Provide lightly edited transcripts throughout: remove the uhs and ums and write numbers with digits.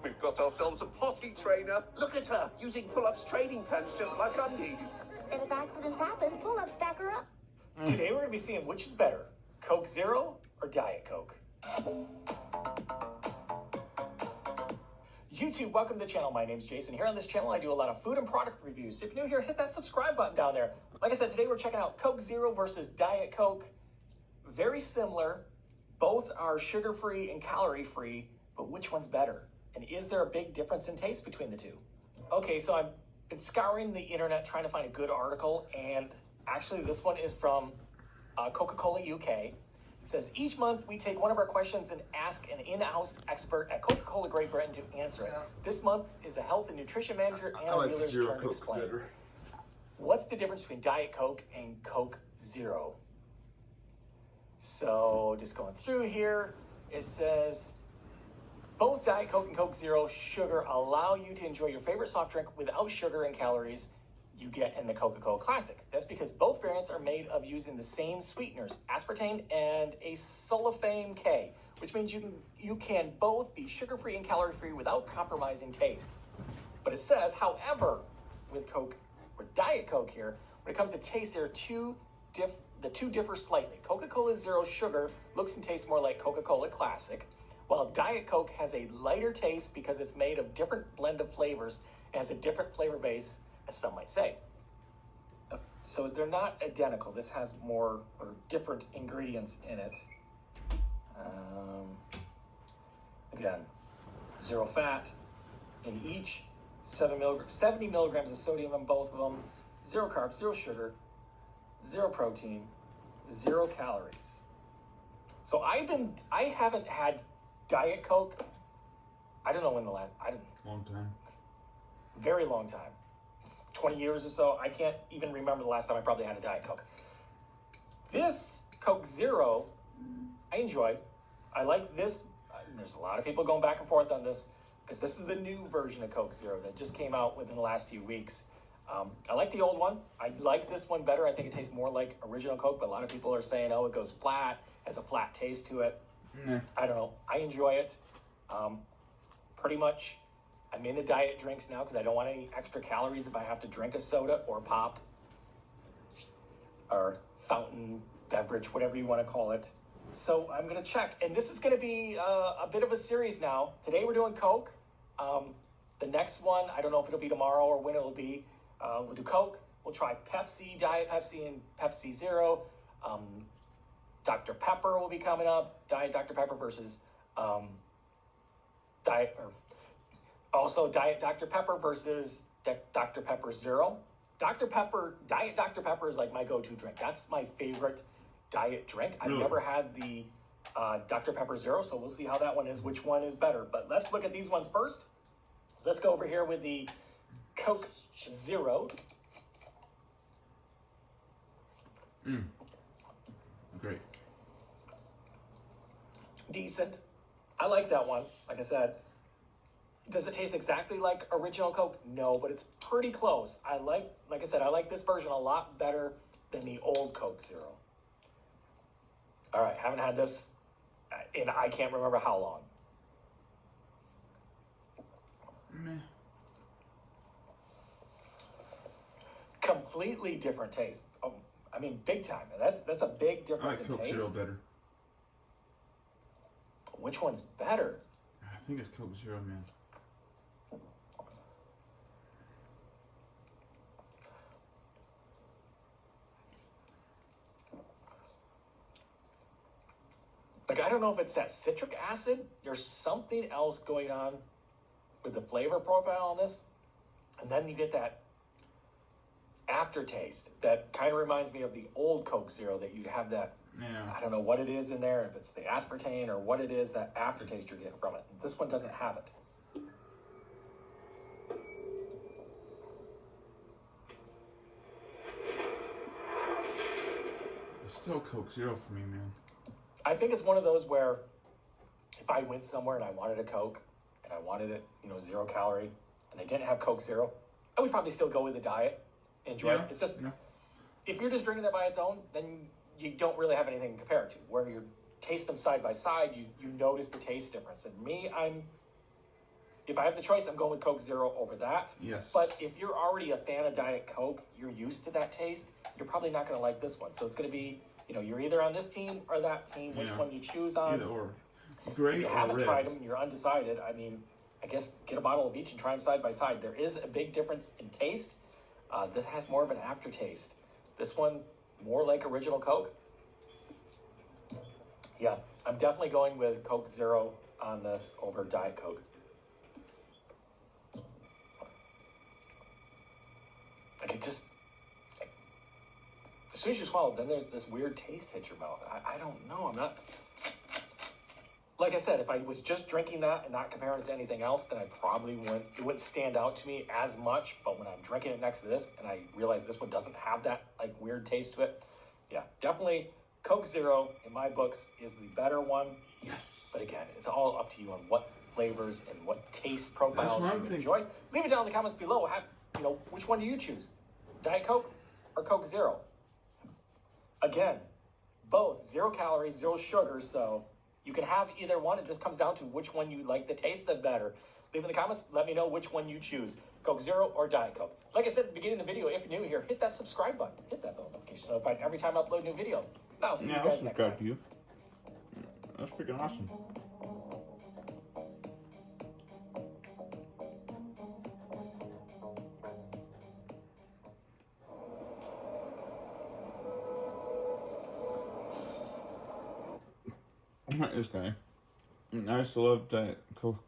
We've got ourselves a potty trainer. Look at her, using pull-ups training pants just like undies. And if accidents happen, pull-ups back her up. Today we're going to be seeing which is better, Coke Zero or Diet Coke. YouTube, welcome to the channel. My name's Jason. Here on this channel, I do a lot of food and product reviews. So if you're new here, hit that subscribe button down there. Like I said, today we're checking out Coke Zero versus Diet Coke. Very similar. Both are sugar-free and calorie-free, but which one's better? And is there a big difference in taste between the two? Okay, so I've been scouring the internet trying to find a good article, and actually this one is from Coca-Cola UK. It says, each month we take one of our questions and ask an in-house expert at Coca-Cola Great Britain to answer it. This month is a health and nutrition manager and I a dealer's turn to explain. Better. What's the difference between Diet Coke and Coke Zero? So just going through here, it says, both Diet Coke and Coke Zero sugar allow you to enjoy your favorite soft drink without sugar and calories you get in the Coca-Cola Classic. That's because both variants are made of using the same sweeteners, aspartame and acesulfame K, which means you can both be sugar-free and calorie-free without compromising taste. But it says, however, with Coke or Diet Coke here, when it comes to taste, the two differ slightly. Coca-Cola Zero sugar looks and tastes more like Coca-Cola Classic, while Diet Coke has a lighter taste because it's made of different blend of flavors and has a different flavor base, as some might say. So they're not identical. This has more or different ingredients in it. Again, zero fat in each, 70 milligrams of sodium in both of them, zero carbs, zero sugar, zero protein, zero calories. So I haven't had Diet Coke, I don't know when the last, Long time. very long time. 20 years or so. I can't even remember the last time I probably had a Diet Coke. This Coke Zero, I enjoy. I like this. There's a lot of people going back and forth on this because this is the new version of Coke Zero that just came out within the last few weeks. I like the old one. I like this one better. I think it tastes more like original Coke, but a lot of people are saying, oh, it goes flat, has a flat taste to it. I don't know. I enjoy it. Pretty much, I'm into diet drinks now because I don't want any extra calories if I have to drink a soda or pop or fountain beverage, whatever you want to call it. So I'm going to check. And this is going to be a bit of a series now. Today we're doing Coke. The next one, I don't know if it'll be tomorrow or when it'll be. We'll do Coke. We'll try Pepsi, Diet Pepsi, and Pepsi Zero. Dr. Pepper will be coming up. Diet Dr. Pepper versus Diet Dr. Pepper versus Dr. Pepper Zero. Diet Dr. Pepper is like my go-to drink. That's my favorite diet drink. I've never had the Dr. Pepper Zero, so we'll see how that one is, which one is better. But let's look at these ones first. So let's go over here with the Coke Zero. Great. Decent. I like that one. Like I said, does it taste exactly like original Coke? No, but it's pretty close. Like I said, I like this version a lot better than the old Coke Zero. All right, haven't had this in I can't remember how long. Meh. Completely different taste. Oh, I mean, big time. That's a big I difference like in Coke taste. Zero better. Which one's better? I think it's Coke Zero, man. Like, I don't know if it's that citric acid. There's something else going on with the flavor profile on this. And then you get that aftertaste that kind of reminds me of the old Coke Zero that you'd have that, I don't know what it is in there, if it's the aspartame or what it is, that aftertaste you're getting from it. This one doesn't have it. It's still Coke Zero for me, man. I think it's one of those where if I went somewhere and I wanted a Coke and I wanted it, 0 calorie, and they didn't have Coke Zero, I would probably still go with the diet, enjoy it. It's just, if you're just drinking that by its own, then you don't really have anything to compare it to. Where you taste them side by side, you notice the taste difference. And me, I'm if I have the choice, I'm going with Coke Zero over that. Yes. But if you're already a fan of Diet Coke, you're used to that taste, you're probably not going to like this one. So it's going to be, you know, you're either on this team or that team, which Yeah. one you choose on. Either or. If Gray you or haven't red. tried them, you're undecided. I mean, I guess get a bottle of each and try them side by side. There is a big difference in taste. This has more of an aftertaste. This one, more like original Coke. Yeah, I'm definitely going with Coke Zero on this over Diet Coke. Like it just, as soon as you swallow it, then there's this weird taste hit your mouth. I don't know, I'm not, like I said, if I was just drinking that and not comparing it to anything else, then I probably wouldn't, it wouldn't stand out to me as much. But when I'm drinking it next to this and I realize this one doesn't have that like weird taste to it, yeah, definitely Coke Zero in my books is the better one. Yes. But again, it's all up to you on what flavors and what taste profiles what you I'm thinking. enjoy. Leave it down in the comments below. You know, which one do you choose? Diet Coke or Coke Zero? Again, both 0 calories, 0 sugar, so you can have either one. It just comes down to which one you like the taste of better. Leave in the comments, let me know which one you choose, Coke Zero or Diet Coke. Like I said at the beginning of the video, if you're new here, hit that subscribe button. Hit that bell notification notified every time I upload a new video. I'll see Yeah, you I'll guys next subscribe to time. you. That's freaking awesome. I'm not this guy. I used to love Diet Coke.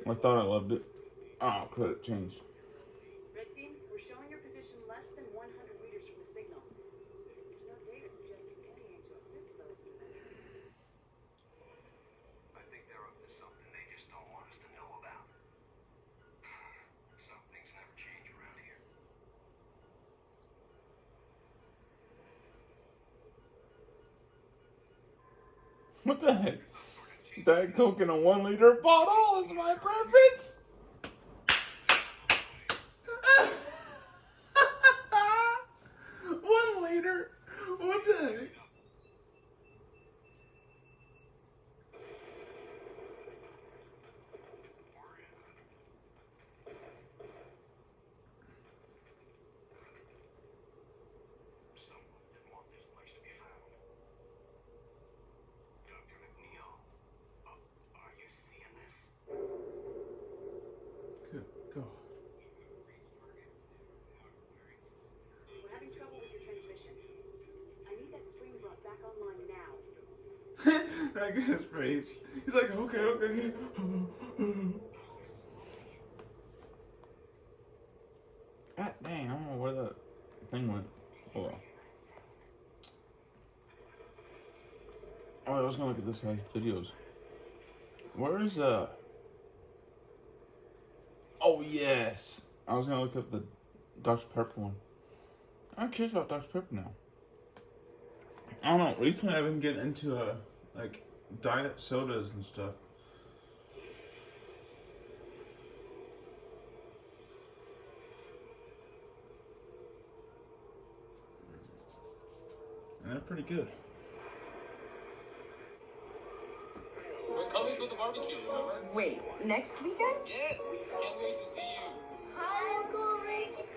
I thought I loved it. Oh, could it changed? Red team, we're showing your position less than 100 meters from the signal. There's no data suggesting any angel sick though. I think they're up to something they just don't want us to know about. Some things never change around here. What the heck? Diet Coke in a 1 liter bottle is my preference. 1 liter? What the heck? Someone didn't want this place to be found. Dr. McNeil, are you seeing this? Good God. We're having trouble with your transmission. I need that stream brought back online now. That guy's rage. He's like, okay. God dang, I don't know where that thing went. Oh well. Oh, I was gonna look at this guy's videos. Where's Oh yes. I was gonna look up the Dr. Pepper one. I'm curious about Dr. Pepper now. I don't know. Recently, I've been getting into like diet sodas and stuff. And they're pretty good. We're coming for the barbecue, remember? Wait, next weekend? Yes! Can't wait to see you. Hi, Uncle Rick.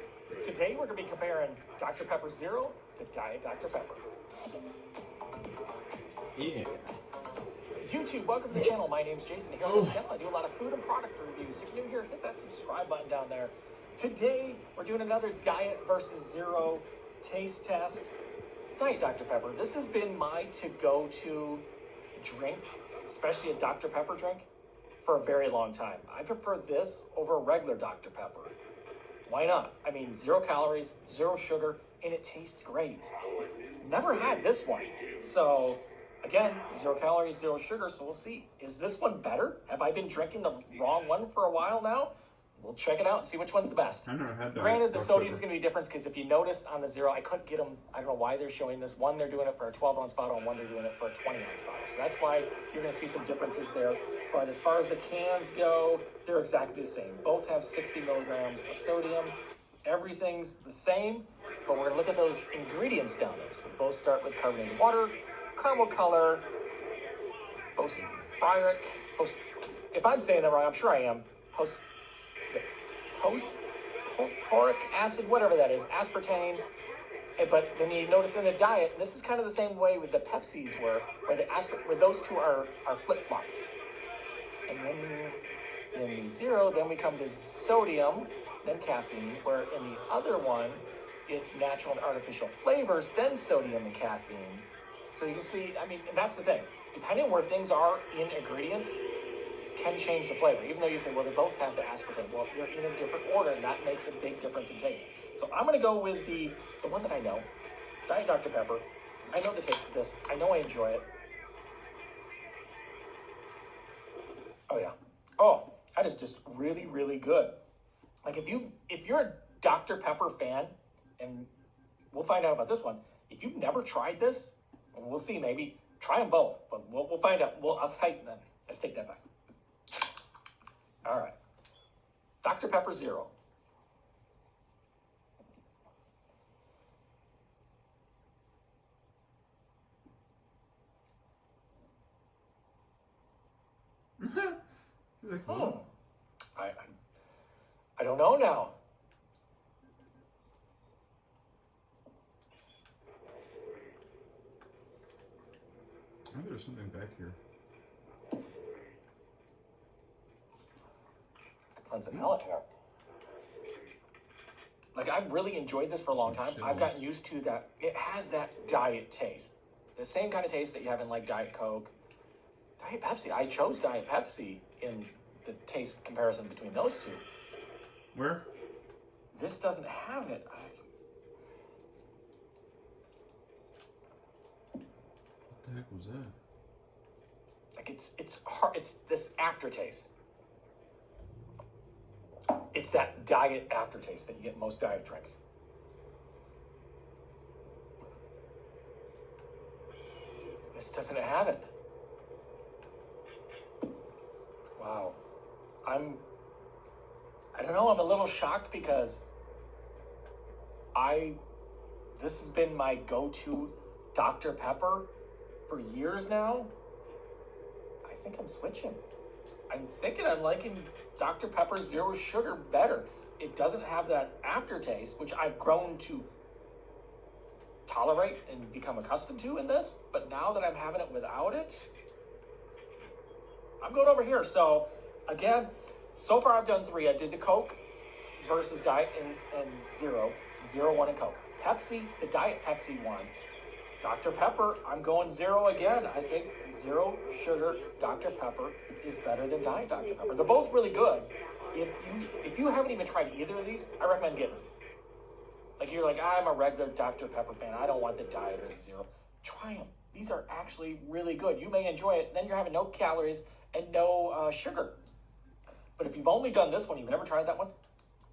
Today we're going to be comparing Dr. Pepper Zero to Diet Dr. Pepper. Yeah. YouTube, welcome to the channel. My name's Jason. Here on this channel, I do a lot of food and product reviews. So if you're new here, hit that subscribe button down there. Today, we're doing another Diet versus Zero taste test. Diet Dr. Pepper. This has been my to-go-to drink, especially a Dr. Pepper drink, for a very long time. I prefer this over a regular Dr. Pepper. Why not? I mean, 0 calories, 0 sugar, and it tastes great. Never had this one. So, again, 0 calories, 0 sugar, so we'll see. Is this one better? Have I been drinking the wrong one for a while now? We'll check it out and see which one's the best. I've never had that. Granted, the sodium's going to be different because if you notice on the Zero, I couldn't get them. I don't know why they're showing this. One, they're doing it for a 12-ounce bottle, and one, they're doing it for a 20-ounce bottle. So that's why you're going to see some differences there. But as far as the cans go, they're exactly the same. Both have 60 milligrams of sodium. Everything's the same, but we're going to look at those ingredients down there. So both start with carbonated water, caramel color, phosphoric if I'm saying that wrong, I'm sure I am. Is it Phosphoric acid, whatever that is, aspartame. But then you notice in the diet, this is kind of the same way with the Pepsis were, where those two are flip-flopped. And then in the zero, then we come to sodium, then caffeine, where in the other one, it's natural and artificial flavors, then sodium and caffeine. So you can see, I mean, that's the thing. Depending on where things are in ingredients, can change the flavor. Even though you say, well, they both have the aspartame. Well, they're in a different order, and that makes a big difference in taste. So I'm going to go with the one that I know, Diet Dr. Pepper. I know the taste of this. I know I enjoy it. Oh, yeah. Oh, that is just really, really good. Like, if you're a Dr. Pepper fan, and we'll find out about this one, if you've never tried this, and we'll see, maybe, try them both. But we'll find out. I'll tighten them. Let's take that back. All right. Dr. Pepper Zero. Is that cool? I don't know now. I think there's something back here. Cleanse the palate here. Like, I've really enjoyed this for a long time. I've gotten used to that. It has that diet taste. The same kind of taste that you have in, like, Diet Coke. Diet Pepsi. I chose Diet Pepsi in the taste comparison between those two. Where? This doesn't have it. What the heck was that? Like, it's hard. It's this aftertaste. It's that diet aftertaste that you get in most diet drinks. This doesn't have it. Wow. I don't know, I'm a little shocked because this has been my go-to Dr. Pepper for years now. I think I'm switching. I'm thinking I'm liking Dr. Pepper Zero Sugar better. It doesn't have that aftertaste, which I've grown to tolerate and become accustomed to in this. But now that I'm having it without it, I'm going over here. So again, so far I've done 3. I did the Coke versus Diet and Zero, 1 and Coke. Pepsi, the Diet Pepsi one. Dr. Pepper, I'm going 0 again. I think 0 sugar Dr. Pepper is better than Diet Dr. Pepper. They're both really good. If you haven't even tried either of these, I recommend getting them. Like, you're like, I'm a regular Dr. Pepper fan. I don't want the Diet or the Zero. Try them. These are actually really good. You may enjoy it. Then you're having no calories and no sugar. But if you've only done this one, you've never tried that one,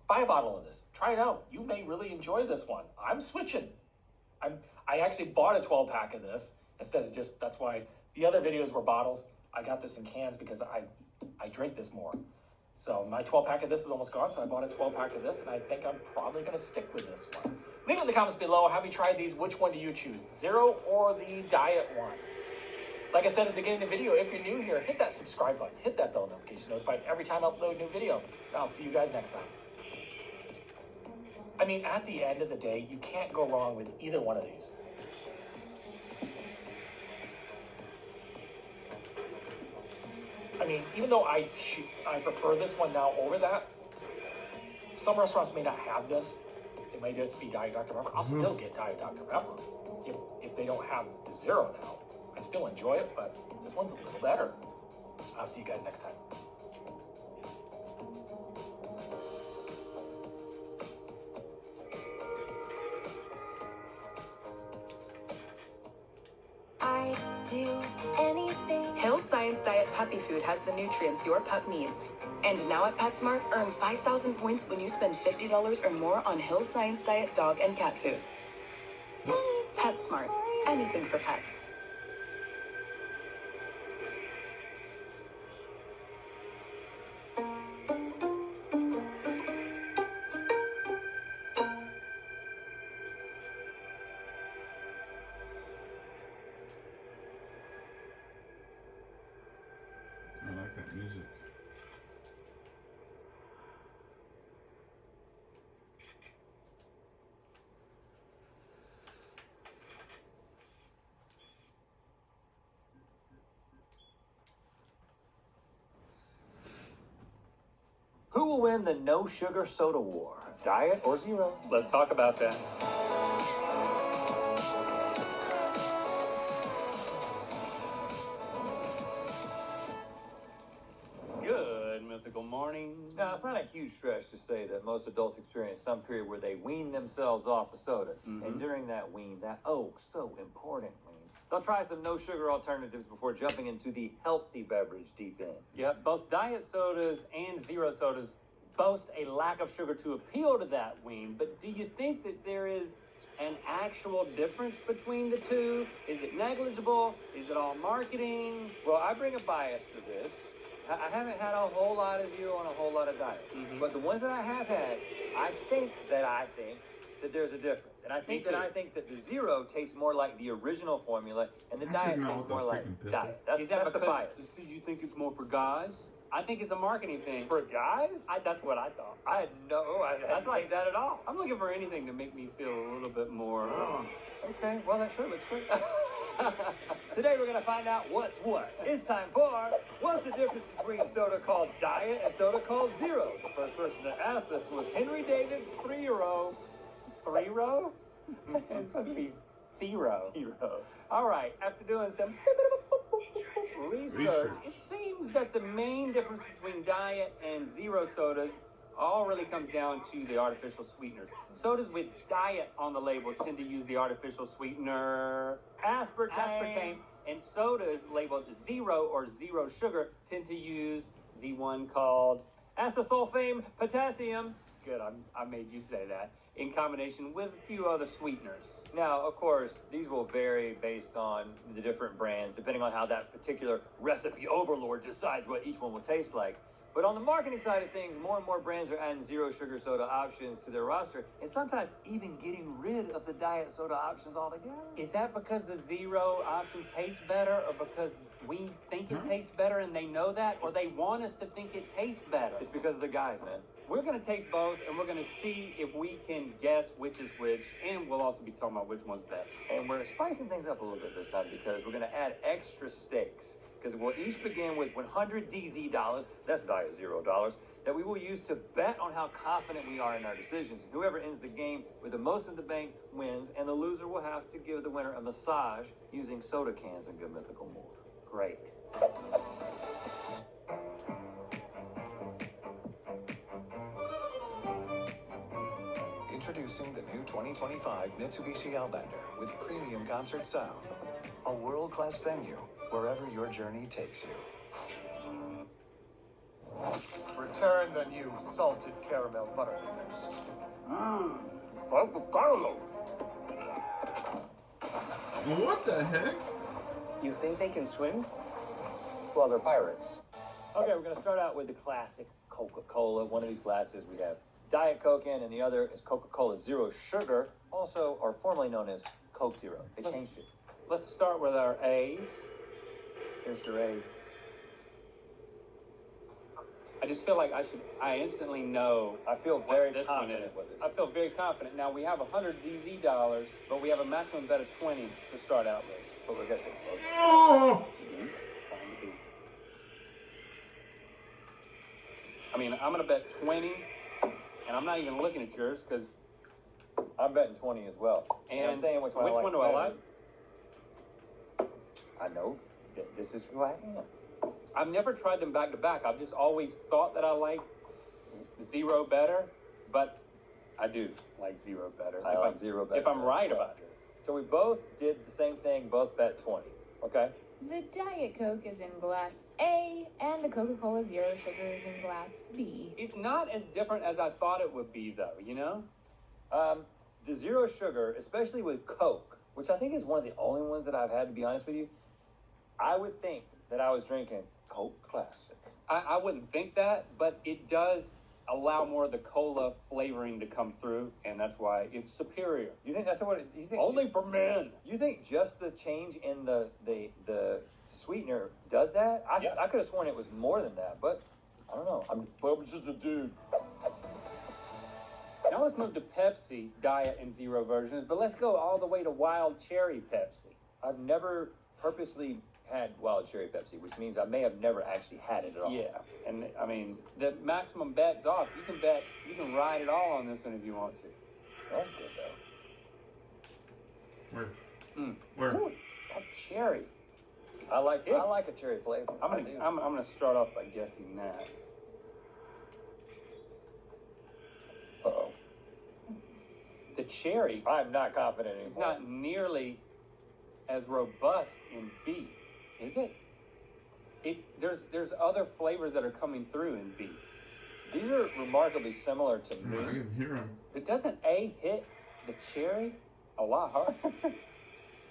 buy a bottle of this. Try it out. You may really enjoy this one. I'm switching. I actually bought a 12-pack of this instead of just, that's why the other videos were bottles. I got this in cans because I drink this more. So my 12-pack of this is almost gone, so I bought a 12-pack of this, and I think I'm probably going to stick with this one. Leave in the comments below, have you tried these? Which one do you choose, Zero or the Diet one? Like I said at the beginning of the video, if you're new here, hit that subscribe button, hit that bell notification notified every time I upload a new video. And I'll see you guys next time. I mean, at the end of the day, you can't go wrong with either one of these. I mean, even though I prefer this one now over that, some restaurants may not have this. It may just be Diet Dr. Pepper. I'll still get Diet Dr. Pepper if they don't have the Zero now. I still enjoy it, but this one's a little better. I'll see you guys next time. I'd do anything. Hill's Science Diet Puppy Food has the nutrients your pup needs. And now at PetSmart, earn 5,000 points when you spend $50 or more on Hill's Science Diet dog and cat food. PetSmart, anything for pets. I like that music. Who will win the no sugar soda war? Diet or zero? Let's talk about that. Good mythical morning. Now, it's not a huge stretch to say that most adults experience some period where they wean themselves off of soda. And during that wean, that so important wean, they'll try some no sugar alternatives before jumping into the healthy beverage deep in. Yep, both diet sodas and zero sodas boast a lack of sugar to appeal to that wean, but do you think that there is an actual difference between the two? Is it negligible? Is it all marketing? Well, I bring a bias to this. I haven't had a whole lot of zero and a whole lot of diet. But the ones that I have had, I think that there's a difference. And I think that the zero tastes more like the original formula and the diet tastes more like diet. That's the bias. Because you think it's more for guys? I think it's a marketing thing. For guys? That's what I thought. I didn't think that at all. I'm looking for anything to make me feel a little bit more. Okay, well, that sure looks great. Today we're going to find out what's what. It's time for what's the difference between soda called diet and soda called zero? The first person to ask this was Henry David Thoreau. Thoreau? It's supposed to be Thoreau. All right, after doing some research, it seems that the main difference between diet and zero sodas all really comes down to the artificial sweeteners. Sodas with diet on the label tend to use the artificial sweetener aspartame, and sodas labeled zero or zero sugar tend to use the one called acesulfame potassium. Good, I made you say that. In combination with a few other sweeteners. Now, of course, these will vary based on the different brands, depending on how that particular recipe overlord decides what each one will taste like. But on the marketing side of things, more and more brands are adding zero sugar soda options to their roster, and sometimes even getting rid of the diet soda options altogether. Is that because the zero option tastes better, or because we think it tastes better and they know that, or they want us to think it tastes better? It's because of the guys, man. We're going to taste both, and we're going to see if we can guess which is which, and we'll also be talking about which one's better. And we're spicing things up a little bit this time because we're going to add extra stakes. Because we'll each begin with 100 DZ dollars, that's diet $0, that we will use to bet on how confident we are in our decisions. And whoever ends the game with the most in the bank wins, and the loser will have to give the winner a massage using soda cans and Good Mythical more. Great. Introducing the new 2025 Mitsubishi Outlander with premium concert sound. A world-class venue wherever your journey takes you. Return the new salted caramel butterfingers. Uncle Carlo. What the heck? You think they can swim? Well, they're pirates. Okay, we're going to start out with the classic Coca-Cola. One of these glasses we have Diet Coke in, and the other is Coca-Cola Zero Sugar, also or formerly known as Coke Zero. They changed it. Let's start with our A's. Here's your A. I just feel like I instantly know. I feel very this one confident is. with this. I feel very confident. Now we have 100 DZ dollars, but we have a maximum bet of 20 to start out with. But we're going to take Oh! These trying to be. I mean, I'm going to bet 20, and I'm not even looking at yours because. I'm betting 20 as well. And I'm saying which one do I like? I know that this is who I am. I've never tried them back to back. I've just always thought that I like zero better, but I do like zero better. I like zero better. If I'm right about this. So we both did the same thing, both bet 20. Okay? The Diet Coke is in glass A, and the Coca-Cola Zero Sugar is in glass B. It's not as different as I thought it would be, though, you know? The Zero Sugar, especially with Coke, which I think is one of the only ones that I've had, to be honest with you, I would think that I was drinking Coke Classic. I wouldn't think that, but it does allow more of the cola flavoring to come through, and that's why it's superior. You think that's what you think? Only for men. You think just the change in the sweetener does that? I could have sworn it was more than that, but I don't know. I'm just a dude. Now let's move to Pepsi, Diet and Zero versions, but let's go all the way to Wild Cherry Pepsi. I've never purposely had wild cherry Pepsi, which means I may have never actually had it at all. Yeah, and I mean, the maximum bet's off. You can ride it all on this one if you want to. Smells good though. Where? Where? Ooh, that cherry. I like a cherry flavor. I'm gonna start off by guessing that. Uh-oh. The cherry. I'm not confident It's anymore. not nearly as robust in B, is it? There's other flavors that are coming through in B. These are remarkably similar to I me. can hear him. But doesn't A hit the cherry a lot harder?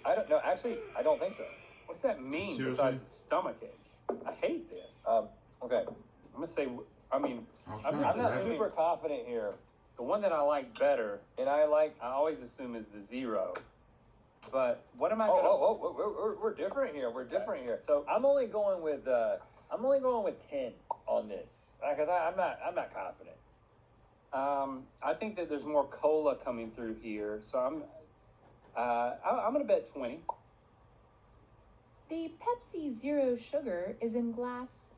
I don't know. Actually, I don't think so. What's that mean Seriously? besides stomach ache? I hate this. Okay. I'm gonna say, I mean, I'm not super confident here. The one that I like better, and I always assume is the zero. But what am I? We're different here. We're different here. So I'm only going with 10 on this because I'm not confident. I think that there's more cola coming through here, so I'm gonna bet 20. The Pepsi Zero Sugar is in glass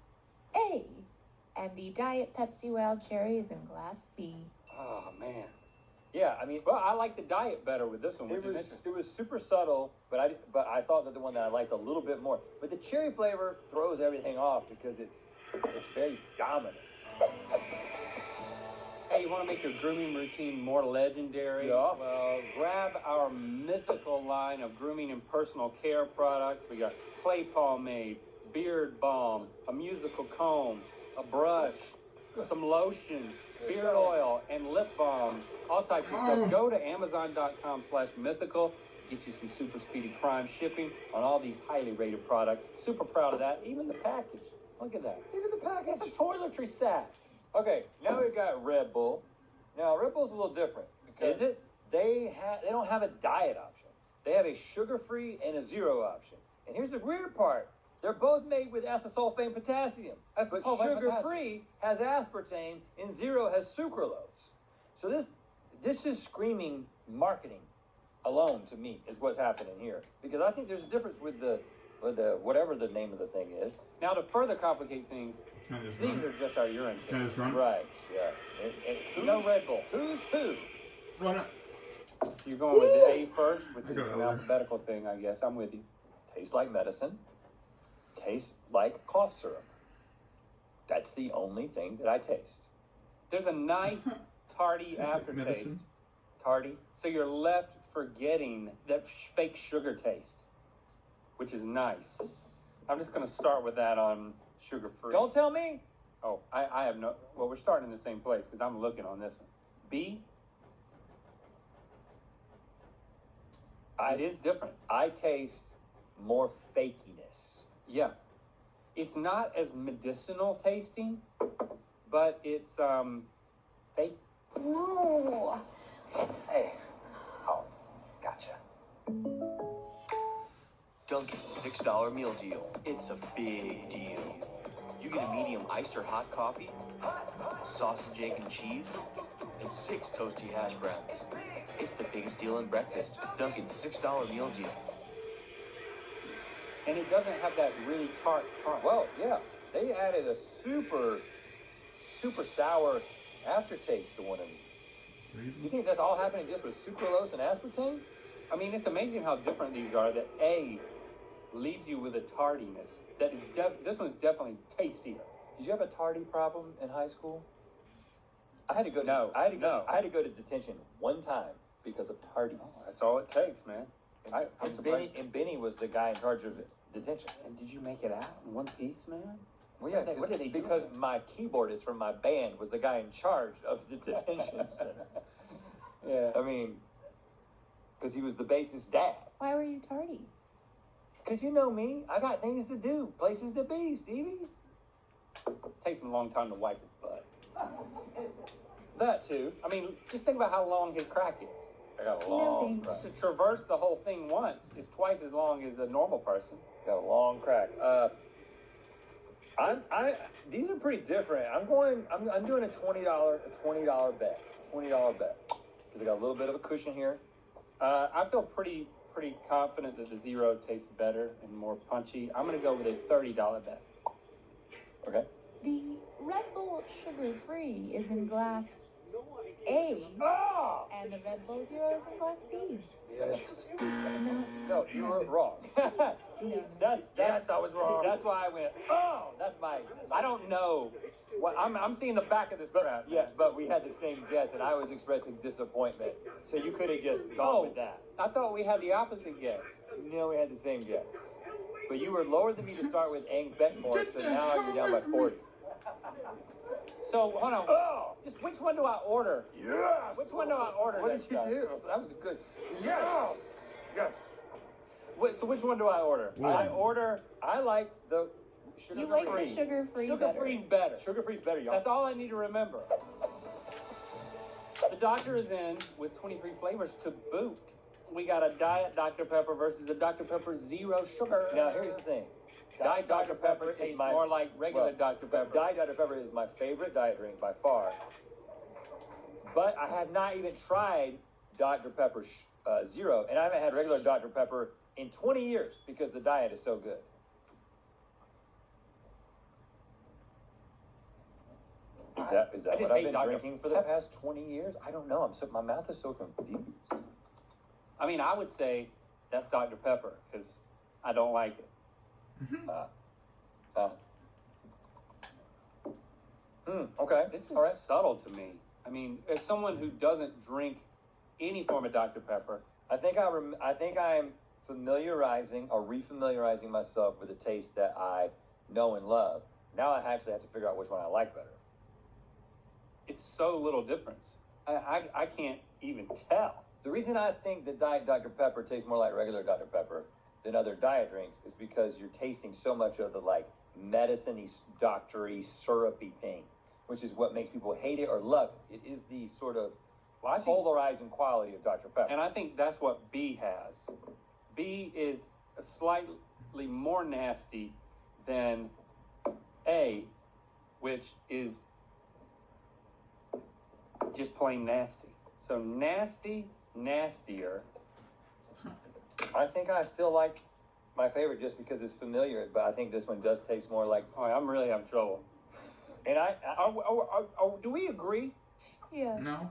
A, and the Diet Pepsi Wild Cherry is in glass B. Oh man. Yeah, I mean, well, I like the diet better with this one, which is interesting. It was super subtle, but I thought that the one that I liked a little bit more. But the cherry flavor throws everything off because it's very dominant. Hey, you want to make your grooming routine more legendary? Yeah. Well, grab our mythical line of grooming and personal care products. We got clay pomade, beard balm, a musical comb, a brush, some lotion, beard oil, and lip balms, all types of stuff. Go to Amazon.com/mythical. Get you some super speedy prime shipping on all these highly rated products. Super proud of that. Even the package. Look at that. Even the package. It's a toiletry set. Okay, now we've got Red Bull. Now Red Bull's a little different. Because Is it? They don't have a diet option. They have a sugar-free and a zero option. And here's the weird part. They're both made with acesulfame potassium. But sugar-free has aspartame and zero has sucralose. So this is screaming marketing alone to me is what's happening here. Because I think there's a difference with the whatever the name of the thing is. Now to further complicate things, these are just our urine Can I just run? Right, yeah. No Red Bull. Who's who? Run it. So you're going with the A first, which is an alphabetical thing, I guess. I'm with you. Tastes like medicine. Tastes like cough syrup. That's the only thing that I taste. There's a nice tardy Tastes like aftertaste. medicine. Tardy. So you're left forgetting that fake sugar taste, which is nice. I'm just going to start with that on sugar-free. Don't tell me. Oh, I have no... Well, we're starting in the same place because I'm looking on this one. B. It is different. I taste more fakiness. Yeah. It's not as medicinal tasting, but it's fake. No. Hey. Oh, gotcha. Dunkin's $6 meal deal. It's a big deal. You get a medium iced or hot coffee, sausage, egg, and cheese, and 6 toasty hash browns. It's the biggest deal in breakfast. Dunkin's $6 meal deal. And it doesn't have that really tart crunch. Well, yeah. They added a super sour aftertaste to one of these. You think that's all happening just with sucralose and aspartame? I mean, it's amazing how different these are. That A leaves you with a tardiness. That is this one's definitely tastier. Did you have a tardy problem in high school? I had to go. I had to go to detention one time because of tardies. Oh, that's all it takes, man. And Benny was the guy in charge of detention. And did you make it out in one piece, man? Well, yeah, what did they do? because my keyboardist from my band was the guy in charge of the detention center. Yeah. I mean, because he was the bassist dad. Why were you tardy? Because you know me, I got things to do, places to be, Stevie. Takes him a long time to wipe his butt. That too. I mean, just think about how long his crack is. I got a No long thanks. crack. To traverse the whole thing once is twice as long as a normal person. Got a long crack. These are pretty different. I'm doing a $20 bet. $20 bet. Because I got a little bit of a cushion here. I feel pretty pretty confident that the zero tastes better and more punchy. I'm gonna go with a $30 bet. Okay. The Red Bull Sugar Free is in glass A, Oh! and the Red Bull Zero is in glass B. Yes. No. No, you were wrong. No. Yes, I was wrong. That's why I went, oh! That's my... I don't know. What I'm seeing the back of this crap. Yeah, but we had the same guess, and I was expressing disappointment. So you could have just gone with that. I thought we had the opposite guess. No, we had the same guess. But you were lower than me to start with and bet more, so now you're down by 40. So, hold on. Oh! Just which one do I order? Yeah! Which one do I order? What did next you time? do? That was good. Yes! Yes. Wait, so which one do I order? I order... I like the sugar You like free. the Sugar Free Sugar better. Free's better. Sugar free's better, y'all. That's all I need to remember. The Dr. is in with 23 flavors to boot. We got a Diet Dr. Pepper versus a Dr. Pepper Zero Sugar. Now, here's the thing. Diet Dr. Pepper is tastes my- more like regular well, Dr. Pepper. Diet Dr. Pepper is my favorite diet drink by far. But I have not even tried Dr. Pepper Zero, and I haven't had regular Dr. Pepper in 20 years because the diet is so good. Is that I just what I've hate been Dr. drinking for the past 20 years? I don't know. My mouth is so confused. I mean, I would say that's Dr. Pepper because I don't like it. Okay. This is all right. subtle to me. I mean, as someone who doesn't drink any form of Dr. Pepper, I think I'm familiarizing or refamiliarizing myself with the taste that I know and love. Now I actually have to figure out which one I like better. it's so little difference. I can't even tell. The reason I think that Diet Dr. Pepper tastes more like regular Dr. Pepper than other diet drinks is because you're tasting so much of the like medicine-y, doctor-y, syrupy thing, which is what makes people hate it or love it. It is the sort of polarizing quality of Dr. Pepper. And I think that's what B has. B is slightly more nasty than A, which is just plain nasty. So nasty, nastier. I think I still like my favorite just because it's familiar, but I think this one does taste more like... Oh, I'm really having trouble. And do we agree? Yeah. No.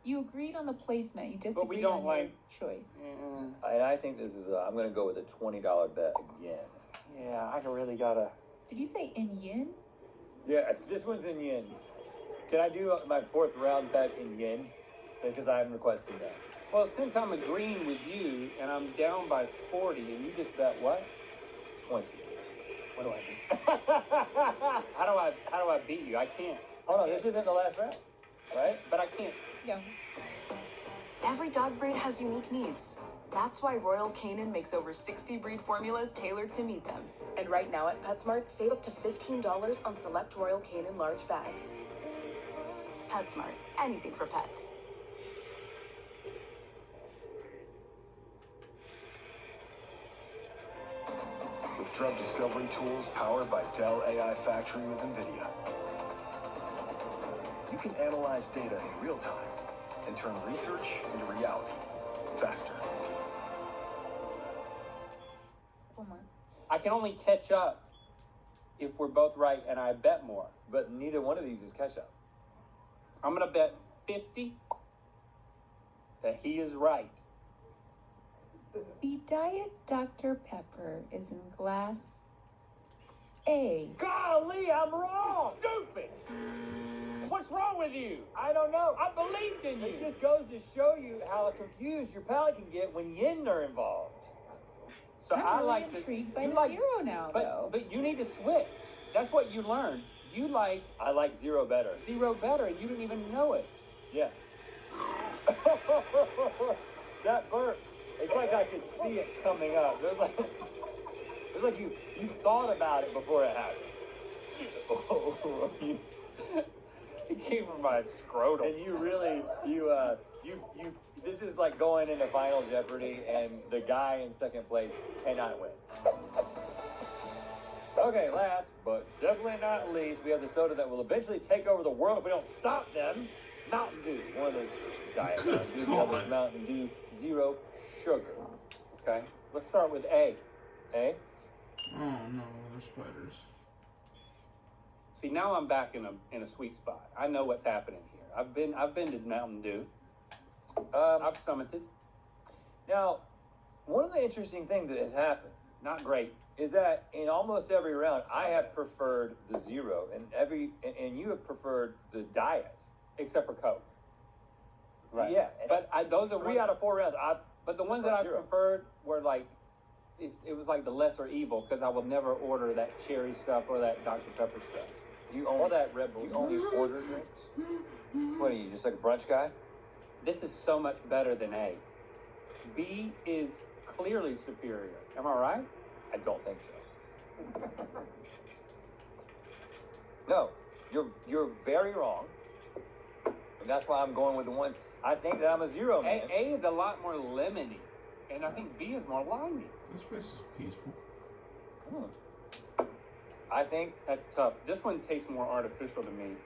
You agreed on the placement. You disagreed But we don't on your like- choice. And I think this is I'm going to go with a $20 bet again. Yeah, I really gotta... Did you say in yen? Yeah, this one's in yen. Can I do my fourth round bet in yen? Because I'm requesting that. Well, since I'm agreeing with you and I'm down by 40 and you just bet what? 20. What do I do? How do I beat you? I can't. Oh no, this isn't the last round, right? But I can't. Yeah. Every dog breed has unique needs. That's why Royal Canin makes over 60 breed formulas tailored to meet them. And right now at PetSmart, save up to $15 on select Royal Canin large bags. PetSmart, anything for pets. With drug discovery tools powered by Dell AI Factory with NVIDIA, you can analyze data in real time and turn research into reality faster. One more. I can only catch up if we're both right and I bet more. But neither one of these is catch up. I'm gonna bet 50 that he is right. The Diet Dr. Pepper is in glass A. Golly, I'm wrong! Stupid! What's wrong with you? I don't know. I believed in It you. just goes to show you how confused your palate can get when yen are involved. So I'm I really like intrigued the, by you the like, zero now, though. But you need to switch. That's what you learned. You like I like zero better. zero better and you didn't even know it. Yeah. That burp. It's like I could see it coming up. It was like you thought about it before it happened. It came from my scrotum. And you really, this is like going into Final Jeopardy and the guy in second place cannot win. Okay, last but definitely not least, we have the soda that will eventually take over the world if we don't stop them. Mountain Dew. One of those Diet Mountain Dew, the other Mountain Dew Zero Sugar. Okay, let's start with A. A? Oh no, there's spiders. See, now I'm back in a sweet spot. I know what's happening here. I've been to Mountain Dew. I've summited. Now, one of the interesting things that has happened Not great. is that in almost every round, I have preferred the zero, and you have preferred the diet. Except for Coke. Right. Yeah, But those are three ones, out of 4 rounds. but the ones that I Zero. preferred were like, it was like the lesser evil because I would never order that cherry stuff or that Dr. Pepper stuff. You Or only that Red Bull. you only order drinks. What are you, just like a brunch guy? This is so much better than A. B is clearly superior. Am I right? I don't think so. No, you're very wrong, and that's why I'm going with the one. I think that I'm a zero man. A is a lot more lemony, and I think B is more limey. This place is peaceful. I think That's tough. This one tastes more artificial to me.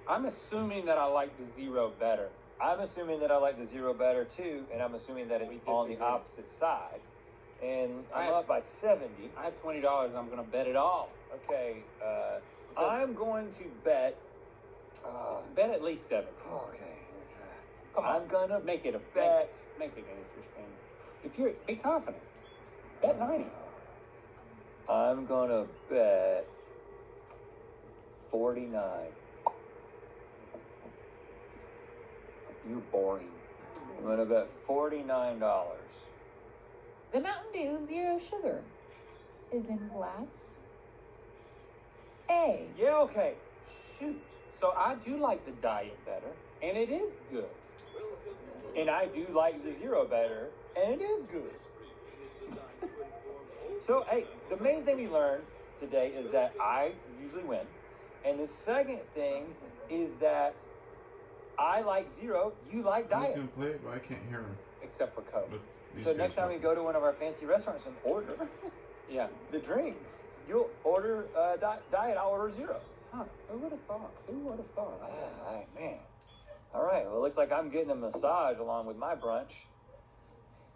I'm assuming that I like the zero better. I'm assuming that I like the zero better too, and I'm assuming that it's We on the disagree. opposite side. And I'm I- up by 70. I have $20. I'm going to bet it all. Okay, I'm going to bet. Bet at least 7. Okay. Come on. I'm gonna Make it a bet. Make it interesting. If you're be confident, bet 90. I'm gonna bet 49. You're boring. I'm gonna bet $49. The Mountain Dew Zero Sugar is in glass A. Yeah, okay. Shoot. So I do like the diet better, and it is good. And I do like the zero better, and it is good. So, hey, the main thing we learned today is that I usually win. And the second thing is that I like zero, you like I diet. can play it, but I can't hear him. Except for Coke. With these So guys next time we talking. go to one of our fancy restaurants and order Yeah. the drinks, you'll order diet, I'll order zero. Huh. Who would have thought? Who would have thought? Man. All right, well, it looks like I'm getting a massage along with my brunch.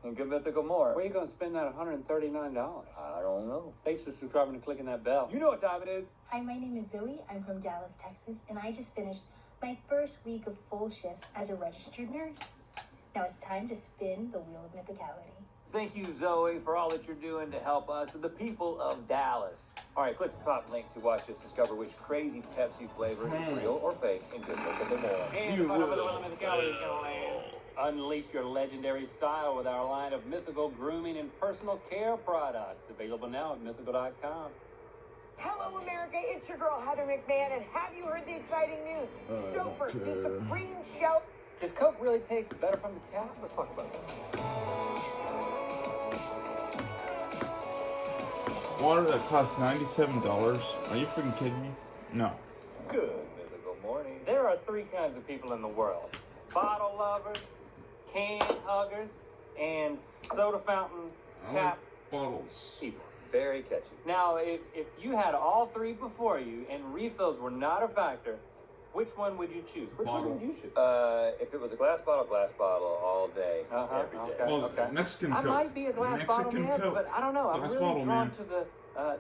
And good mythical more. Where are you going to spend that $139? I don't know. Thanks for subscribing and clicking that bell. You know what time it is. Hi, my name is Zoe. I'm from Dallas, Texas, and I just finished my first week of full shifts as a registered nurse. Now it's time to spin the wheel of mythicality. Thank you, Zoe, for all that you're doing to help us, the people of Dallas. All right, click the top link to watch us discover which crazy Pepsi flavor is real or fake and good mythical more. And You find out will. where the limit of calories gonna land. Unleash your legendary style with our line of mythical grooming and personal care products. Available now at mythical.com. Hello, America. It's your girl, Heather McMahon, and have you heard the exciting news? Don't forget the Supreme Shout. Does Coke really taste better from the tap? Let's talk about that. Water that costs $97? Are you freaking kidding me? No. Good mythical morning. There are 3 kinds of people in the world: bottle lovers, can huggers, and soda fountain I cap like bottles. people. Very catchy. Now, if you had all 3 before you and refills were not a factor, which one would you choose? Which Bottle. one would you choose? If it was a glass bottle all day, every day. Okay. Well, okay. Mexican I Coke. might be a glass bottle Mexican man, Coke. but I don't know. I'm Glass really bottle, drawn man. to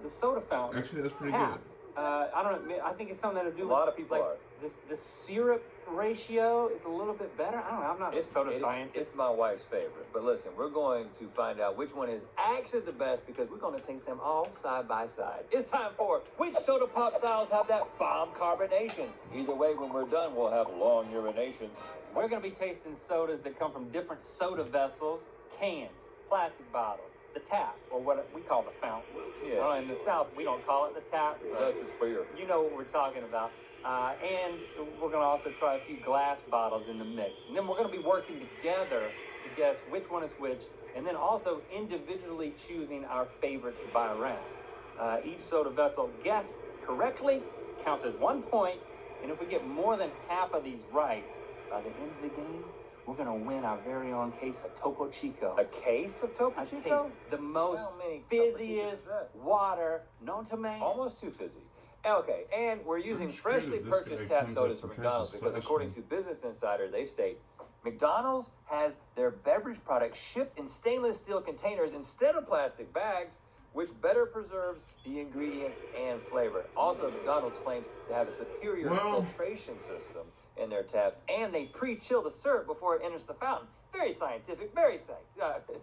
the soda fountain. Actually, that's pretty tap. good. I don't know. I think it's something to do A with lot of people like are. the syrup ratio is a little bit better. I don't know. I'm not a soda scientist. It's my wife's favorite. But listen, we're going to find out which one is actually the best because we're going to taste them all side by side. It's time for which soda pop styles have that bomb carbonation. Either way, when we're done, we'll have long urinations. We're going to be tasting sodas that come from different soda vessels, cans, plastic bottles, the tap, or what we call the fountain. Yeah. Well, in the South, we don't call it the tap. but That's just beer. You know what we're talking about. And we're going to also try a few glass bottles in the mix. And then we're going to be working together to guess which one is which, and then also individually choosing our favorites by round. Each soda vessel guessed correctly counts as 1 point, and if we get more than half of these right, by the end of the game, we're going to win our very own case of Topo Chico. A case of Topo A Chico? case, the most How many Topo Chicos is fizziest that? water known to man. Almost too fizzy. Okay, and we're using I'm scared freshly that this purchased guy tap comes sodas up from and McDonald's tries to because slash according me. to Business Insider, they state McDonald's has their beverage products shipped in stainless steel containers instead of plastic bags, which better preserves the ingredients and flavor. Also, McDonald's claims to have a superior filtration system in their taps, and they pre-chill the syrup before it enters the fountain. Very scientific, very safe.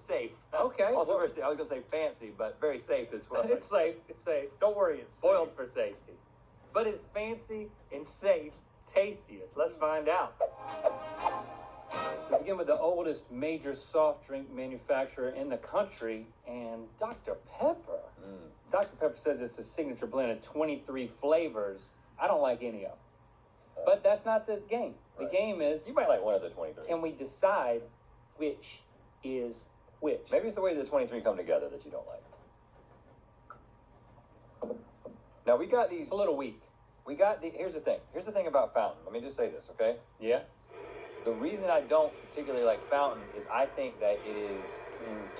Safe. Okay. Also, very safe. I was going to say fancy, but very safe as well. It's safe. It's safe. Don't worry. It's boiled for safety. But it's fancy and safe, tastiest. Let's find out. We begin with the oldest major soft drink manufacturer in the country, and Dr. Pepper. Dr. Pepper says it's a signature blend of 23 flavors. I don't like any of them. But that's not the game. The game is... You might like one of the 23. Can we decide which is which? Maybe it's the way the 23 come together that you don't like. Now, we got these... It's a little weak. We got the... Here's the thing. Here's the thing about Fountain. Let me just say this, okay? Yeah? The reason I don't particularly like Fountain is I think that it is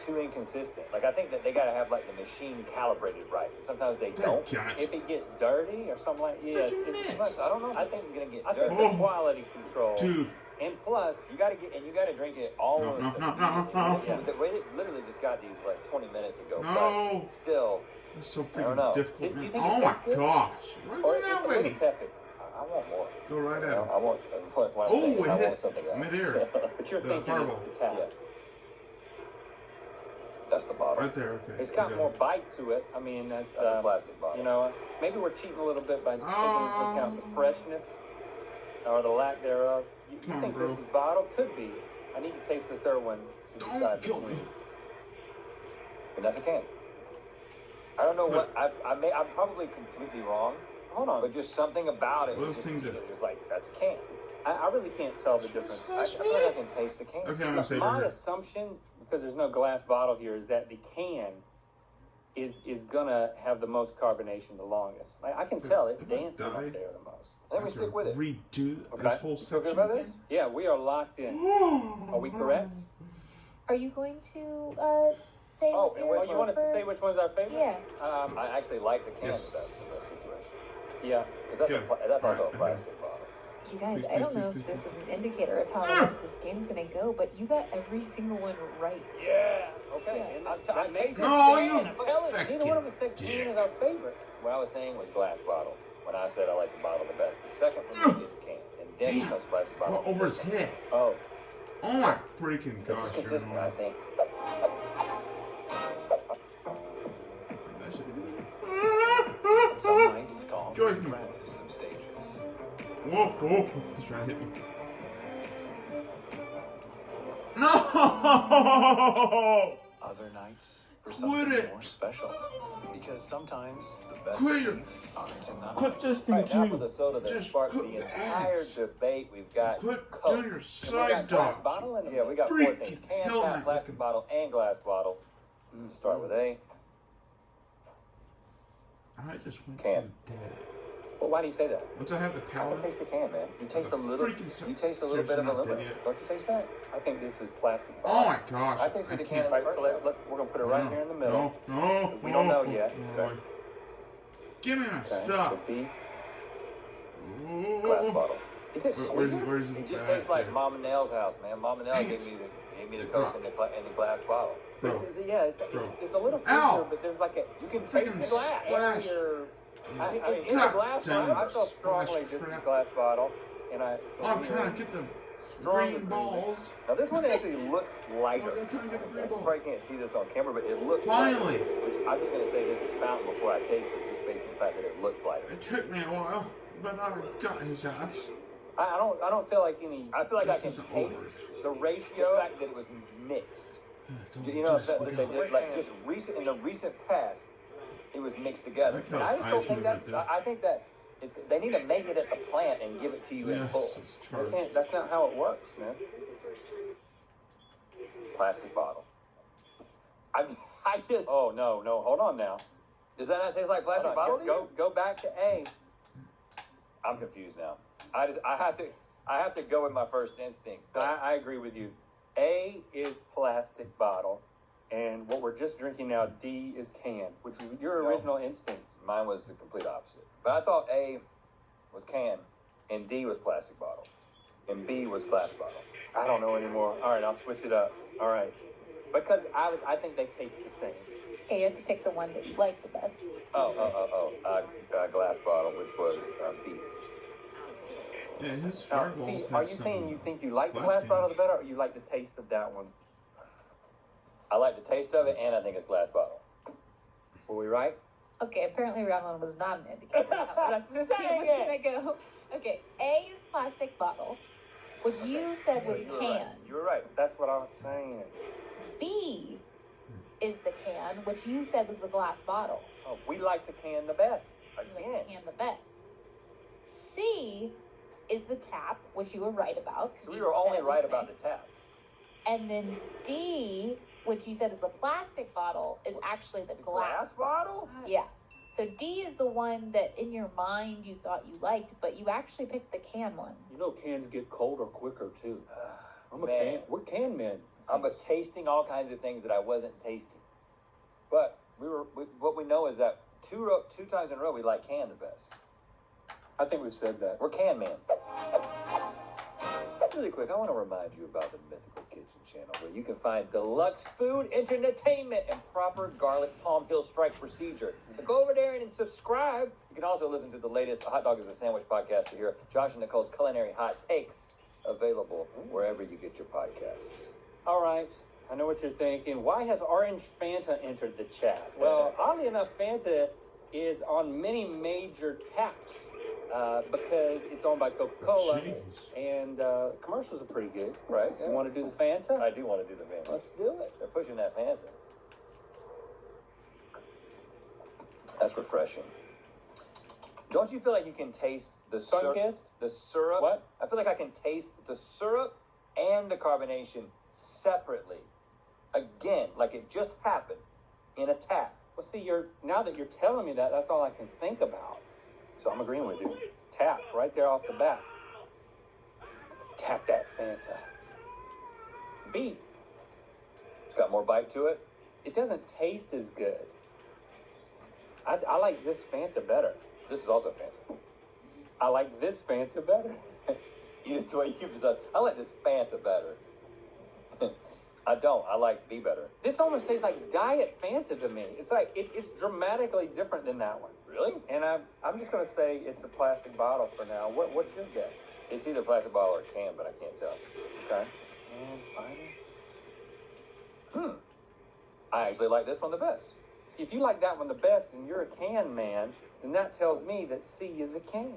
too inconsistent. Like, I think that they got to have, like, the machine calibrated right. And sometimes they don't. If it gets dirty or something like that, it's too much. I don't know if I think it's going to get dirty. I think the quality control. Dude. And plus, you got to drink it almost. No. They literally just got these, like, 20 minutes ago. No. But still. It's so I don't know. freaking difficult. Do you Man. think Oh it my tastes good? gosh. Or Right it's that a little way. tepid. I want more. Go right at You know, it. I want what I'm Oh, saying is it I want hit something else. midair. But you're The thinking fireball. it's the tap. Yeah. That's the bottle. Right there, okay. It's got Okay. more bite to it. I mean, that's a plastic bottle. You know, maybe we're cheating a little bit by taking into account the freshness or the lack thereof. You Come on, think bro. this is bottle? Could be. I need to taste the third one to Don't decide kill between. me. And that's a can. I don't know what I'm probably completely wrong. Hold on. But just something about it. What those just, things it are- was like that's a can. I really can't tell the difference. I feel like I can taste the can. Okay, I'm gonna say My right here. assumption, because there's no glass bottle here, is that the can is gonna have the most carbonation the longest. I can tell it's Did I dancing die? up there the most. Let me stick with it. Redo Okay. this whole You feel good section. about this? Yeah, we are locked in. Are we correct? Are you going to say Oh, what and your which You want us to say which one's our favorite? Yeah. I actually like the can Yes. the best in this situation. Yeah. Because that's also a Right. plastic bottle. You guys, Please, I don't please, know please, if this please. is an indicator of how fast this game's gonna go, but you got every single one right. Yeah. Okay. Yeah. And I that makes tasted it No, the you can. I'm telling you. Neither one of us said can is our favorite. What I was saying was glass bottle. When I said I like the bottle the best. The second one is can. And then Damn. comes plastic bottle. Well, over his head. Oh. Oh my freaking This is gosh. consistent, you're I annoying. think. That shit Some nights call for the grandest of stages. Whoa, whoa. He's trying to hit me. No! Other nights for Quit something it. more special. Because sometimes the best Quit your- seats aren't in the Quit house. this thing Right now for too. the soda that Just sparked quit the the entire ads. debate, we've got Quit Coke. doing your And we side got glass dodge. bottle and Yeah, we got four Freaking things. Can, hell, tap, man. plastic bottle, and glass bottle. Start with A. I just went Can. so dead. Well, why do you say that? Once I have the I power, can taste the can, man. You taste a little. freaking You taste a little bit of seriously not dead aluminum. yet. Don't you taste that? I think this is plastic Oh bottle. my gosh. I tasted the can. can't. Right, so we're gonna put it right here in the middle. No. We don't know yet. No. Give me my Okay. stuff. So B, Glass bottle. is it Where's sweet? where's It just back tastes like there? Mom and Nell's house, man. Mom and Nell Dang gave it. me the Coke in the glass bottle. Bro. It's a little Ow! fruitier, but there's like a You can Freaking taste the glass. splash. I mean, in the God glass damn bottle. I feel strongly Splash this is trap. glass bottle, and Oh, I'm trying to get the Strong green balls. Now this one actually looks lighter. I'm trying to get the green You ball. probably can't see this on camera, but it looks Finally. lighter. Which I'm just gonna say this is Fountain before I taste it, just based on the fact that it looks lighter. It took me a while, but I got his ass. I don't feel like any. I feel like This I can isn't taste over. the ratio, the fact that it was mixed. It's You know just that look they at did like just recent in the recent past, it was mixed together. Look And how I his just don't eyes think move that. right there. I think that they need to make it at the plant and give it to you in Yes, full. it's charged. That's not how it works, man. Plastic bottle. I just. Oh no, hold on now. Does that not taste like plastic Hold on, bottle? to you? Go back to A. I'm confused now. I have to go with my first instinct. I agree with you. A is plastic bottle, and what we're just drinking now, D is can, which is your No. original instinct. Mine was the complete opposite. But I thought A was can and D was plastic bottle. and B was glass bottle. I don't know anymore. All right, I'll switch it up. All right. Because I think they taste the same. Okay, you have to pick the one that you like the best. Glass bottle, which was B. Yeah, his Now, fireballs see, have are you some saying you think you like the splash glass bottle damage. better, or you like the taste of that one? I like the taste of it, and I think it's glass bottle. Were we right? Okay, apparently round one was not an indicator of how the rest of this game was gonna go. Okay, A is plastic bottle, which you said was You were can. right. You were right. That's what I was saying. B is the can, which you said was the glass bottle. Oh, we like the can the best. You like the can the best. C is the tap, which you were right about. 'cause So we you were said only it was right about nice. the tap. And then D, which you said is the plastic bottle, is actually the glass bottle? Yeah. So D is the one that in your mind you thought you liked, but you actually picked the can one. You know, cans get colder quicker too. We're can men. I was tasting all kinds of things that I wasn't tasting. But what we know is that two times in a row we like can the best. I think we've said that. We're can men. Really quick, I want to remind you about the Mythical Kitchen channel, where you can find deluxe food, entertainment, and proper garlic palm hill strike procedure. So go over there and subscribe. You can also listen to the latest Hot Dog is a Sandwich podcast to hear Josh and Nicole's culinary hot takes, available wherever you get your podcasts. All right. I know what you're thinking. Why has Orange Fanta entered the chat? Well, oddly enough, Fanta is on many major taps because it's owned by Coca-Cola, and commercials are pretty good. Right? You want to do the Fanta? I do want to do the Fanta. Let's do it. They're pushing that Fanta. That's refreshing. Don't you feel like you can taste the Sunkist? The syrup? What? I feel like I can taste the syrup and the carbonation separately. Again, like it just happened in a tap. Well, see, now that you're telling me that, that's all I can think about. So I'm agreeing with you. Tap right there off the bat. Tap that Fanta. B. It's got more bite to it. It doesn't taste as good. I like this Fanta better. This is also Fanta. I like this Fanta better. Either way you decide. I like this Fanta better. I don't. I like B better. This almost tastes like Diet Fanta to me. It's like it's dramatically different than that one. Really? And I'm just gonna say it's a plastic bottle for now. What's your guess? It's either plastic bottle or can, but I can't tell. Okay. And finally, I actually like this one the best. see, if you like that one the best and you're a can man, then that tells me that C is a can.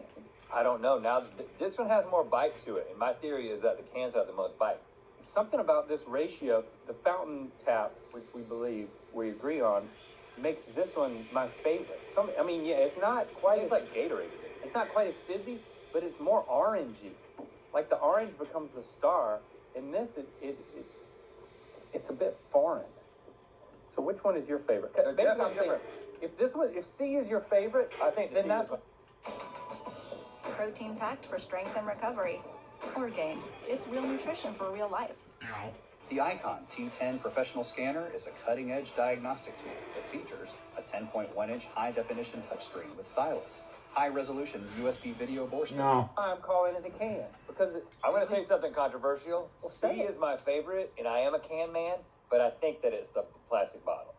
I don't know. Now, this one has more bite to it, and my theory is that the cans have the most bite. Something about this ratio, the fountain tap, which we agree on, makes this one my favorite. It's not quite It's like Gatorade. It's not quite as fizzy, but it's more orangey. Like the orange becomes the star, and this it's a bit foreign. So which one is your favorite? They're Basically, I'm definitely saying, if C is your favorite, I think then C that's is one. Protein packed for strength and recovery. Orgain. It's real nutrition for real life. The Icon T10 professional scanner is a cutting-edge diagnostic tool that features a 10.1-inch high-definition touchscreen with stylus, high-resolution USB video bore stream. No. I'm calling it a can because I'm going to say something controversial. Well, C say it. is my favorite, and I am a can man, but I think that it's the plastic bottle.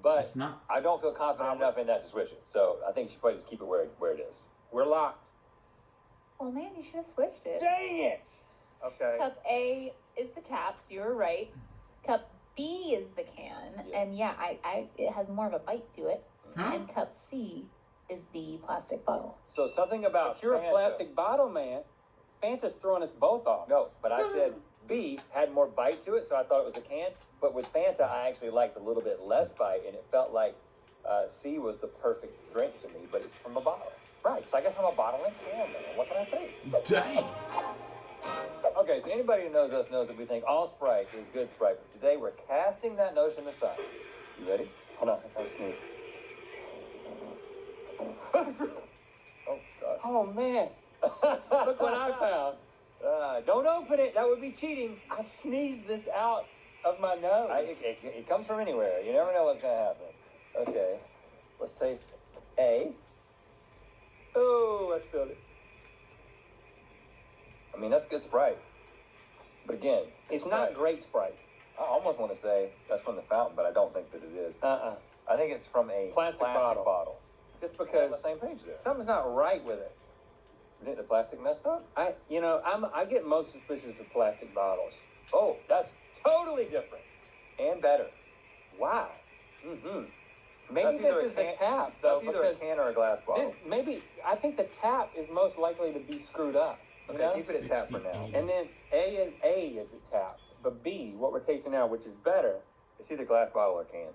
But It's not. I don't feel confident enough in that to switch it. So I think you should probably just keep it where it is. we're locked. Well, man, you should have switched it. Dang it! Okay. Cup A is the taps. You were right. Cup B is the can, Yeah. and it has more of a bite to it. Huh? And cup C is the plastic bottle. So something about But you're Fanta. a plastic bottle man. Fanta's throwing us both off. No, but I said B had more bite to it, so I thought it was a can. But with Fanta, I actually liked a little bit less bite, and it felt like C was the perfect drink to me, but it's from a bottle. Right, so I guess I'm a bottle and can man. What can I say? Dang. Okay, so anybody who knows us knows that we think all Sprite is good Sprite, but today we're casting that notion aside. You ready? Hold on, I'm trying to sneeze. Oh, gosh. Oh man, look what I found. Don't open it. That would be cheating. I sneezed this out of my nose. It comes from anywhere. You never know what's going to happen. Okay, let's taste A. Oh, I spilled it. mean, that's good Sprite. But again, It's not great Sprite. I almost want to say that's from the fountain, but I don't think that it is. I think it's from a Plastic bottle. Just We're on because the same page there. something's not right with it. You think the plastic messed up? I get most suspicious of plastic bottles. Oh, that's totally different and better. Wow. Mm-hmm. Maybe That's either this a is the can- tap, though. That's either a because can or a glass bottle. I think the tap is most likely to be screwed up. You Okay, know? keep it at tap for now. And then A is a tap, but B, what we're tasting now, which is better. It's either glass bottle or can.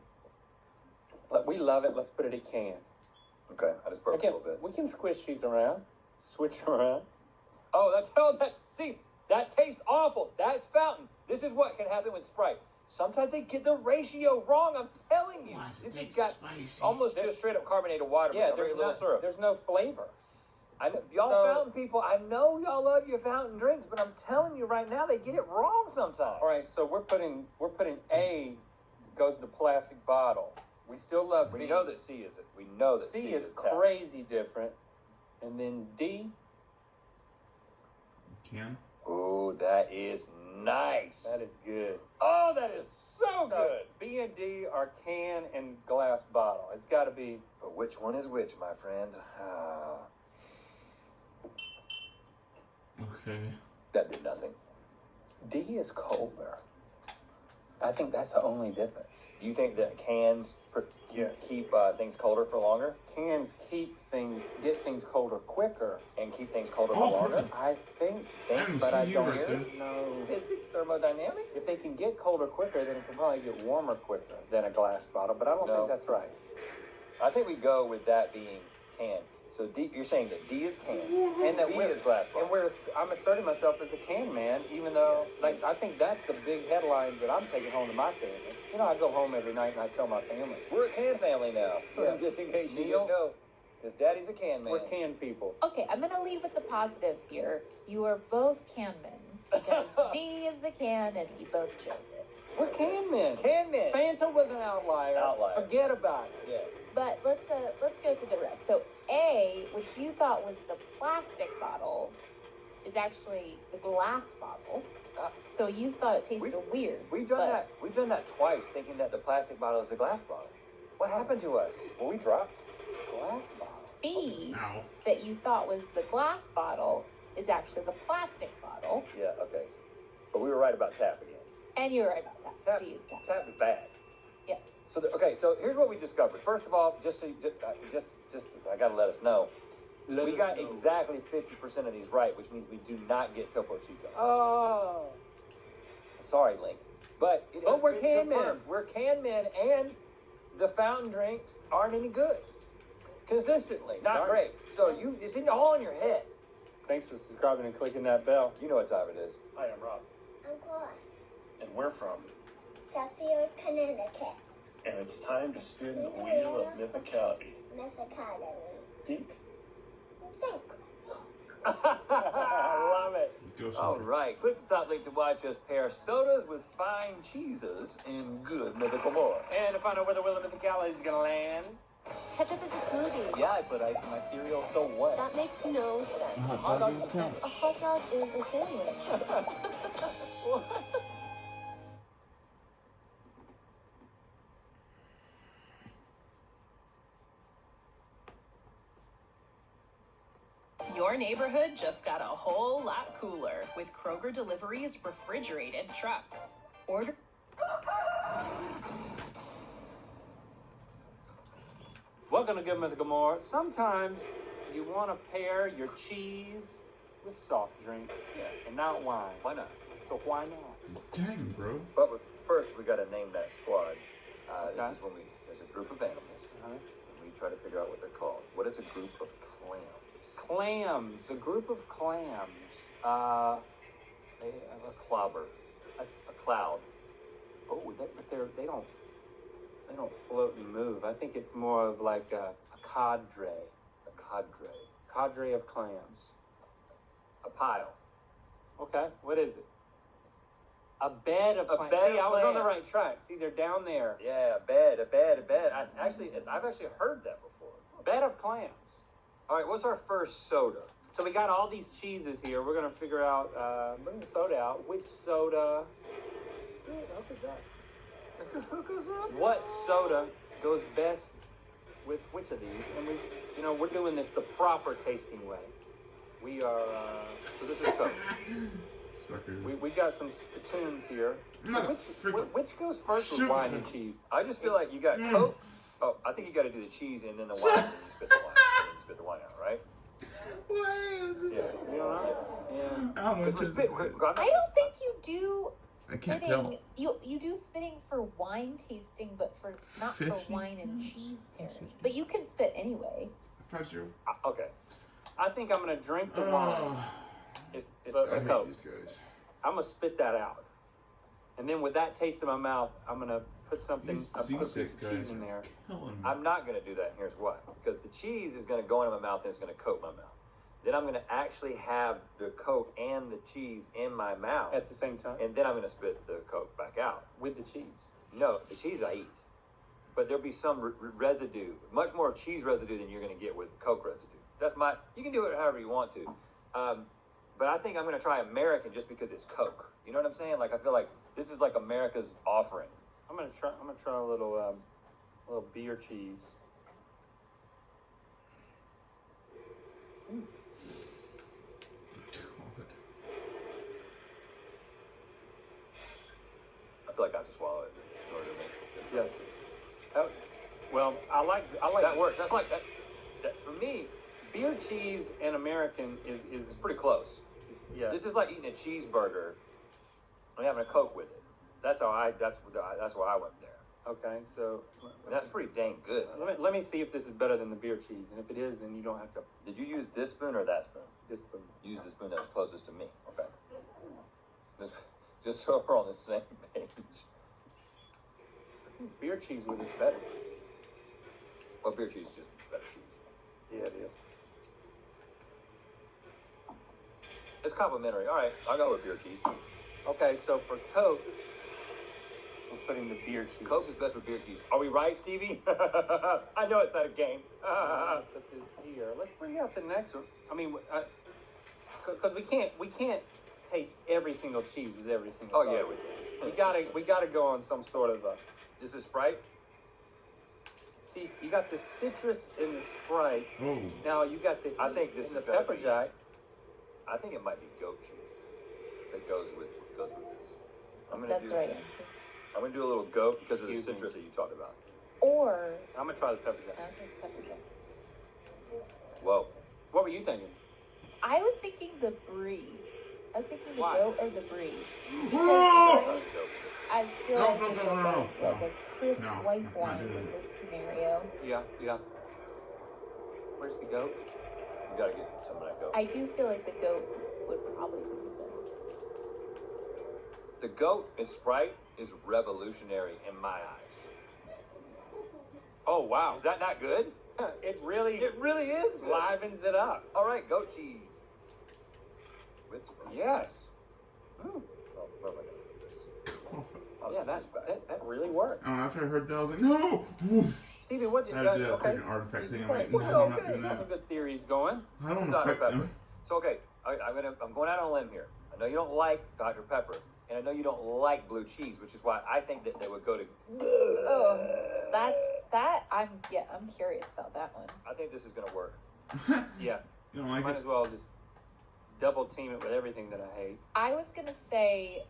We love it. Let's put it at can. Okay, I just broke a little bit. We can squish these around, switch around. Oh, see, that tastes awful. That's fountain. This is what can happen with Sprite. Sometimes they get the ratio wrong. I'm telling you. This has got almost just straight up carbonated water. Yeah, with very little syrup. There's no flavor. I know, y'all fountain people, I know y'all love your fountain drinks, but I'm telling you right now, they get it wrong sometimes. All right, so we're putting A goes to plastic bottle. We still love We B. know that C is it. We know that C C is tap. crazy different, and then D. Can. Ooh, that is nice. That is good. Oh, that is so good. B and D are can and glass bottle. It's got to be. But which one is which, my friend? Okay. That did nothing. D is colder. I think that's the only difference. Do you think that cans keep things colder for longer? Cans get things colder quicker. And keep things colder for Oh, longer? really? I think, but I don't right hear there. it. No. Physics, thermodynamics? If they can get colder quicker, then it can probably get warmer quicker than a glass bottle, but I don't No. think that's right. I think we go with that being can. So D, you're saying that D is can, And that B we're, is glass bottle. and I'm asserting myself as a can man, even though, I think that's the big headline that I'm taking home to my family. You know, I go home every night and I tell my family. We're a can family now. Yeah. Just in case you didn't Niels? know. Because Daddy's a can man. We're can people. Okay, I'm gonna lead with the positive here. You are both can men because D is the can, and you both chose it. We're can men. Can men. Fanta was an outlier. Outlier. Forget about it. Yeah. But let's go through the rest. So A, which you thought was the plastic bottle, is actually the glass bottle. So you thought it tasted weird. We've done that twice, thinking that the plastic bottle is the glass bottle. What happened to us? Well, we dropped. Glass bottle. B, Ow. that you thought was the glass bottle, is actually the plastic bottle. Yeah, okay. But we were right about tap again. And you were right about that. Tap, C is tap. tap is bad. Yeah. So so here's what we discovered. First of all, just I gotta let us know. We got exactly 50% of these right, which means we do not get Topo Chico. Oh. Sorry, Link. But it Oh, has we're been can men. confirmed. We're can men, and the fountain drinks aren't any good. Consistently, not Darn. great. So it's all in your head. Thanks for subscribing and clicking that bell. You know what time it is. Hi, I'm Rob. I'm Cora, And we're from. Suffield, Connecticut. And it's time to spin the wheel of mythicality. Mythicality. Think. Think. I love it. Go All somewhere. right, click the top link to watch us pair sodas with fine cheeses in good mythical more. And to find out where the Wheel of Mythicality is going to land. Ketchup is a smoothie. Yeah, I put ice in my cereal, so what? That makes no sense. Hot dog is a sandwich. A hot dog is a sandwich. Your neighborhood just got a whole lot cooler with Kroger Delivery's refrigerated trucks. Order. Welcome to Good Mythical More. Sometimes you want to pair your cheese with soft drinks and not wine. Why not? So why not? Dang, bro. But first, we got to name that squad. Okay. This is when there's a group of animals, and we try to figure out what they're called. What is a group of clams? Clams. A group of clams. A clobber. A cloud. Oh, they don't float and move. I think it's more of like a cadre. A cadre. Cadre of clams. A pile. Okay, what is it? A bed of clams. bed See, of I was on the clams. right track. See, they're down there. Yeah, a bed. I've actually heard that before. Bed of clams. All right, what's our first soda? So we got all these cheeses here. We're gonna figure out, bring the soda out. Which soda? What soda goes best with which of these? And we're doing this the proper tasting way. We are, so this is Coke. Sucker. We got some spittoons here. So which goes first with wine and cheese? I just feel like you got Coke. Oh, I think you got to do the cheese and then the wine, and then you spit the wine. And then you spit the wine out, right? Yeah. You know, yeah. How much is it? I don't think you do I can't spitting. tell. You do spitting for wine tasting, but for not 50? for wine and cheese pairing. But you can spit anyway. Okay. I think I'm gonna drink the wine. It's I hate Coke. these guys. I'm gonna spit that out, and then with that taste in my mouth, I'm gonna put something. These I'll put a piece seasick of guys cheese in there. I'm not going to do that, and here's why. Because the cheese is going to go into my mouth and it's going to coat my mouth. Then I'm going to actually have the Coke and the cheese in my mouth. At the same time? And then I'm going to spit the Coke back out. With the cheese? No, the cheese I eat. But there'll be some residue, much more cheese residue than you're going to get with Coke residue. That's you can do it however you want to. But I think I'm going to try American just because it's Coke. You know what I'm saying? Like, I feel like this is like America's offering. I'm gonna try a little beer cheese. I feel like I have to swallow it. Yeah. Well, I like that works. That's like that for me. Beer cheese and American is it's pretty close. Yeah. This is like eating a cheeseburger and having a Coke with it. That's why I went there. Okay, so and that's pretty dang good. Let me see if this is better than the beer cheese, and if it is, then you don't have to. Did you use this spoon or that spoon? This spoon. Use the spoon that was closest to me. Okay. Just so we're on the same page. I think beer cheese with is better. Well, beer cheese is just better cheese. Yeah, it is. It's complimentary. All right, I'll go with beer cheese. Okay, so for Coke, we're putting the beer cheese. Coke is best for beer cheese. Are we right, Stevie? I know it's not a game. Put this here. Let's bring out the next one. I mean, because we can't taste every single cheese with every single. Oh yeah, we can. We gotta go on some sort of a. This is Sprite. See, you got the citrus in the Sprite. Oh. Now you got the. I think this is the pepper jack. I think it might be goat cheese that goes with this. That's the right answer. I'm gonna do a little goat because of the citrus that you talked about. Or I'm gonna try the pepper jack. I think pepper jack. Whoa. What were you thinking? I was thinking the brie. I was thinking the Why? goat or the brie. Because I feel like it's like a crisp white wine in this scenario. Yeah. Where's the goat? You gotta get some of that goat. I do feel like the goat would probably be the best. The goat in Sprite is revolutionary in my eyes. Oh wow. Is that not good? It really is good. Livens it up. All right, goat cheese. With Sprite. Yes. Oh, where am I gonna put this? Yeah, that really worked. Oh, after I heard that, I was like, no! Stevie, what'd you I do? had that Okay. freaking artifact thing. I'm like, Okay. no, I'm not doing Got some that. good theories going. I don't Dr. affect Pepper. them. So okay, I'm going out on a limb here. I know you don't like Dr. Pepper, and I know you don't like blue cheese, which is why I think that they would go to. Oh, I'm curious about that one. I think this is gonna work. Yeah. You don't like Might it? as well just double team it with everything that I hate. I was gonna say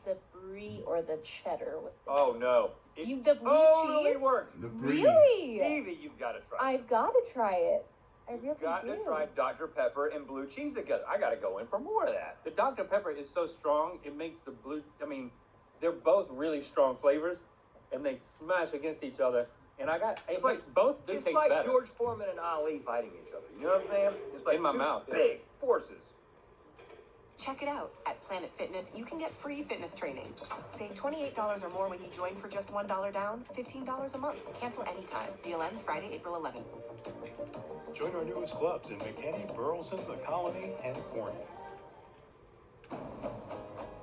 the brie or the cheddar with the Oh no! It the blue totally cheese works. The brie. Really? Stevie, you've got to try. I've got to try it. I really You've got do. to try Dr. Pepper and blue cheese together. I got to go in for more of that. The Dr. Pepper is so strong, it makes the blue. I mean, they're both really strong flavors, and they smash against each other. And it's like both do It's taste like better. George Foreman and Ali fighting each other. You know what I'm saying? It's like In my two mouth, yeah. big forces. Check it out. At Planet Fitness, you can get free fitness training. Save $28 or more when you join for just $1 down, $15 a month. Cancel anytime. Deal ends Friday, April 11th. Join our newest clubs in McKinney, Burleson, The Colony, and Forney.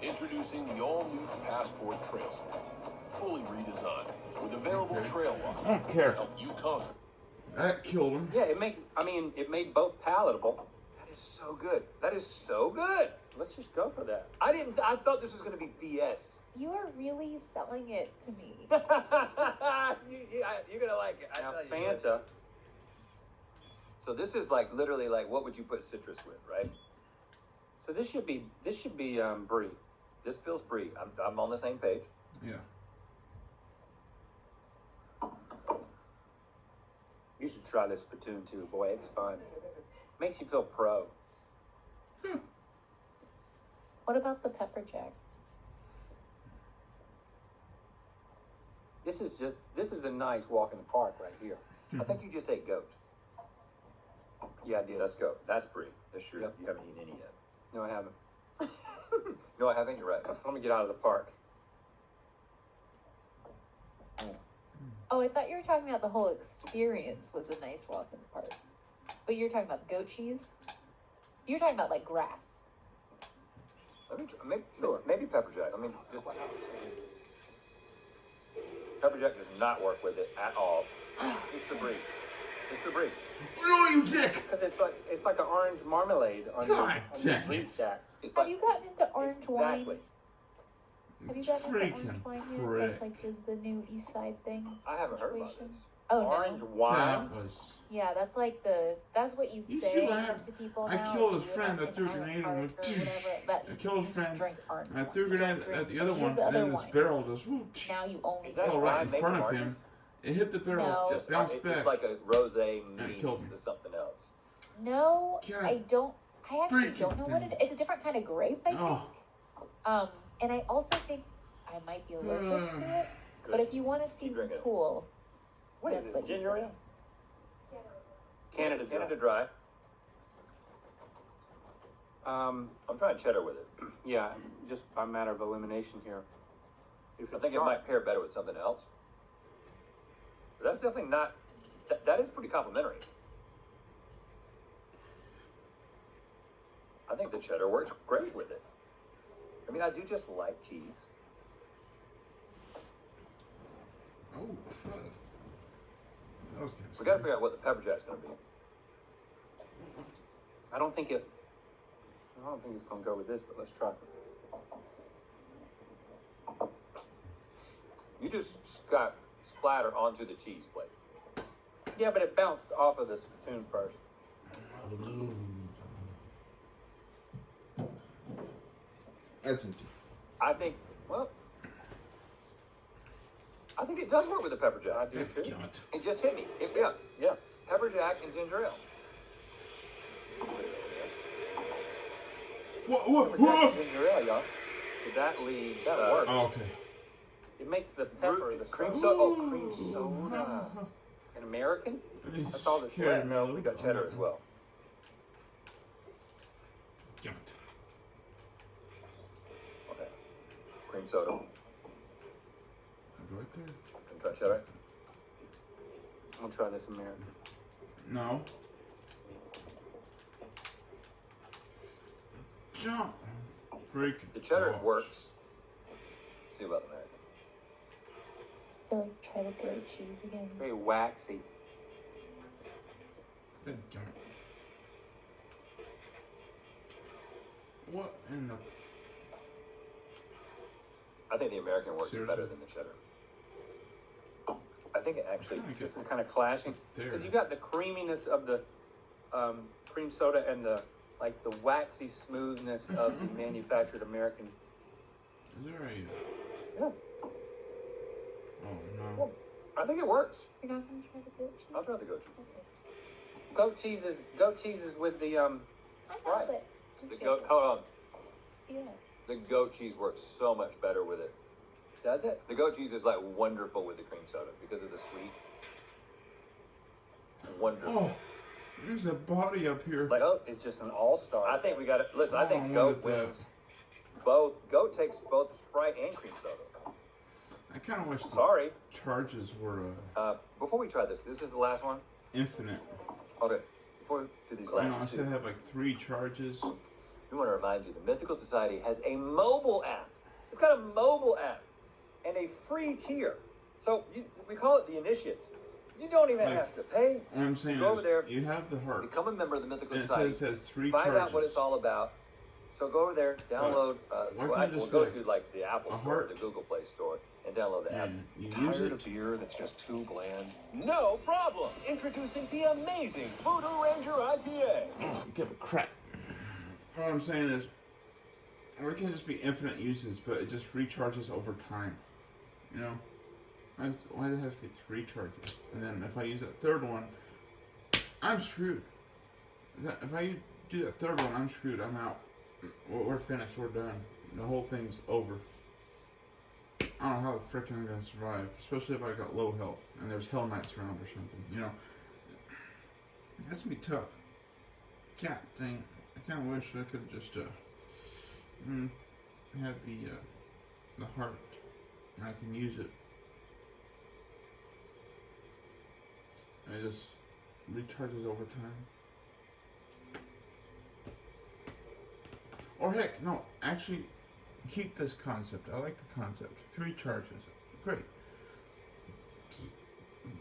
Introducing the all-new Passport Trail Sprint, fully redesigned with available trail lock I don't care. to help you conquer. That killed him. Yeah, it made both palatable. That is so good. That is so good. Let's just go for that. I thought this was going to be BS. You are really selling it to me. You're going to like it. Now, tell you. Fanta. So this is like literally like what would you put citrus with, right? So this should be brie. This feels brie. I'm on the same page. Yeah. You should try this spittoon too. Boy, it's fun. Makes you feel pro. What about the pepper jack? This is a nice walk in the park right here. I think you just ate goat. Yeah, I did. That's goat. That's brie. That's true. Yep. You haven't eaten any yet. No, I haven't. No, I haven't. You're right. Let me get out of the park. Oh, I thought you were talking about the whole experience was a nice walk in the park. But you're talking about goat cheese? You're talking about like grass. Let me maybe pepper jack. I mean, just pepper jack does not work with it at all. It's the brie. It's the brie. No, you dick! Because it's like an orange marmalade on God your dang brie it. stack. Have you gotten into orange wine? Exactly. Have you gotten into Freaking orange wine yet? prick. That's like the new East Side thing. I haven't heard about this. Oh, Orange no. wine. That was. Yeah, that's like that's what you You say see what happened? to people I now. killed a if you're, friend. like, I threw a in grenade Highland and Park or went. whatever, that I killed a you friend. drink orange I wine. threw a You don't grenade drink at the other any one, of the and other this wines. barrel just Now you only Is that fell wine right in made front from of oranges? him. It hit the barrel, No. Just, bounced back. It's like a rosé I meets told him. something else. No, God. I don't. I actually Freaking don't know what thing. it is. It's a different kind of grape, I think. Oh, And I also think I might be allergic to it. But if you want to see drink it. cool, What is that's it? what you Ginger say. ale? Canada Dry. Canada Dry. I'm trying cheddar with it. Yeah, just by matter of elimination here. I think it might pair better with something else. But that's definitely not. That is pretty complimentary. I think the cheddar works great with it. I mean, I do just like cheese. oh, shit. That was We got to figure out what the pepper jack's going to be. I don't think it's gonna go with this, but let's try. You just got splatter onto the cheese plate. Yeah, but it bounced off of the spittoon first. That's empty. I think it does work with the pepper jack. I do too. God. It just hit me. Yeah. Pepper jack and ginger ale. What? Ginger ale, y'all. So that leaves. That works. Oh, okay. It makes the pepper, the cream soda. soda. Oh, cream soda. An American? That's all that's Scared left. me a little. We got cheddar as well. God. Okay. Cream soda. Right there. And try cheddar. I'm gonna try this American. No. Jump. Freaking. The cheddar gosh. works. See about the American. I feel like try the goat cheese again. Very waxy. Good jump. What in the? I think the American works Seriously? better than the cheddar. I think it actually. This is kind of clashing because you got the creaminess of the cream soda and the waxy smoothness of the manufactured American. Is there a? Yeah. Oh no. I think it works. You're not gonna try the goat cheese? I'll try the goat cheese. Goat cheese is with the I know, right. but just The guess goat. it. Hold on. Yeah. The goat cheese works so much better with it. Does it? The goat cheese is like wonderful with the cream soda because of the sweet. Wonderful. Oh, there's a body up here. Like, Goat is just an all-star. I think we got it. Listen, I Oh, think I goat wanted that. wins. Both. Goat takes both Sprite and cream soda. I kind of wish the Sorry. charges were Before we try this is the last one. infinite. Okay. Before we do these You know, last instead of two, have like 3 charges. we want to remind you the Mythical Society has a mobile app. It's got a mobile app and a free tier. So we call it the Initiates. You don't even Like, have to pay. What I'm saying Go over is, there, you have the heart. become a member of the Mythical And it Society. says it has 3 Find charges. out what it's all about. So go over there, download. Why Well, can't we'll this go be to like the Apple a Store, heart? the Google Play Store, and download the app. And you use Tired it. of beer that's just too bland? No problem. Introducing the amazing Voodoo Ranger IPA. Give a crap. What I'm saying is, it can just be infinite uses, but it just recharges over time. You know? Why does it have to be 3 charges? And then if I use that third one, I'm screwed. If I do that third one, I'm screwed. I'm out. We're finished. We're done. The whole thing's over. I don't know how the frick I'm gonna survive, especially if I got low health and there's Hell Knights around or something. You know, that's gonna be tough. God dang! I kind of wish I could just have the heart and I can use it. It just recharges over time. Or heck, no, actually, keep this concept. I like the concept. 3 charges. Great.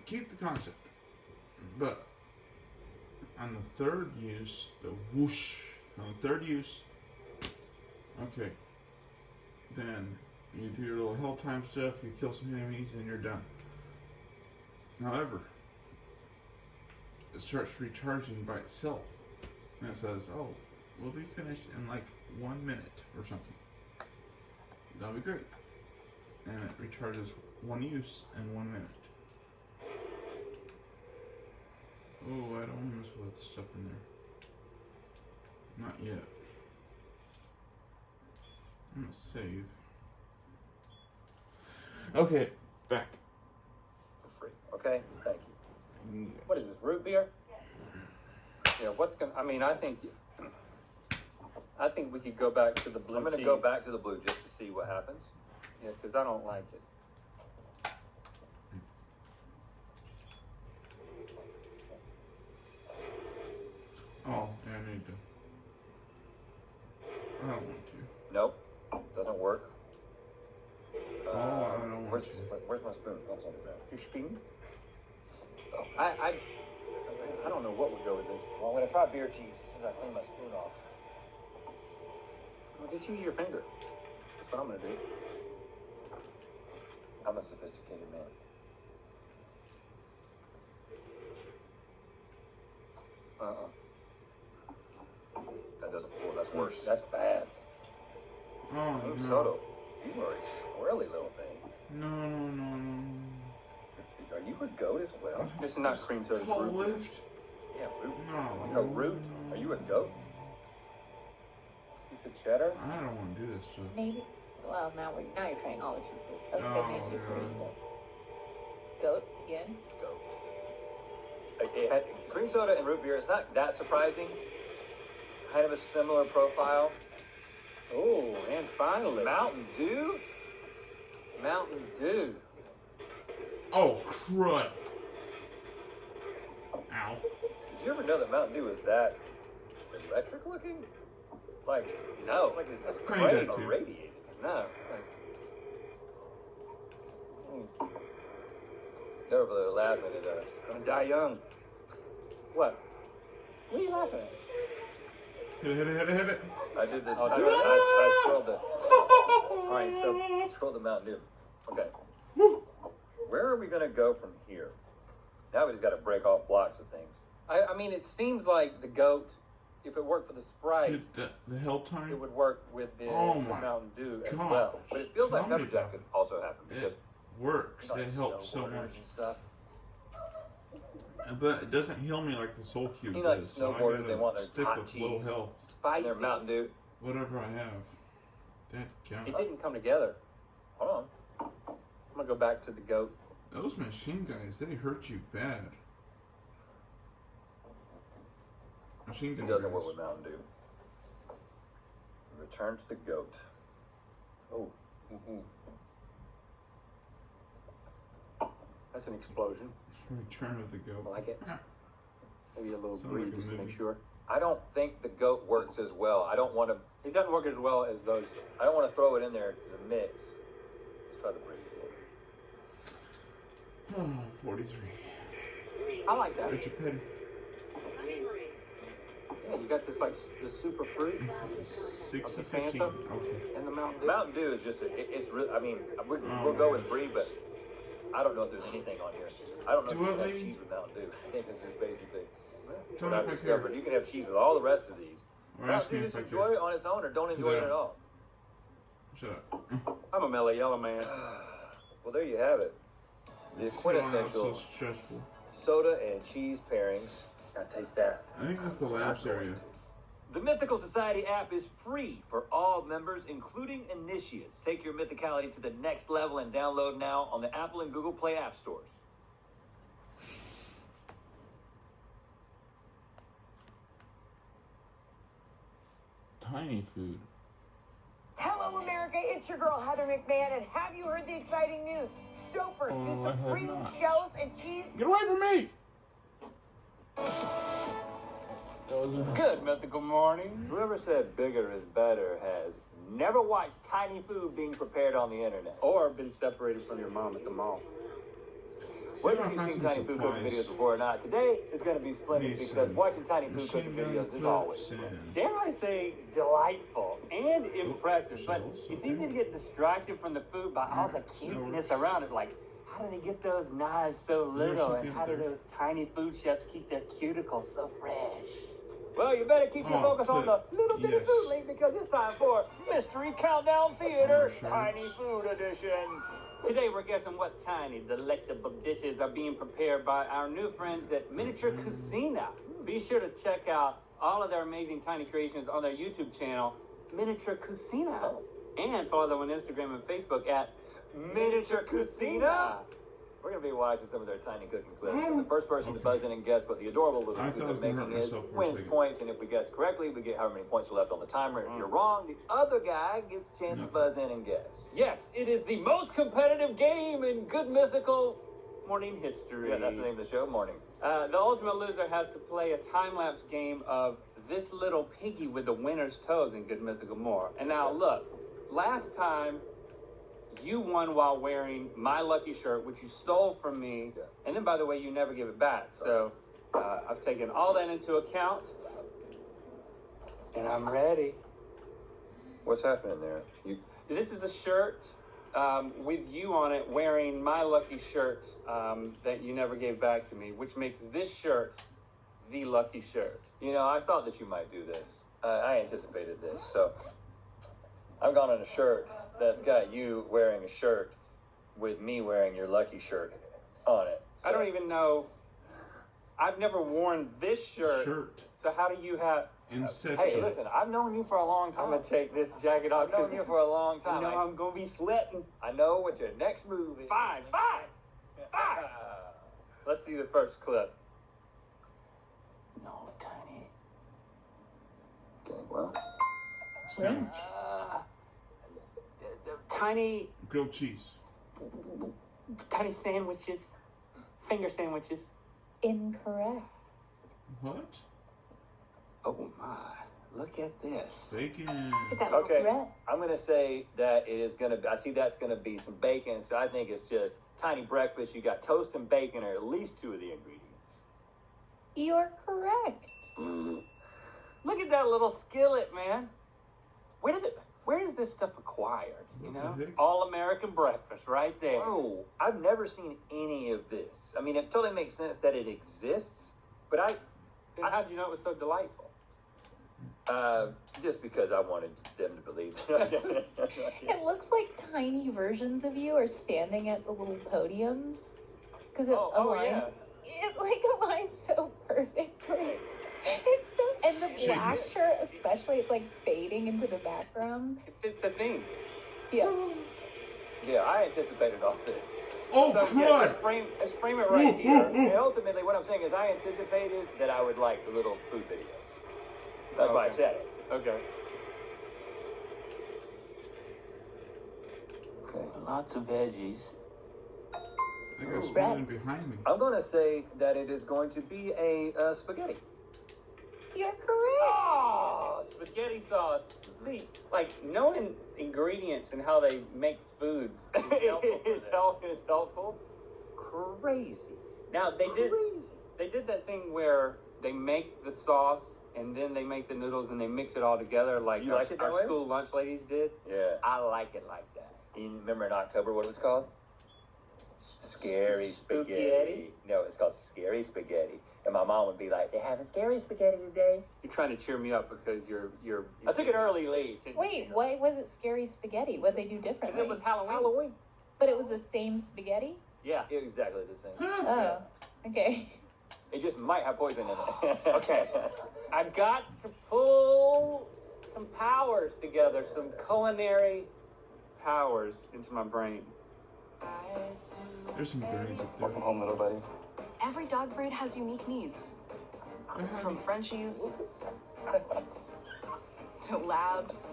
Keep the concept. But on the third use, the whoosh, on the third use, okay, then you do your little hell time stuff, you kill some enemies, and you're done. However, it starts recharging by itself. And it says, oh, we'll be finished in like 1 minute or something. That'll be great. And it recharges 1 use in 1 minute. Oh, I don't want to mess with stuff in there. Not yet. I'm gonna save. Okay, back. For free. Okay? Thank you. What is this, root beer? Yeah, what's gonna, I mean, I think we could go back to the blue I'm going to cheese. go back to the blue just to see what happens. Yeah, because I don't like it. Oh, yeah, I need to. I don't want to. Nope. Doesn't work. I don't want where's my spoon? Don't tell me that. Your spoon? I don't know what would go with this. Well, I'm going to try beer cheese as soon as I clean my spoon off. Well, just use your finger. That's what I'm going to do. I'm a sophisticated man. That doesn't pull. That's worse. That's bad. Oh, Cream no. soda. You are a squirrely little thing. No. Are you a goat as well? This is not cream soda. It's Full root beer. lift? Yeah, root. No. You're a root? Are you a goat? Piece of cheddar? I don't want to do this stuff. Maybe. Well, now you're trying all the cheeses. Let's Oh, say maybe goat again. Goat. Cream soda and root beer is not that surprising. Kind of a similar profile. Oh, and finally. Mountain Dew? Mountain Dew. Oh, crud. Ow. Did you ever know that Mountain Dew is that electric looking? Like, no. It's like it's I great did too. irradiated. No. They're over there laughing at us. Gonna die young. What? What are you laughing at? Hit it. I did this. Oh, I scrolled the. Alright, so scroll the Mountain Dew. Okay. Where are we going to go from here? Now we just got to break off blocks of things. I mean, it seems like the goat, if it worked for the Sprite, Dude, the hell time? it would work with the, Oh the my Mountain Dew as God. well. But it feels like Tell me Pepper Jack about could also happen because It works. you know, It helps so snowboarders much. and stuff. But it doesn't heal me like the Soul Cube You know, like does. So I snowboarders, gotta they want their stick hot with low cheese. health. Spicy. Their Mountain Dew. Whatever I have. That counts. It didn't come together. Hold on. I'm gonna go back to the goat. Those machine guys, they hurt you bad. Machine It gun doesn't guys. work with Mountain Dew. Return to the goat. Oh. That's an explosion. Return of the I goat. like it. Maybe a little Sounds greed like a just to movie. make sure. I don't think the goat works as well. I don't want to. It doesn't work as well as those. I don't want to throw it in there to the mix. Let's try the break. 43. I like that. There's your petty. Yeah, you got this like the super fruit. 6 of to the 15. Fanta Okay. and the Mountain Dew. Mountain Dew is just, it's really, I mean, we'll go with Brie, but I don't know if there's anything on here. I don't know if you can have cheese with Mountain Dew. I think this is basically Tell what me I've if I discovered. care. You can have cheese with all the rest of these. Or Mountain ask me Dew, if just I enjoy care. it on its own or don't enjoy it at all. Shut up. I'm a mellow yellow man. Well, there you have it. The Oh, quintessential so stressful. soda and cheese pairings. Gotta taste that. I think this is the labs area. The Mythical Society app is free for all members, including initiates. Take your mythicality to the next level and download now on the Apple and Google Play app stores. Tiny food. Hello, America. It's your girl, Heather McMahon. And have you heard the exciting news? Stouffer's Oh, new I have supreme not. shells and cheese. Get away from me! Good mythical morning. Whoever said bigger is better has never watched tiny food being prepared on the internet. Or been separated from your mom at the mall. Whether you've seen tiny food cooking videos before or not, today is going to be splendid because watching tiny food cooking videos is always fun. Dare I say delightful and impressive, but it's easy to get distracted from the food by all the cuteness around it. Like, how do they get those knives so little, and how do those tiny food chefs keep their cuticles so fresh? Well, you better keep your focus on the little bit of food link because it's time for Mystery Countdown Theater Tiny Food Edition. Today we're guessing what tiny, delectable dishes are being prepared by our new friends at Miniature Cucina. Be sure to check out all of their amazing tiny creations on their YouTube channel, Miniature Cucina. And follow them on Instagram and Facebook at Miniature Cucina. We're going to be watching some of their tiny cooking clips. And the first person to buzz in and guess what the adorable little I food thought I was they're gonna making hurt is myself for a wins second. points. And if we guess correctly, we get however many points are left on the timer. And if you're wrong, the other guy gets a chance to buzz in and guess. Yes, it is the most competitive game in good mythical morning history. Yeah, that's the name of the show, Morning. The ultimate loser has to play a time-lapse game of this little piggy with the winner's toes in Good Mythical More. And now look, last time you won while wearing my lucky shirt, which you stole from me, and then by the way, you never give it back. So I've taken all that into account, and I'm ready. What's happening there? This is a shirt with you on it, wearing my lucky shirt that you never gave back to me, which makes this shirt the lucky shirt. You know, I thought that you might do this. I anticipated this. So I've gone on a shirt that's got you wearing a shirt with me wearing your lucky shirt on it. So I don't even know. I've never worn this shirt. So how do you have... Inception. Hey, listen, I've known you for a long time. I'm going to take this jacket off. I've known you for a long time. You know I'm going to be sweating. I know what your next move is. Fine. Let's see the first clip. No, Tiny. Okay, well. Sandwich. Tiny Grilled cheese. sandwiches. Finger sandwiches. Incorrect. What? Oh my, look at this. Bacon. Look at that Okay, red. I'm going to say that it is going to be, I see that's going to be some bacon, so I think it's just tiny breakfast. You got toast and bacon are at least two of the ingredients. You're correct. Look at that little skillet, man. Where is this stuff acquired? You know, the heck? all American breakfast right there. Oh, I've never seen any of this. I mean, it totally makes sense that it exists, but Then how'd you know it was so delightful? just because I wanted them to believe. It looks like tiny versions of you are standing at the little podiums because it aligns. It like aligns so perfectly. It's so, and the black shirt especially, it's like fading into the background. It fits the theme. Yeah. Yeah, I anticipated all this. Oh, So, crud! yeah, let's frame it right here. And ultimately, what I'm saying is I anticipated that I would like the little food videos. That's why I said it. Okay. Okay. Lots of veggies. I got smiling behind me. I'm going to say that it is going to be a spaghetti. You're correct. Oh, spaghetti sauce. See, like knowing ingredients and how they make foods is helpful. It's helpful. Crazy. Now they did that thing where they make the sauce and then they make the noodles and they mix it all together like You like it that our way? school lunch ladies did. Yeah. I like it like that. You remember in October what it was called? Scary spaghetti. Spaghetti? No, it's called scary spaghetti. And my mom would be like, "They're having scary spaghetti today." You're trying to cheer me up because you're I took an early lead. Wait, why was it scary spaghetti? What they do differently? It was Halloween. But it was the same spaghetti? Yeah. Exactly the same. Oh, okay. It just might have poison in it. Okay. I've got to pull some powers together, some culinary powers into my brain. There's some gurneys up there. Welcome home, little buddy. Every dog breed has unique needs. From Frenchies to Labs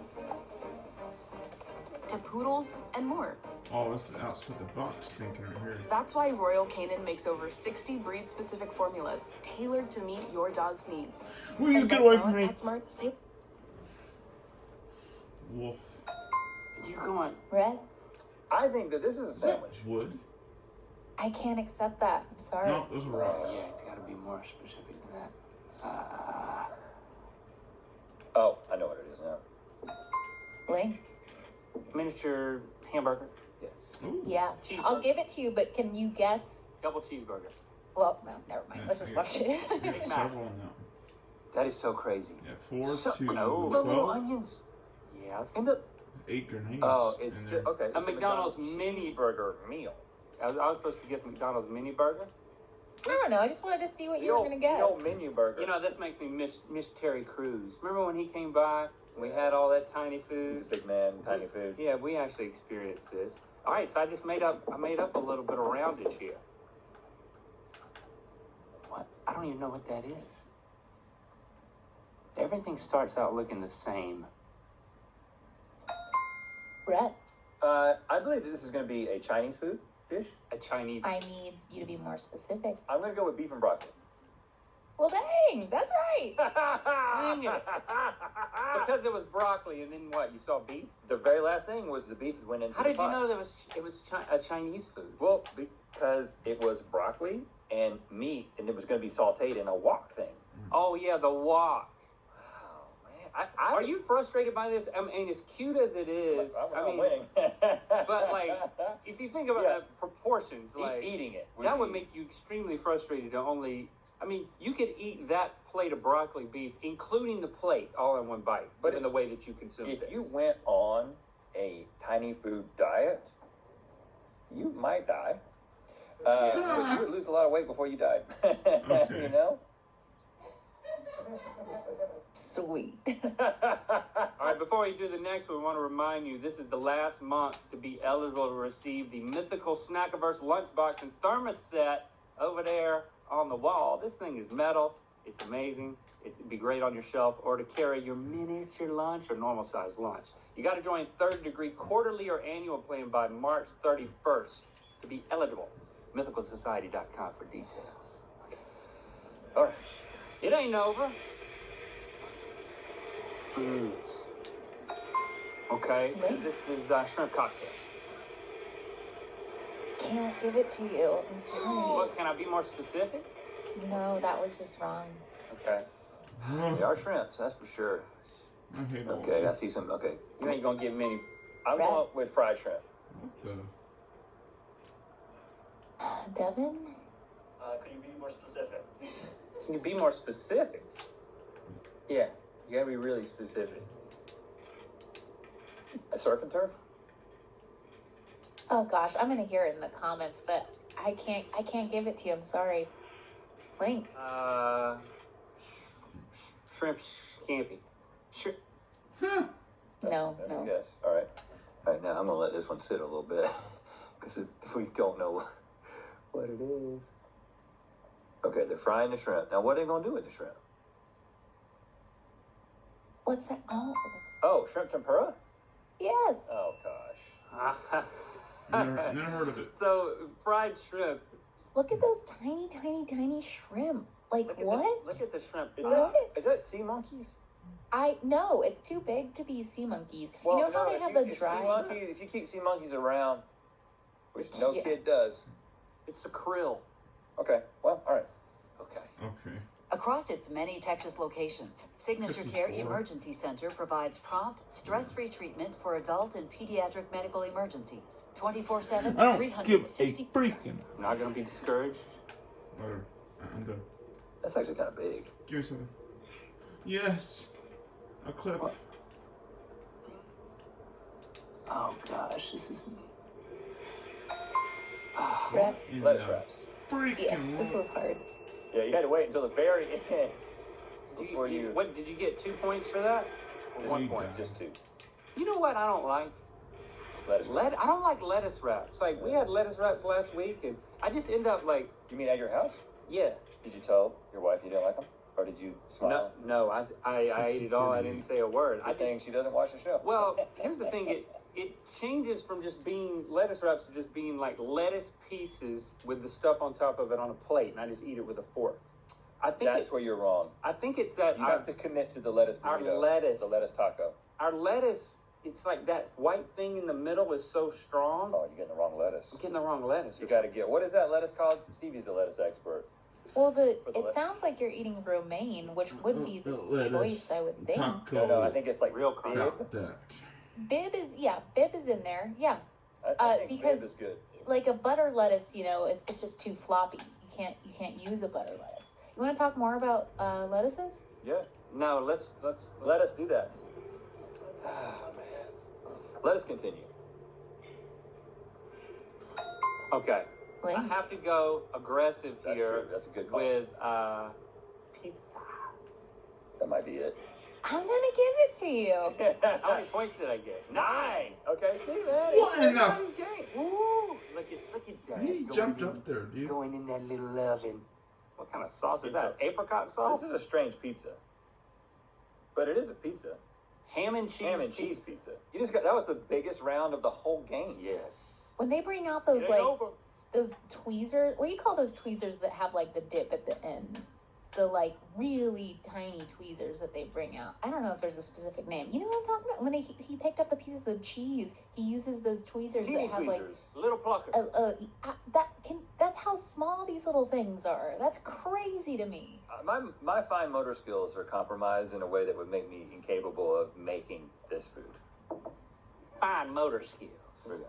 to Poodles and more. Oh, this is outside the box thinking right here. That's why Royal Canin makes over 60 breed-specific formulas tailored to meet your dog's needs. Will you And get right away now from at me? PetSmart, save Wolf. You going? Red? I think that this is a sandwich. Wood? I can't accept that. I'm sorry. No, those are rocks. Yeah, it's got to be more specific than that. Oh, I know what it is now. Link? Miniature hamburger. Yes. Ooh. Yeah. I'll give it to you, but can you guess? Double cheeseburger. Well, no, never mind. Let's just watch it. I got several on that one. That is so crazy. Yeah, 4 So- to Oh. The little 12. onions. Yes. And the 8 grenades. oh, it's in just there. okay. A McDonald's mini burger meal. I was supposed to guess McDonald's mini burger. I don't know. I just wanted to see what you The were old- going to guess. The old menu burger. You know, this makes me miss Terry Crews. Remember when he came by? We had all that tiny He's a food. big man, tiny food. Yeah, we actually experienced this. All right, so I made up a little bit of roundage here. What? I don't even know what that is. Everything starts out looking the same. Brett, I believe that this is going to be a Chinese food dish. A Chinese. I need you to be more specific. I'm going to go with beef and broccoli. Well, dang, that's right. Dang it. Because it was broccoli, and then what? You saw beef? The very last thing was the beef that went into How the did you pot. know that it was a Chinese food? Well, because it was broccoli and meat, and it was going to be sautéed in a wok thing. Oh yeah, the wok. Oh man, I Are you frustrated by this? I mean, as cute as it is, I'm winning. but like, if you think about Yeah. the proportions, like eating it that would make you extremely frustrated to only. I mean, you could eat that plate of broccoli beef, including the plate, all in one bite, but in the way that you consume If things. you went on a tiny food diet, you might die. But you would lose a lot of weight before you died. You know? Sweet. All right, before we do the next, we want to remind you this is the last month to be eligible to receive the mythical Snackiverse lunchbox and thermos set over there on the wall. This thing is metal. It's amazing. It'd be great on your shelf or to carry your miniature lunch or normal size lunch. You got to join Third Degree quarterly or annual plan by March 31st to be eligible. MythicalSociety.com for details. All right. It ain't over. Foods. Okay, so this is shrimp cocktail. Can't give it to you. I'm sorry. What, can I be more specific? No, that was just wrong. Okay. They are shrimps, that's for sure. Okay, I see some. Okay. You ain't gonna get many. I'm going with fried shrimp. Devin? Could you be more specific? Can you be more specific? Yeah, you gotta be really specific. A surf and turf? Oh gosh, I'm gonna hear it in the comments, but I can't give it to you. I'm sorry. Link. Shrimp scampi. No. Yes. All right. All right. Now I'm gonna let this one sit a little bit because we don't know what it is. Okay, they're frying the shrimp. Now, what are they gonna do with the shrimp? What's that called? Oh, shrimp tempura. Yes. Oh gosh. Never heard of it. So fried shrimp. Look at those tiny shrimp. Like what? Look at the shrimp. Is that sea monkeys? I know it's too big to be sea monkeys. Well, you know how no, they if have you- the if dry. sea monkeys, if you keep sea monkeys around, which no Yeah. kid does. It's a krill. Okay, well, all right. Okay. Across its many Texas locations, Signature Care 54. Emergency Center provides prompt, stress-free treatment for adult and pediatric medical emergencies. 24/7, I don't 360. give a freaking. Not gonna be discouraged. Or I'm done. That's actually kind of big. Give me something. Yes. A clip. Oh gosh, this is. Brett? Lettuce wraps. Yeah, this was hard. Yeah, you had to wait until the very end before you. What did you get? 2 points for that? Or 1 point? Just 2. You know what I don't like? Lettuce wraps. I don't like lettuce wraps. Like we had lettuce wraps last week, and I just end up like. You mean at your house? Yeah. Did you tell your wife you didn't like them? Or did you smile? No, I ate it all. I didn't say a word. I think she doesn't watch the show. Well, here's the thing. It changes from just being lettuce wraps to just being like lettuce pieces with the stuff on top of it on a plate, and I just eat it with a fork. I think That's where you're wrong. I think it's that You have to commit to the lettuce burrito. our lettuce, The lettuce taco. our lettuce. It's like that white thing in the middle is so strong. Oh, you're getting the wrong lettuce. I'm getting the wrong lettuce. You got to get. What is that lettuce called? Stevie's the lettuce expert. Well, For the it sounds like you're eating romaine, which would be the choice, I would think. No, I think it's like real crunch. Bib is in there, yeah. I think because Bib is good. like a butter lettuce, it's just too floppy. You can't use a butter lettuce. You want to talk more about lettuces? Yeah. No, let's Let us do that. Oh, man. Let us continue. Okay. Link? I have to go aggressive That's here true. That's a good call. with pizza. That might be it. I'm gonna give it to you. How many points did I get? 9. Okay, see that? What in the? Everybody's game. Woo! Look at that. He Going jumped in- up there, dude. Going in that little oven. What kind of sauce is Pizza. that? Apricot sauce? This is a strange pizza. But it is a pizza. Ham and cheese. Ham and cheese pizza. You just got that was the biggest round of the whole game. Yes. When they bring out those It ain't like over. those tweezers, what do you call those tweezers that have like the dip at the end? The like really tiny tweezers that they bring out. I don't know if there's a specific name. You know what I'm talking about? When he picked up the pieces of cheese, he uses those tweezers Teeny that have like tweezers. Little pluckers. that's how small these little things are. That's crazy to me. My fine motor skills are compromised in a way that would make me incapable of making this food. Fine motor skills. Here we go.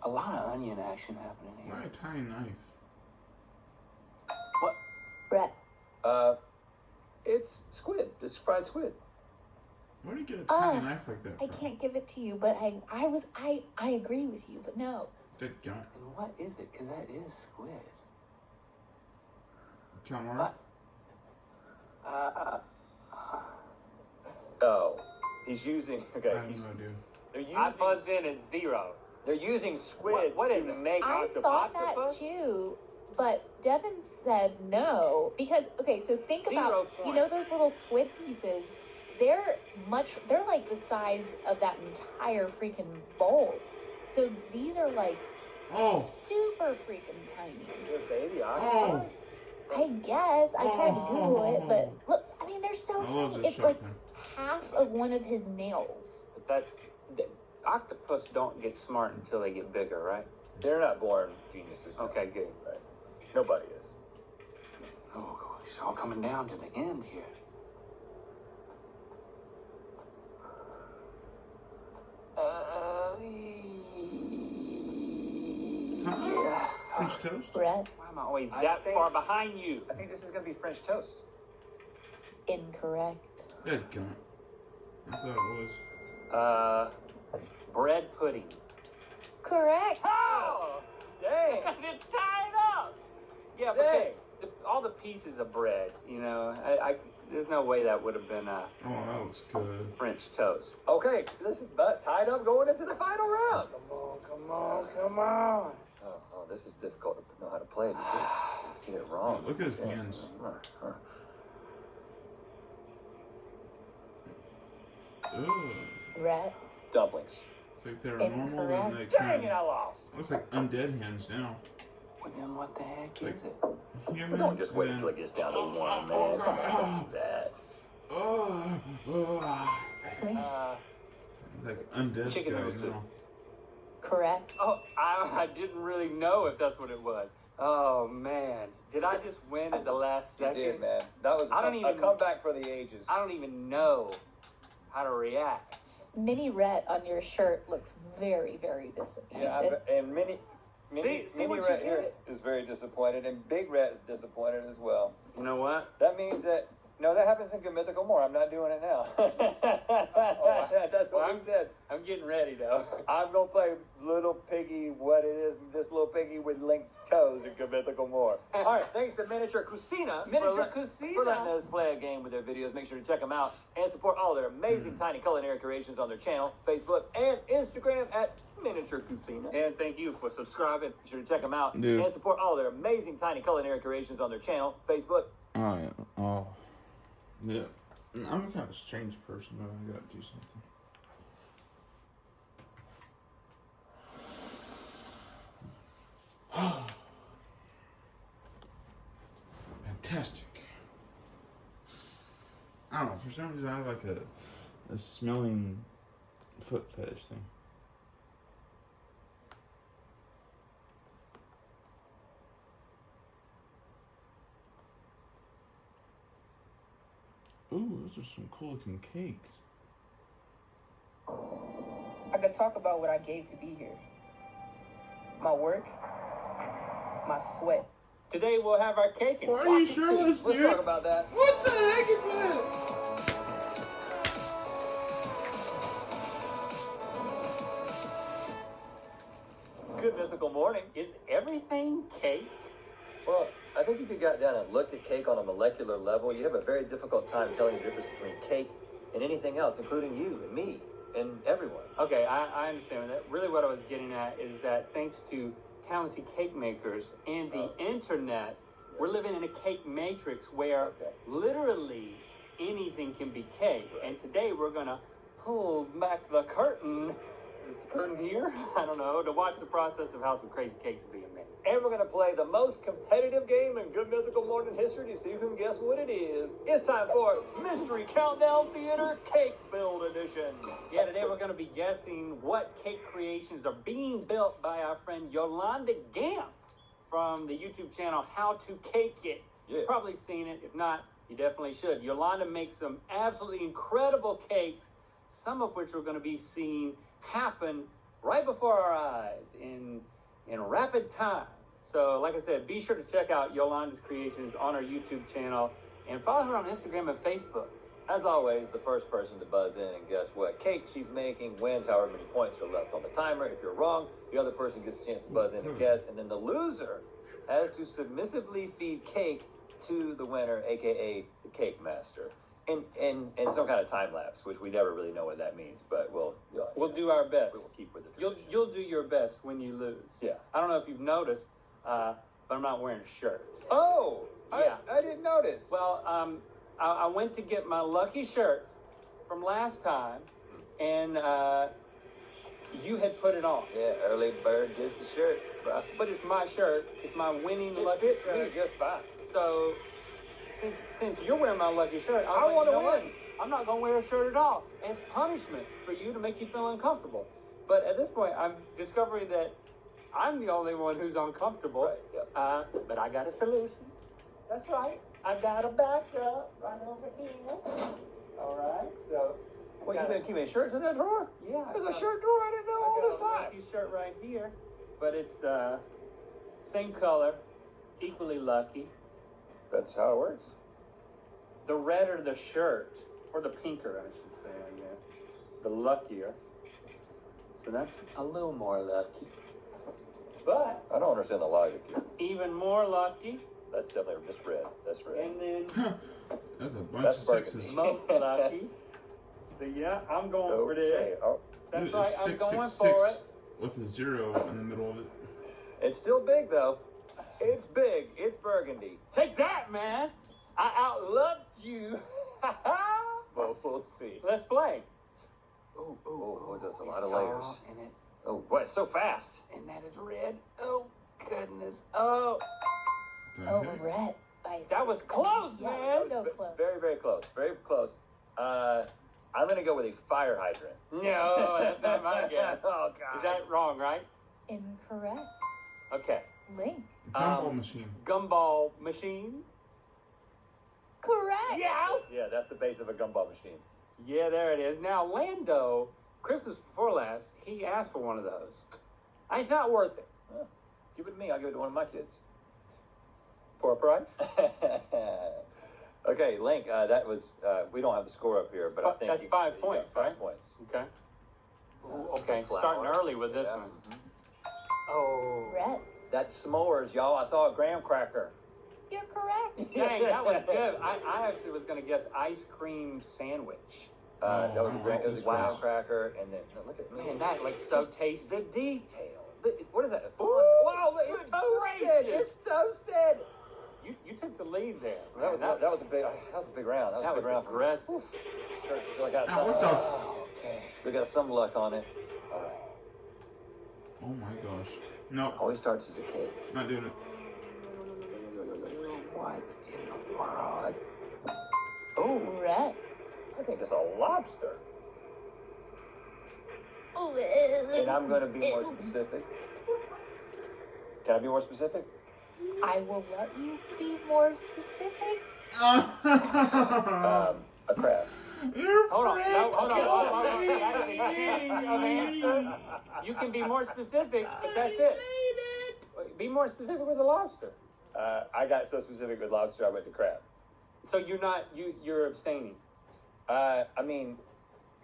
A lot of onion action happening here. Why a tiny knife? What? Brett. It's squid. It's fried squid. Where do you get a tiny knife like that I from? can't give it to you, but I agree with you, but no. That guy. And what is it? Because that is squid. Calamari? Oh, he's using. Okay, I have he's, no idea. they're using. I buzzed in at 0. They're using squid What is to it? make I octopus. thought that too, but Devin said no because so think 0 about those little squid pieces. They're like the size of that entire freaking bowl. So these are like super freaking tiny. Good baby octopus. I guess I tried to Google it, but look, I mean they're so I love tiny. this It's like shotgun. half of one of his nails. But octopus don't get smart until they get bigger, right? They're not born geniuses. no. Okay, good. Right. Nobody is. Oh, it's all coming down to the end here. Yeah. French toast? Brett, Why am I always I that think- far behind you? I think this is gonna be French toast. incorrect. That guy. I thought it was. Bread pudding. Correct. Oh! Dang! It's tied up! Yeah, Dang. because all the pieces of bread, there's no way that would have been Oh, that looks good. French toast. Okay, this is tied up going into the final round. Come on. Oh, this is difficult to know how to play because you get it wrong. Look at his hands. Ugh. Brett, Dumplings. It's like they're normal and they Dang turn. it, I lost. Looks like undead hands now. Well, then what the heck Like is it? human. Don't just wait then- until it gets down to 1, man. Come on, don't do that. Oh, Uh, it's like undead Chicken guy, noodle you soup. know. correct? Oh, I didn't really know if that's what it was. Oh, man. Did I just win at the last second? You did, man. That was a comeback for the ages. I don't even know how to react. Mini Rhett on your shirt looks very, very disappointed. Yeah, and Mini See what Rhett you here did? is very disappointed, and Big Rhett is disappointed as well. You know what? That means that, no, that happens in Good Mythical More. I'm not doing it now. That's what we said. I'm getting ready, though. I'm going to play Little Piggy, what it is, this little piggy with linked toes in Good Mythical More. All right, thanks to Miniature Cucina for letting us play a game with their videos. Make sure to check them out and support all their amazing tiny culinary creations on their channel, Facebook, and Instagram at Miniature Cucina. And thank you for subscribing. Be sure to check them out Dude. and support all their amazing tiny culinary creations on their channel, Facebook. Alright, oh. Yeah. I'm a kind of strange person, but I gotta do something. Fantastic. I don't know, for some reason I have like a smelling foot fetish thing. Ooh, those are some cool looking cakes. I could talk about what I gave to be here. My work, my sweat. Today we'll have our cake and Why are you shirtless, dude? Let's talk about that. What the heck is this? Good Mythical Morning. Is everything cake? Well, I think if you got down and looked at cake on a molecular level, you have a very difficult time telling the difference between cake and anything else, including you and me and everyone. Okay, I understand that. Really what I was getting at is that thanks to talented cake makers and the internet, we're living in a cake matrix where literally anything can be cake. And today we're going to pull back the curtain. Is the curtain here? I don't know. To watch the process of how some crazy cakes are being made. And we're going to play the most competitive game in Good Mythical Morning history to see who can guess what it is. It's time for Mystery Countdown Theater Cake Build Edition. Yeah, today we're going to be guessing what cake creations are being built by our friend Yolanda Gamp from the YouTube channel How to Cake It. Yeah. You've probably seen it. If not, you definitely should. Yolanda makes some absolutely incredible cakes, some of which we're going to be seeing happen right before our eyes in rapid time. So, like I said, be sure to check out Yolanda's creations on our YouTube channel and follow her on Instagram and Facebook. As always, the first person to buzz in and guess what cake she's making wins however many points are left on the timer. If you're wrong, the other person gets a chance to buzz in and guess, and then the loser has to submissively feed cake to the winner, aka the cake master. In some kind of time lapse, which we never really know what that means, but we'll do our best. We'll keep with it. You'll do your best when you lose. Yeah. I don't know if you've noticed, but I'm not wearing a shirt. Oh, yeah. I didn't notice. Well, I went to get my lucky shirt from last time, and you had put it on. Yeah, early bird gets the shirt, bro. But it's my shirt. It's my winning It lucky fits shirt. me just fine. So, since you're wearing my lucky shirt, I want to win. I'm not going to wear a shirt at all. And it's punishment for you to make you feel uncomfortable. But at this point, I'm discovering that I'm the only one who's uncomfortable. Right, yeah. But I got a solution. That's right. I got a backup right over here. All right, so... Well, you been keeping shirts in that drawer? Yeah. There's a shirt drawer I didn't know all this I got a time. lucky shirt right here. But it's same color, equally lucky. That's how it works. The redder the shirt, or the pinker, I should say, I guess, the luckier. So that's a little more lucky. But I don't understand the logic here. even more lucky, That's definitely just red. That's red. and then That's a bunch That's of burgundy. sixes. most lucky. So yeah, I'm going for this. Oh, That's Dude, right, it's I'm going 666 for it. with a 0 in the middle of it. it's still big though. It's big. It's burgundy. Take that, man! I outlucked you. Well, we'll see. Let's play. Oh, that's a lot It's of tall, layers. and it's Oh, what? So fast. and that is red. Oh goodness. Oh, The Oh, heck? Rhett. By that was close, yeah, man. so close. Very, very close. Very close. I'm gonna go with a fire hydrant. No, that's not my guess. Oh god. Is that wrong, right? Incorrect. Okay. Link. Gumball machine. Gumball machine. Correct. Yes. Yeah, that's the base of a gumball machine. Yeah, there it is. Now, Lando, Christmas before last, he asked for one of those. It's not worth it. Give it to me. I'll give it to one of my kids. For a price? Okay, Link. That was. We don't have the score up here, but I think that's 5 points, got right? 5 points. Okay. Ooh, okay, Flat starting one. early with this Yeah. one. Oh. Red. That's s'mores, y'all. I saw a graham cracker. You're correct. Dang, that was good. I actually was going to guess ice cream sandwich. That was a graham, it was a graham Wow. cracker, and then look at me. Man, that looks so tasty. The detail. What is that? Ooh, Wow, look, it's good toasted. gracious. It's toasted. You took the lead there. That was a big round. That was a big round. aggressive. Sure, still got Now, some. what the Okay. Still got some luck on it. All right. Oh my gosh. No, Always starts as a cake. not doing it. What in the world? Oh, Red. I think it's a lobster. And I'm going to be more specific. Can I be more specific? I will let you be more specific. A crab. You're Hold on. No, hold on. afraid. Hold on. That is a cheating of answer. You can be more specific, but that's it. Be more specific with the lobster. I got so specific with lobster, I went to crab. So you're abstaining. I mean,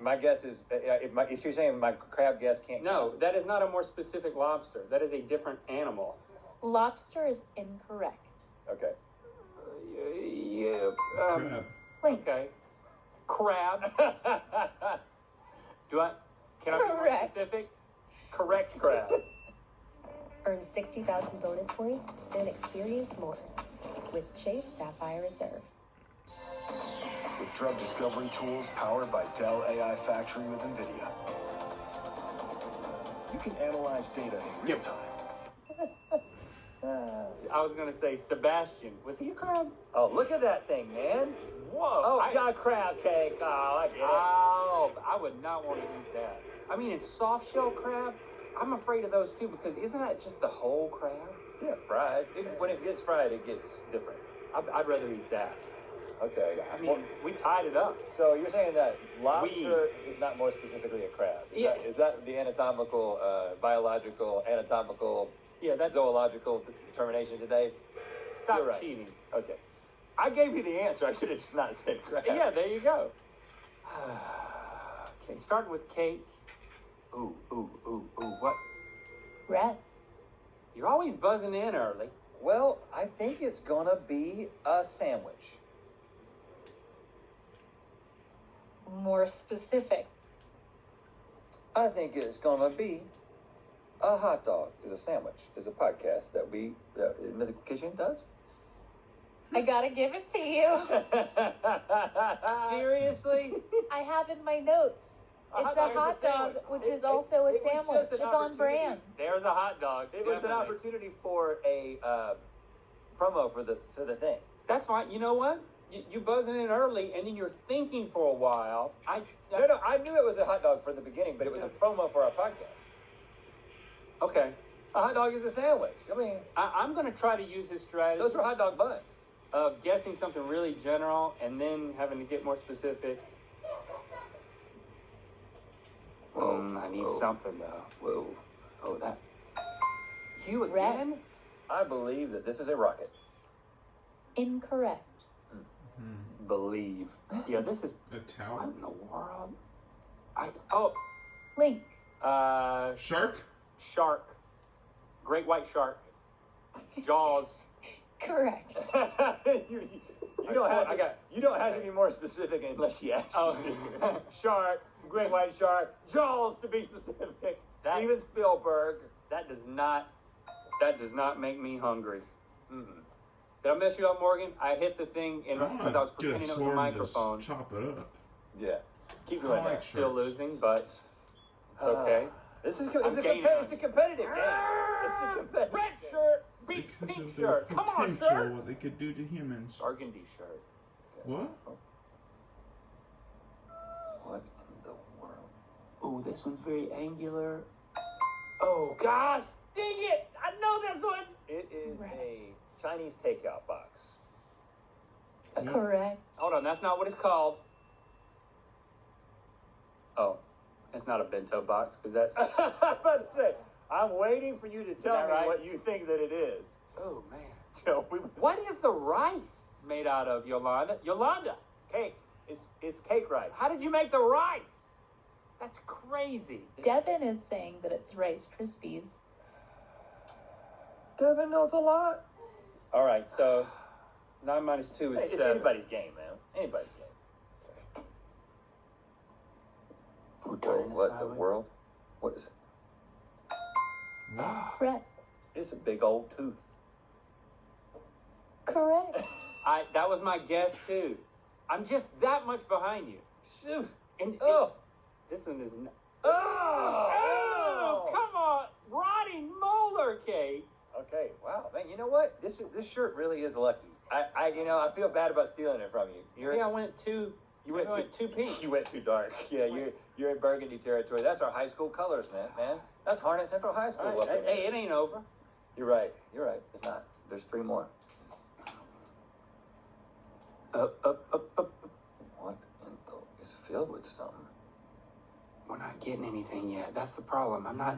my guess is if you're saying my crab guess can't. No, that is not a more specific lobster. That is a different animal. Lobster is incorrect. Okay. Yeah. Crab. Link. Okay. Crab. Can I be more Correct. specific? Correct crab. Earn 60,000 bonus points and experience more with Chase Sapphire Reserve. With drug discovery tools powered by Dell AI Factory with NVIDIA, you can analyze data in real time. I was going to say Sebastian. Was he a crab? Oh, look at that thing, man. Whoa. Oh, I got a crab cake. Oh, I get it. Oh, I would not want to eat that. I mean, in soft shell crab, I'm afraid of those too because isn't that just the whole crab? Yeah, fried. When it gets fried, it gets different. I'd rather eat that. Okay. I mean, we tied it up. So you're saying that lobster is not more specifically a crab? Is that the anatomical, biological, anatomical, that's zoological determination today? Stop You're right. cheating. Okay. I gave you the answer. I should have just not said crab. Yeah, there you go. Okay, starting with cake. Ooh, what? Red. You're always buzzing in early. Well, I think it's gonna be a sandwich. More specific. I think it's gonna be a hot dog. Is a sandwich. Is a podcast that we Mythical Kitchen does. I gotta give it to you. Seriously? I have in my notes. It's a hot dog, which is also a sandwich. It's on brand. There's a hot dog. It was an definitely. opportunity for a promo for the thing. That's fine. You know what? You buzzing in early, and then you're thinking for a while. No, I knew it was a hot dog from the beginning, but it was a promo for our podcast. Okay. A hot dog is a sandwich. I mean, I'm going to try to use his strategy. Those were hot dog buns. Of guessing something really general and then having to get more specific. I need something though. Whoa. Oh, that. You again? I believe that this is a rocket. Incorrect. Believe. Yeah, this is a tower. What in the world? Link. Shark. Shark. Great white shark. Jaws. Correct. You don't have to be more specific unless you actually. Shark, great white shark, Jaws to be specific. Steven Spielberg. That does not make me hungry. Did I mess you up, Morgan? I hit the thing because I was pretending it was a microphone. Chop it up. Yeah. Keep doing that. Still losing, but it's okay. It's a competitive game. It's a competitive. Red shirt beats Because pink of their shirt. Come on, potential, shirt. what they could do to humans. Burgundy shirt. What? What in the world? Oh, this one's very angular. Oh, gosh! Dang it! I know this one! It is a Chinese takeout box. Correct. Hold on, that's not what it's called. Oh, it's not a bento box, because that's... I'm about to say, I'm waiting for you to tell that me right? what you think that it is. Oh, man. So What is the rice made out of, Yolanda? Yolanda! Cake. It's cake rice. How did you make the rice? That's crazy. Devin is saying that it's Rice Krispies. Devin knows a lot. All right, so 9 minus 2 is Hey, it's 7. anybody's game, man. Anybody's game. Who turned What this the sideways? world? What is it? Correct. It's a big old tooth. Correct. That was my guess, too. I'm just that much behind you. Shoot. And Oh. this one is... Oh! Come on! Rotting molar cake! Okay, wow, man. You know what? This shirt really is lucky. I feel bad about stealing it from you. I went too... You went too pink. You went too dark. Yeah, you're in burgundy territory. That's our high school colors, man. That's Harnett Central High School. All right, hey, it ain't over. You're right. It's not. There's 3 more. Up. What in the... It's filled with something. We're not getting anything yet. That's the problem. I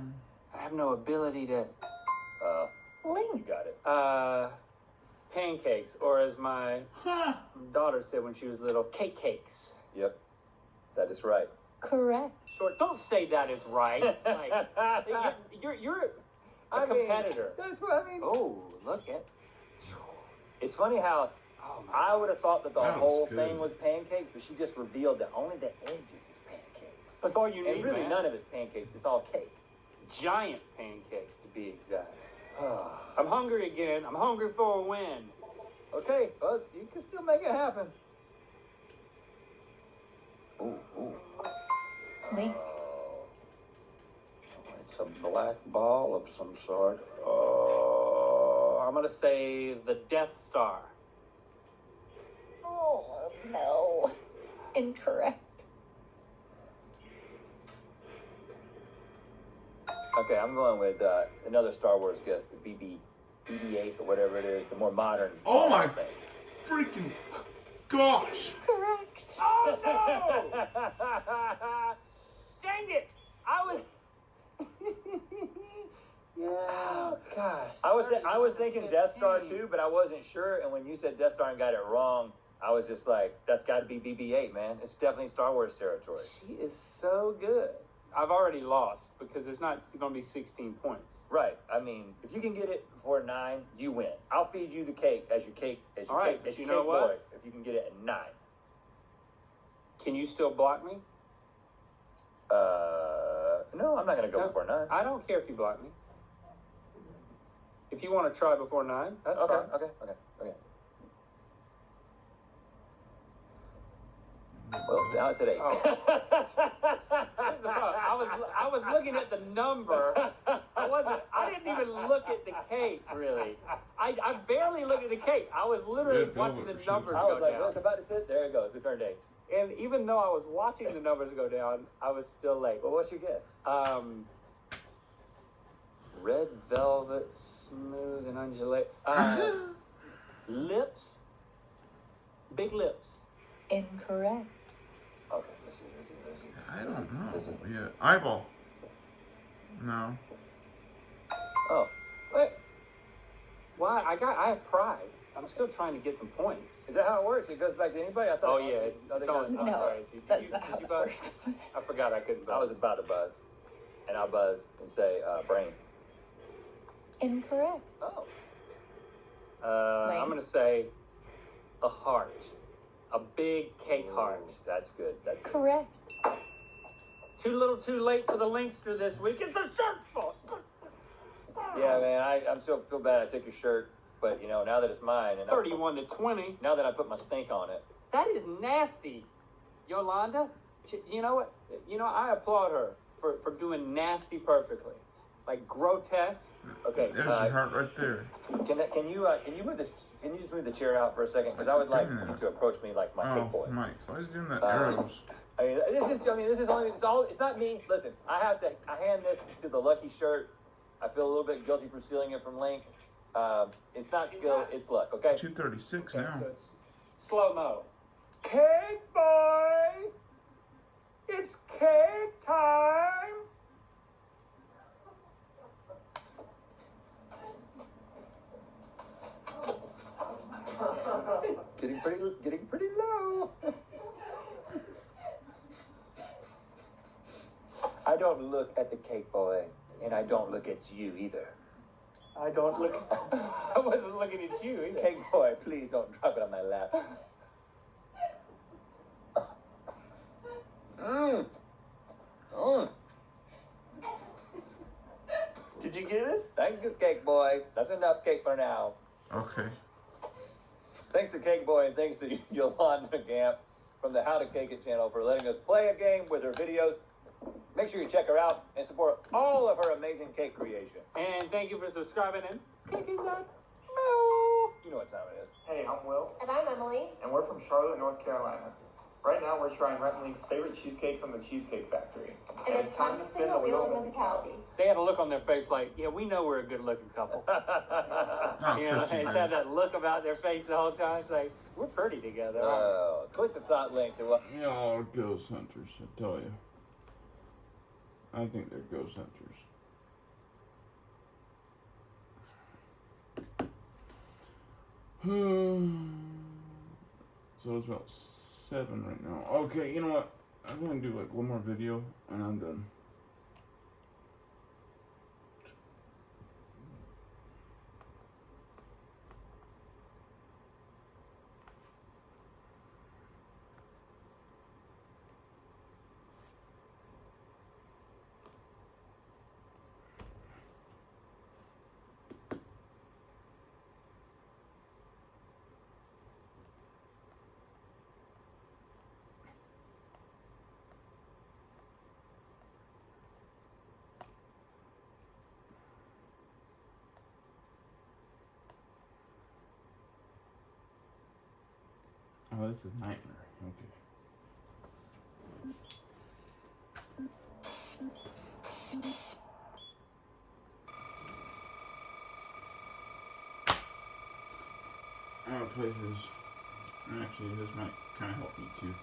have no ability to... You Link. got it. Pancakes, or as my daughter said when she was little, cakes. Yep. That is right. Correct. Short, don't say that is right. Like, you're a competitor. That's what I mean. Oh, look at... It's funny how Oh, my I would have thought that the That was whole good. thing was pancakes, but she just revealed that only the edges is pancakes. That's all you need, And really man. none of it's pancakes. It's all cake. Giant pancakes, to be exact. I'm hungry again. I'm hungry for a win. Okay, well, you can still make it happen. Ooh. Link. It's a black ball of some sort. I'm going to say the Death Star. Oh, no. Incorrect. Okay, I'm going with another Star Wars guess, the BB-8 or whatever it is, the more modern. Oh my thing. freaking gosh! Correct. Oh, no! Dang it! I was... yeah. Oh, gosh. I was thinking Death Star too, but I wasn't sure. And when you said Death Star and got it wrong, I was just like, that's got to be BB-8, man. It's definitely Star Wars territory. She is so good. I've already lost because there's not going to be 16 points. Right. I mean, if you can get it before 9, you win. I'll feed you the cake as your cake. All right, but you know what? Boy, if you can get it at 9. Can you still block me? No, I'm not gonna go No, before 9. I don't care if you block me. If you want to try before 9, that's fine. Okay. Well, now it's at 8. Oh. That's the problem. I was looking at the number. I didn't even look at the cake, really. I barely looked at the cake. I was literally watching the numbers I was go like, down. what's about to sit? There it goes. We turned 8. And even though I was watching the numbers go down, I was still late. Well, what's your guess? Red velvet, smooth and undulate. Lips. Big lips. Incorrect. Okay, let's see. I don't know. Yeah, eyeball. No. Oh, wait. Why? I have pride. I'm still trying to get some points. Is that how it works? It goes back to anybody? I thought. Oh yeah, it's on. I'm No, sorry. that's not how it buzz? works. I forgot I couldn't buzz. I was about to buzz, and I'll buzz and say brain. Incorrect. Oh. I'm gonna say a heart, a big cake heart. That's good. That's good. Correct. Too little, too late for the Linkster this week. It's a shirt fault. Yeah, man. I still feel bad. I took your shirt, but you know now that it's mine, and 31 to 20. now that I put my stink on it. That is nasty, Yolanda. You know what? You know I applaud her for doing nasty perfectly, like grotesque. Okay. There's your heart right there. Can you just move the chair out for a second? Because I would like you to approach me like my cake boy. Mike, why is he doing that arrows? I mean, it's not me. Listen, I hand this to the lucky shirt. I feel a little bit guilty for stealing it from Link. It's not skill, it's luck, okay? 236 now. So it's slow-mo. Cake boy! It's cake time! Getting pretty low. I don't look at the cake boy, and I don't look at you either. I wasn't looking at you either. Cake boy, please don't drop it on my lap. Did you get it? Thank you, cake boy. That's enough cake for now. Okay. Thanks to Cake Boy and thanks to Yolanda Gamp from the How to Cake It channel for letting us play a game with her videos. Make sure you check her out and support all of her amazing cake creation. And thank you for subscribing and clicking that. You know what time it is. Hey, I'm Will. And I'm Emily. And we're from Charlotte, North Carolina. Right now, we're trying Rhett and Link's favorite cheesecake from the Cheesecake Factory. And it's time to spin the wheel of mythicality. They had a look on their face like, yeah, we know we're a good-looking couple. You know, they had that look about their face the whole time. It's like, we're pretty together. Click the top link to what? Y'all are ghost hunters, I tell you. I think they're ghost hunters. So it's about 7 right now. Okay, you know what? I'm gonna do like one more video and I'm done. Oh, this is Nightmare. Okay. I'm gonna play his. Actually, this might kind of help me too.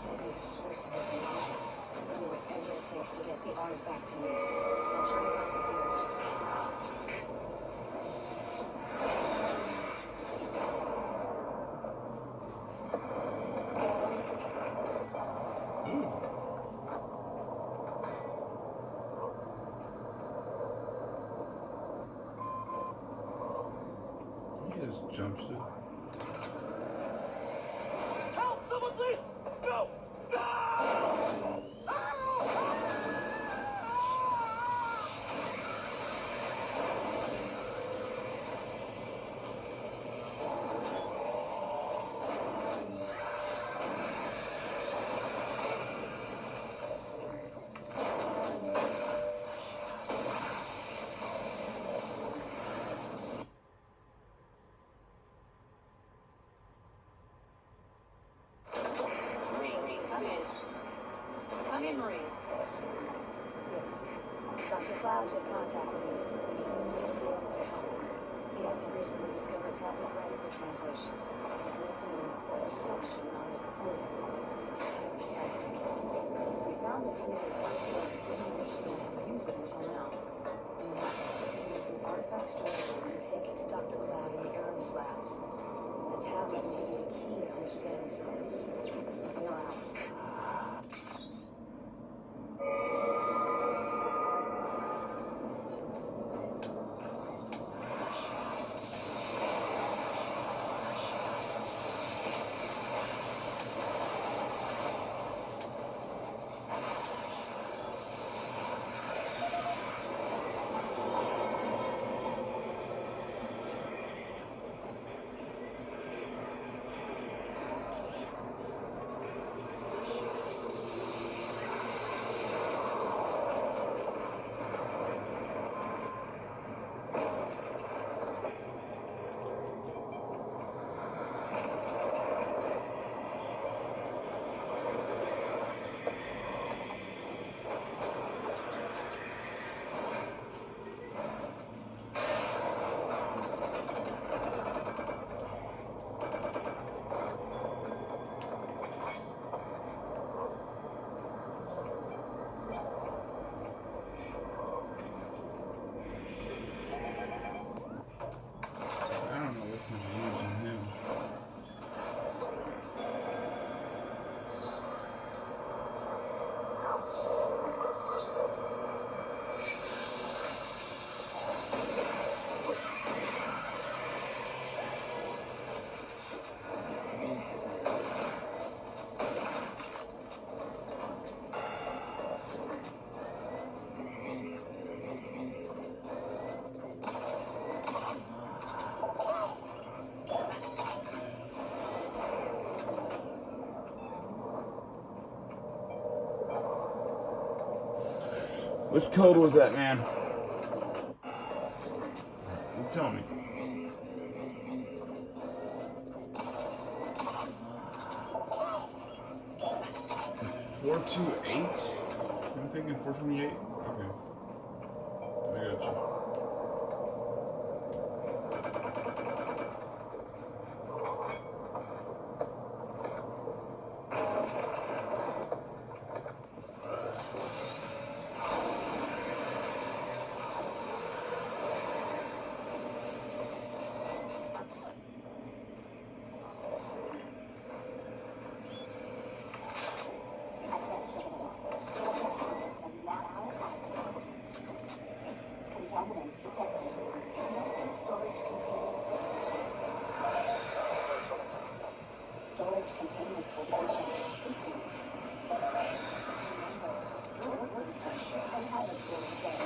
I'll be the source of this illusion. I'll do whatever it takes to get the artifact to me. I'll try to contact the others. His jumpsuit. Help! Someone please! No! No! Come in, Marie. Dr. Cloud just contacted me. He may be able to help. He has the recently discovered tablet ready for translation. He's missing a section on his recording. It's a type of cipher. We found it under the first book, didn't understand how to use it until now. We must take it through artifact storage and take it to Dr. Cloud in the Aramis labs. The tablet may be a key to understanding some of this. We're out. Which code was that, man? Tell me. 428? I'm thinking 428? Okay. I got you. Contaminants detected. Commencing storage containment filtration. Storage containment filtration complete. Remember, dual system and have a dual day.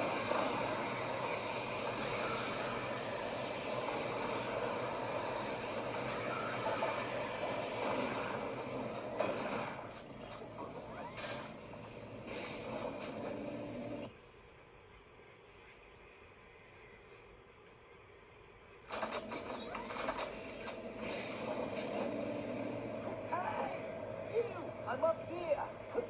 I'm up here. The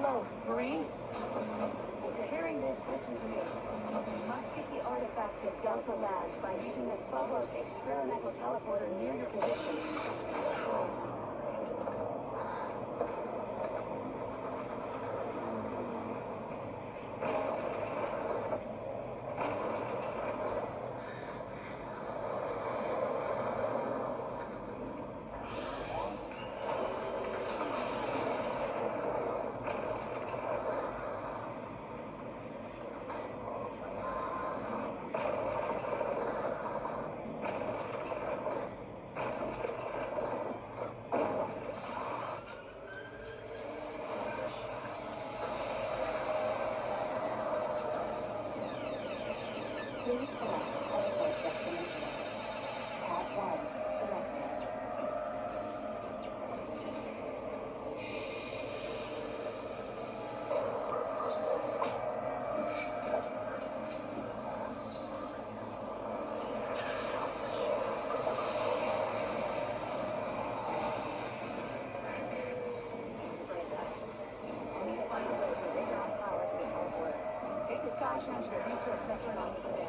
Hello, Marine? If you're hearing this, listen to me. You must get the artifact to Delta Labs by using the Phobos experimental teleporter near your position. Please select teleport destination. Tab 1 selected. I need to find a way to bring out power to this teleporter. Take the Sky Transfer resource sector on the command.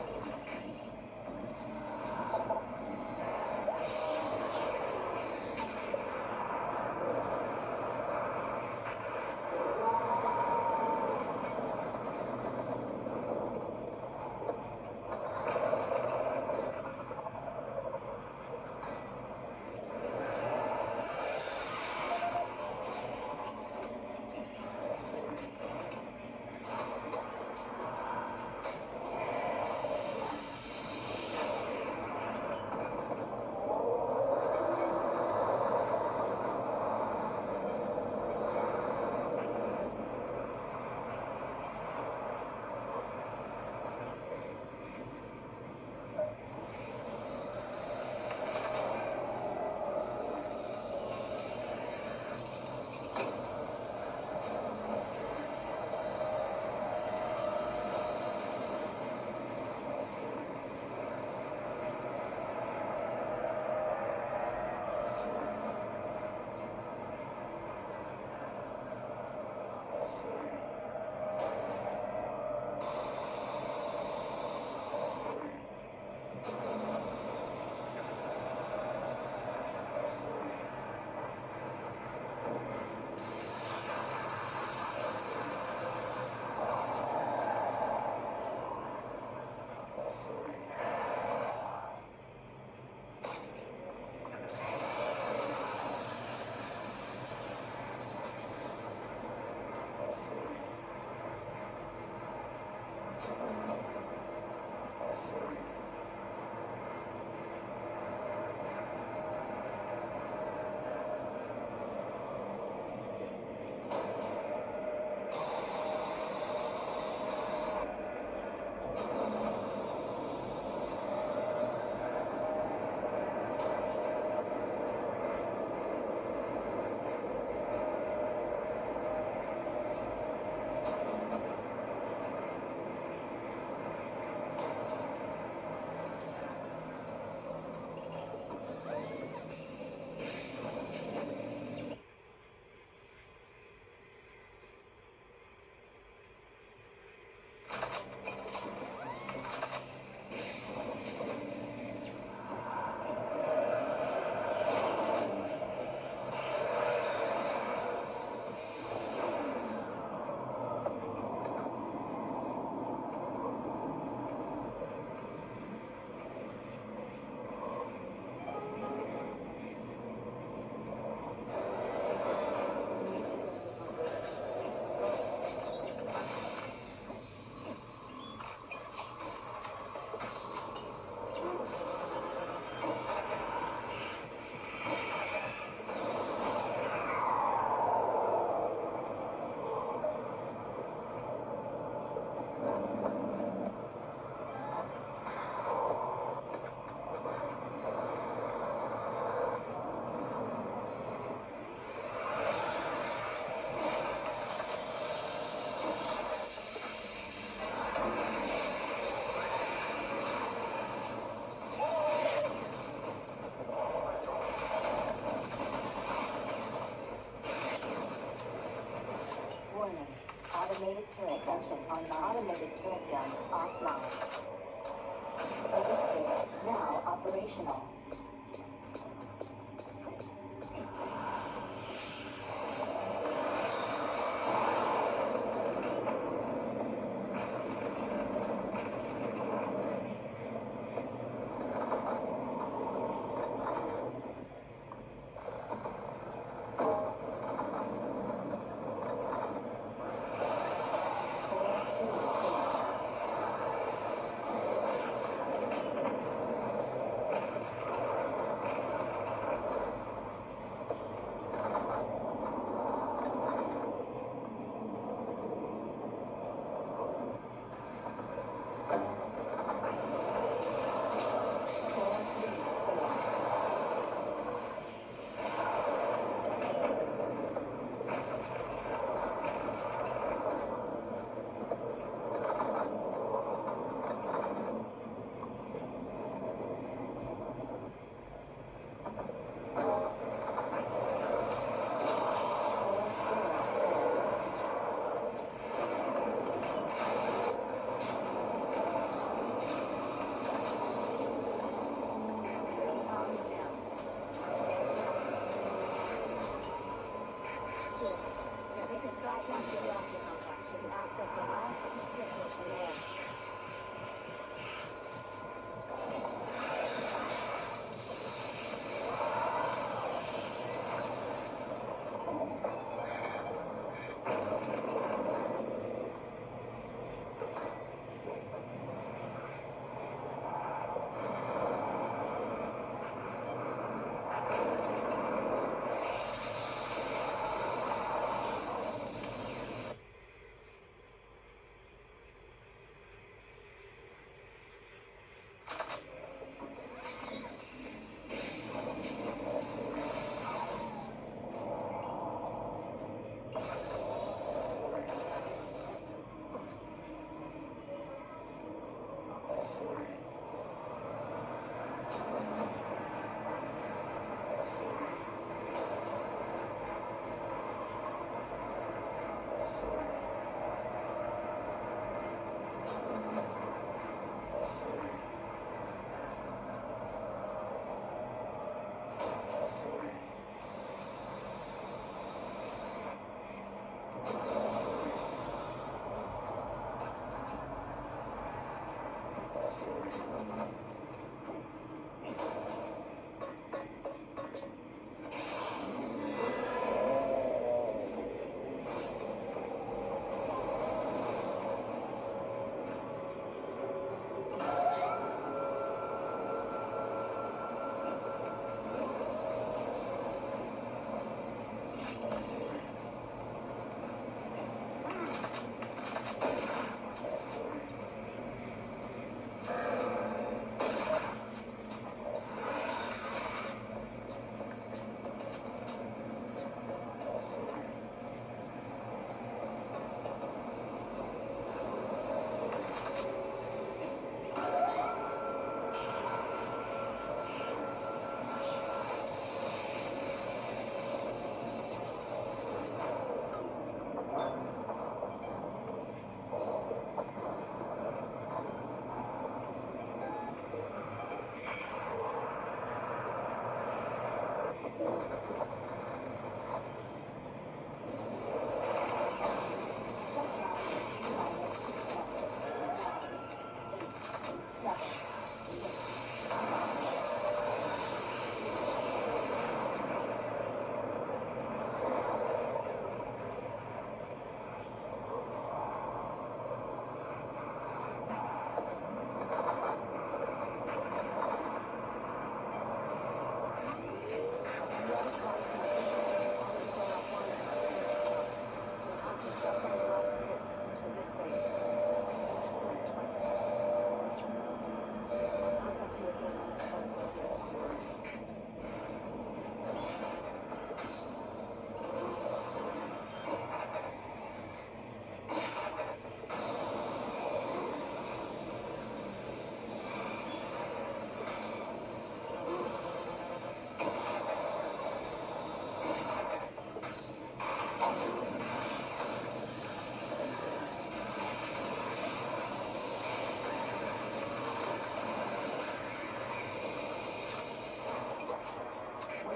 automated turret function online. Automated turret guns offline. Service bridge now operational.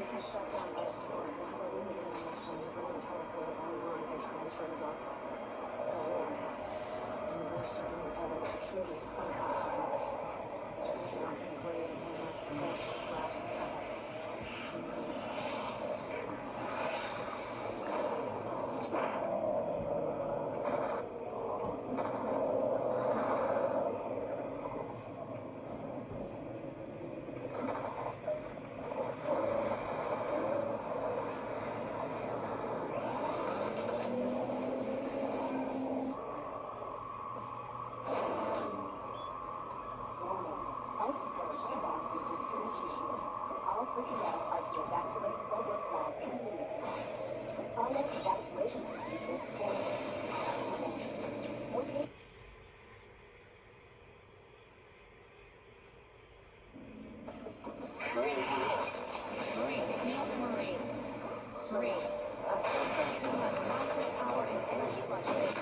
to shut down our store and have a limited amount of time to bring the teleport online and transfer the data. And the worst of doing ever that truly sunk behind us is reaching out from the grave and bringing us the desperate grasp of power. All personnel are to evacuate Phobos Labs immediately. Follow evacuation procedure for Marine. I've just gone through my massive power and energy budget.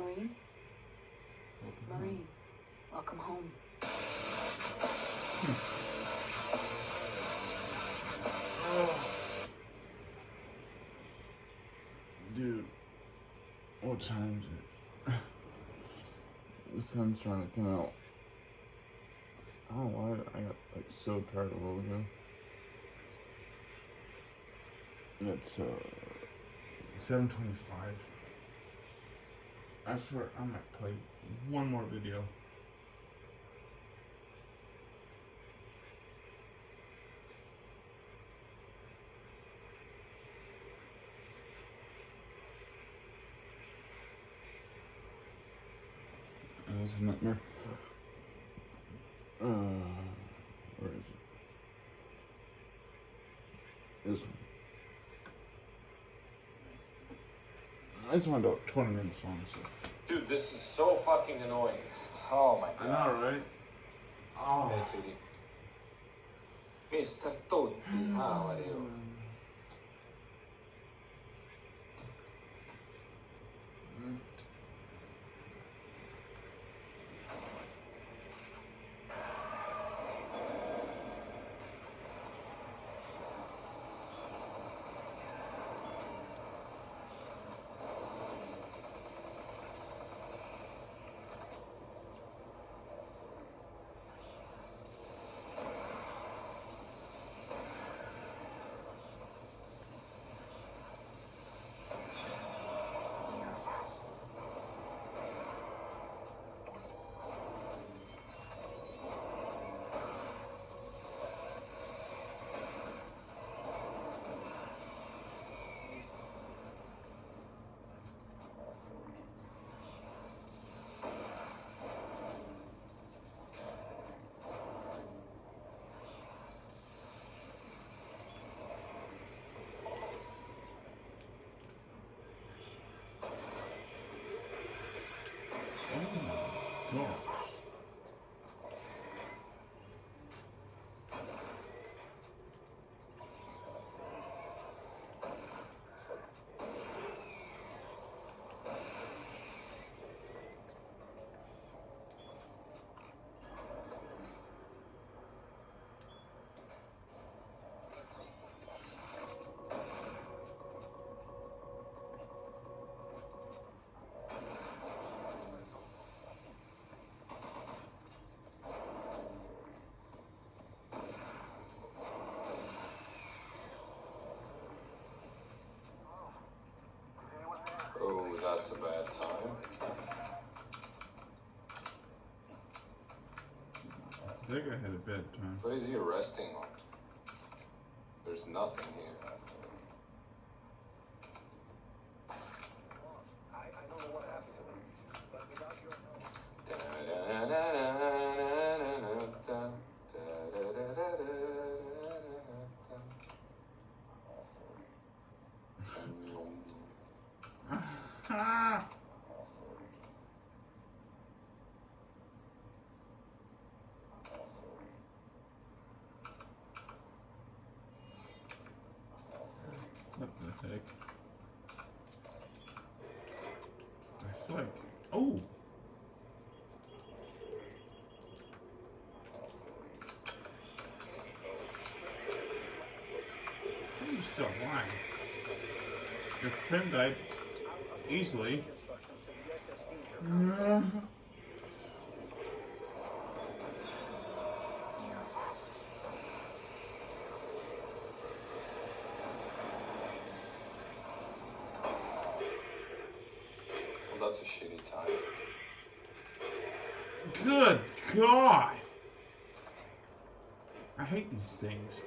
Marine? Marine, welcome home. Dude, what time is it? The sun's trying to come out. I don't know why I got like so tired a while ago. It's 7:25. I swear I might play one more video. That's a nightmare. Where is it? This one. I just want about 20 minutes long. So. Dude, this is so fucking annoying. Oh my god. I know, right? Oh. Mr. Tutti, how are you? Oh, that's a bad time. I think I had a bad time. What is he resting on? There's nothing here. What the heck? I feel like... Oh! How are you still alive? Your friend died easily. That's a shitty time. Good God! I hate these things.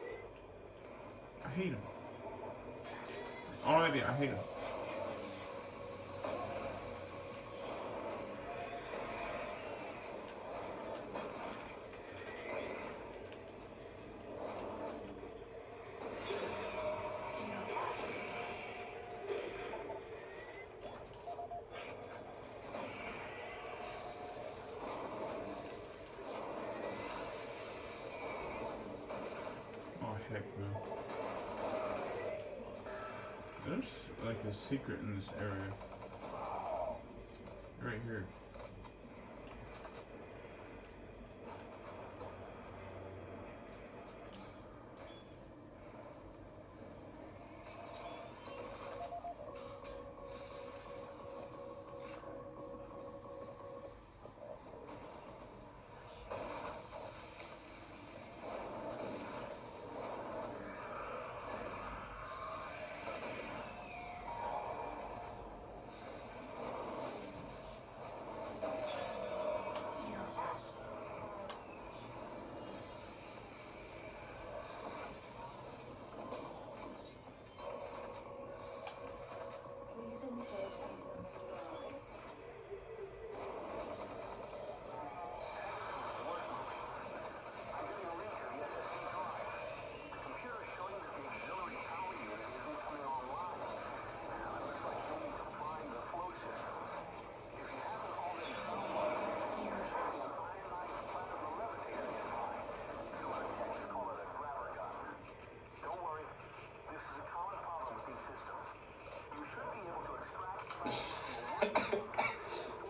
I hate them. Already, I hate them. Heck no. There's like a secret in this area. right here.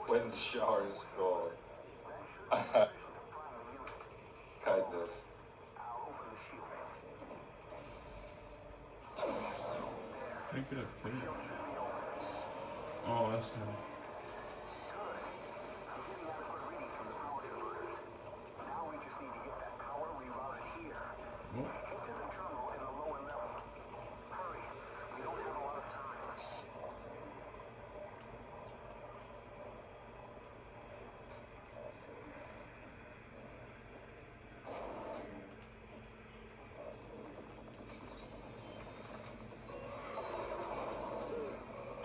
When showers go. Kindness. Pick it up there. Oh, that's heavy.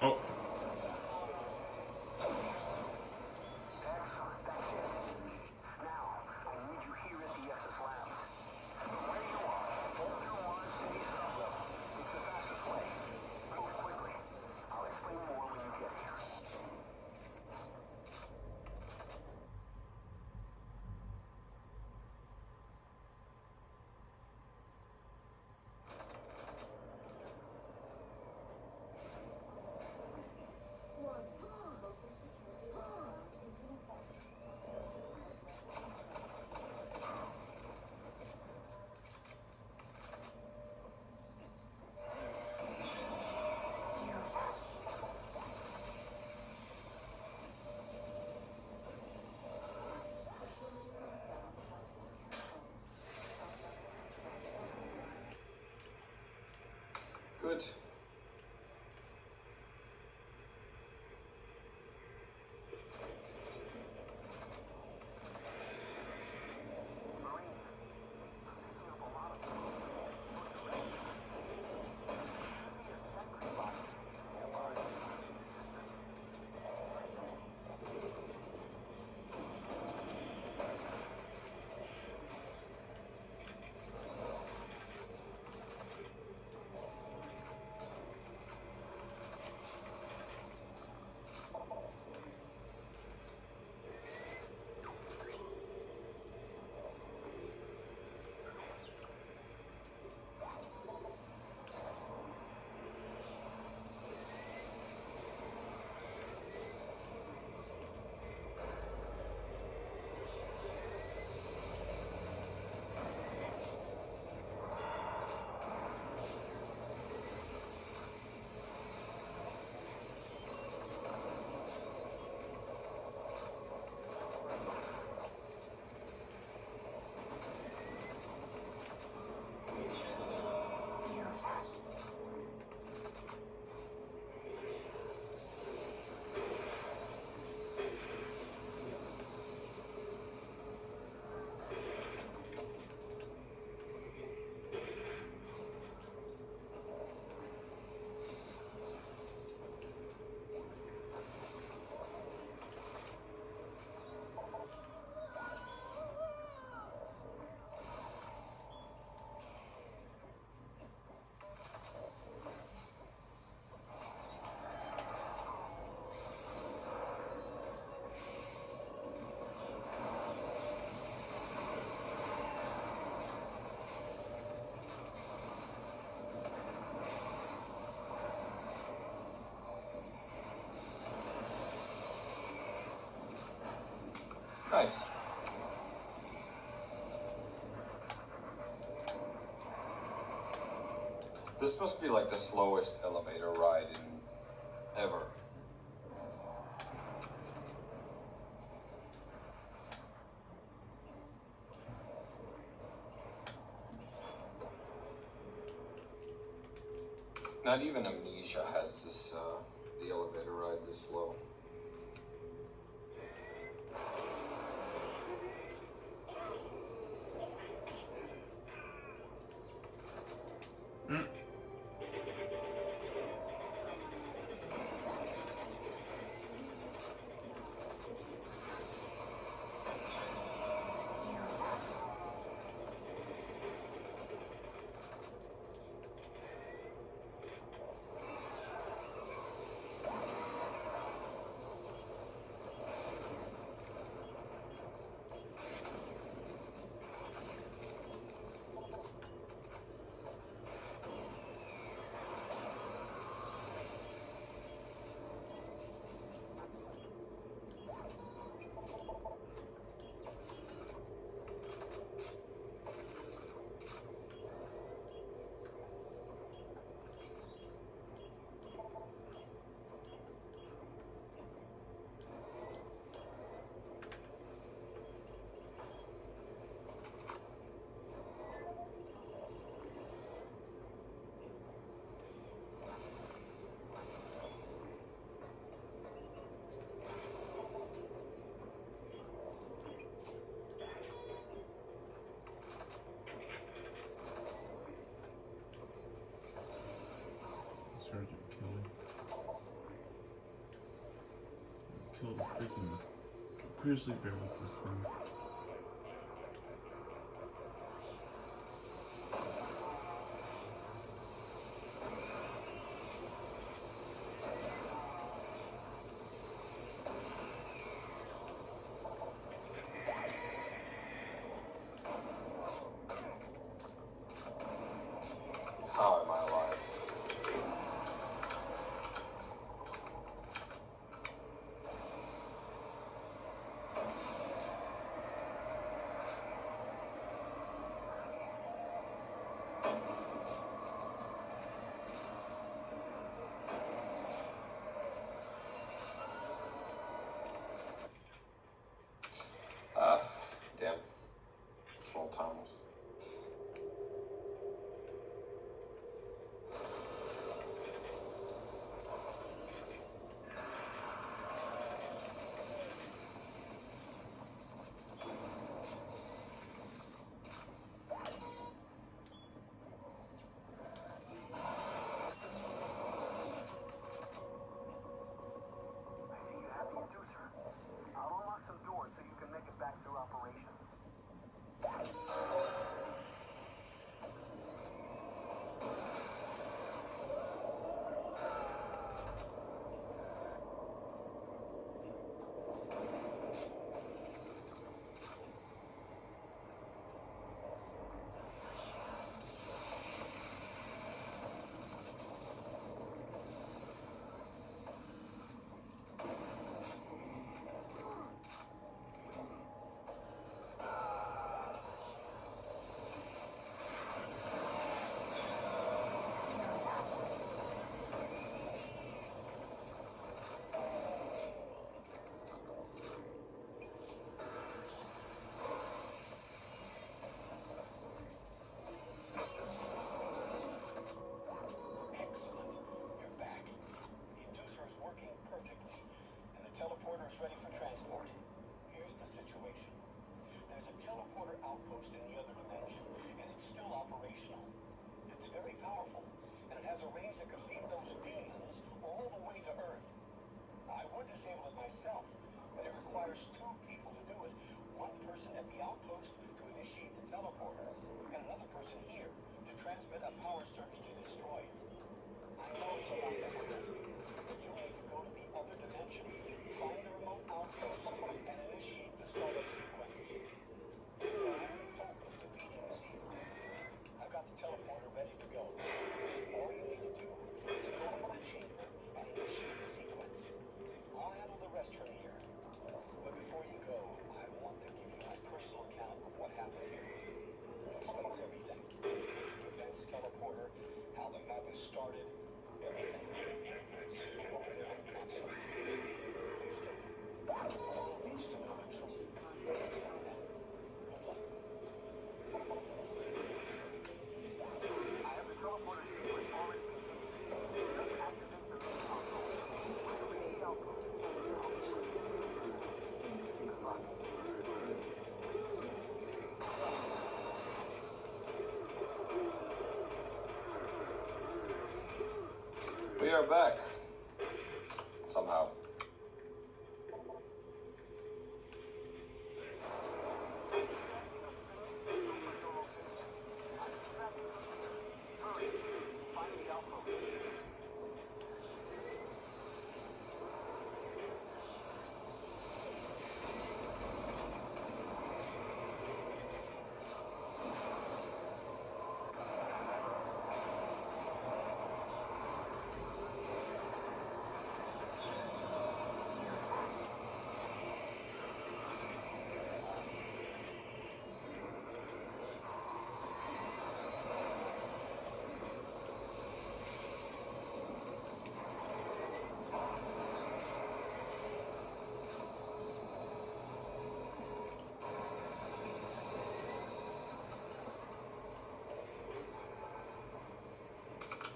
Oh. Nice. This must be like the slowest elevator ride in ever. Not even Amnesia has this, the elevator ride this slow. Sergeant Kelly. Killed a freaking grizzly bear with this thing. How am I alive? Damn. Small towns. I'll unlock some doors so you can make it back through operation. Teleporter is ready for transport. Here's the situation. There's a teleporter outpost in the other dimension, and it's still operational. It's very powerful, and it has a range that can lead those demons all the way to Earth. I would disable it myself, but it requires 2 people to do it. One person at the outpost to initiate the teleporter, and another person here to transmit a power surge to destroy it. I know it's a lot of work, but you need to go to the other dimension. Find a remote outpost and initiate the startup sequence. I hope of defeating this evil. I've got the teleporter ready to go. All you need to do is go to the chamber and initiate the sequence. I'll handle the rest from here. But before you go, I want We are back. Somehow.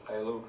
Hey, Luke.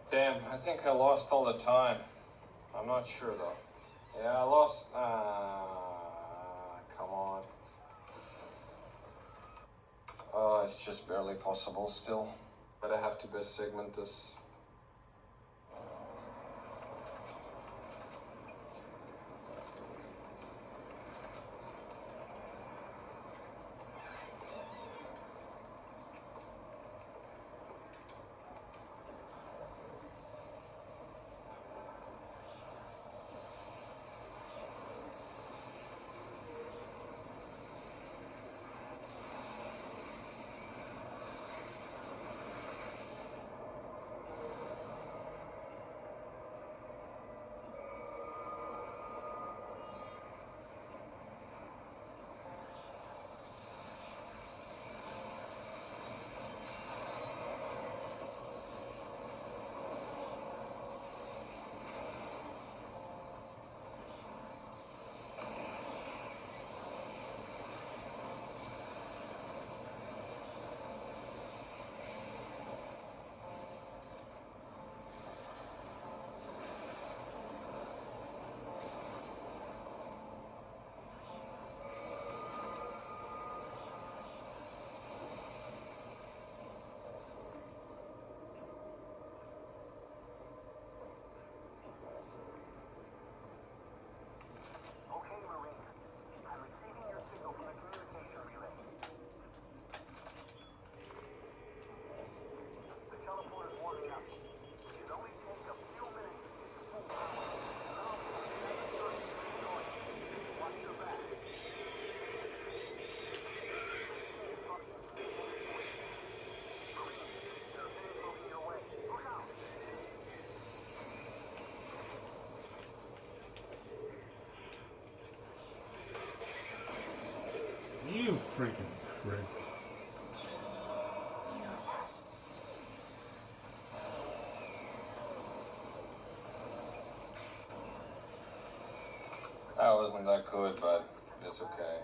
Damn, I think I lost all the time. I'm not sure though. Yeah, I lost. Come on. It's just barely possible still. But I have to best segment this. freaking prick. That wasn't that good, but it's okay.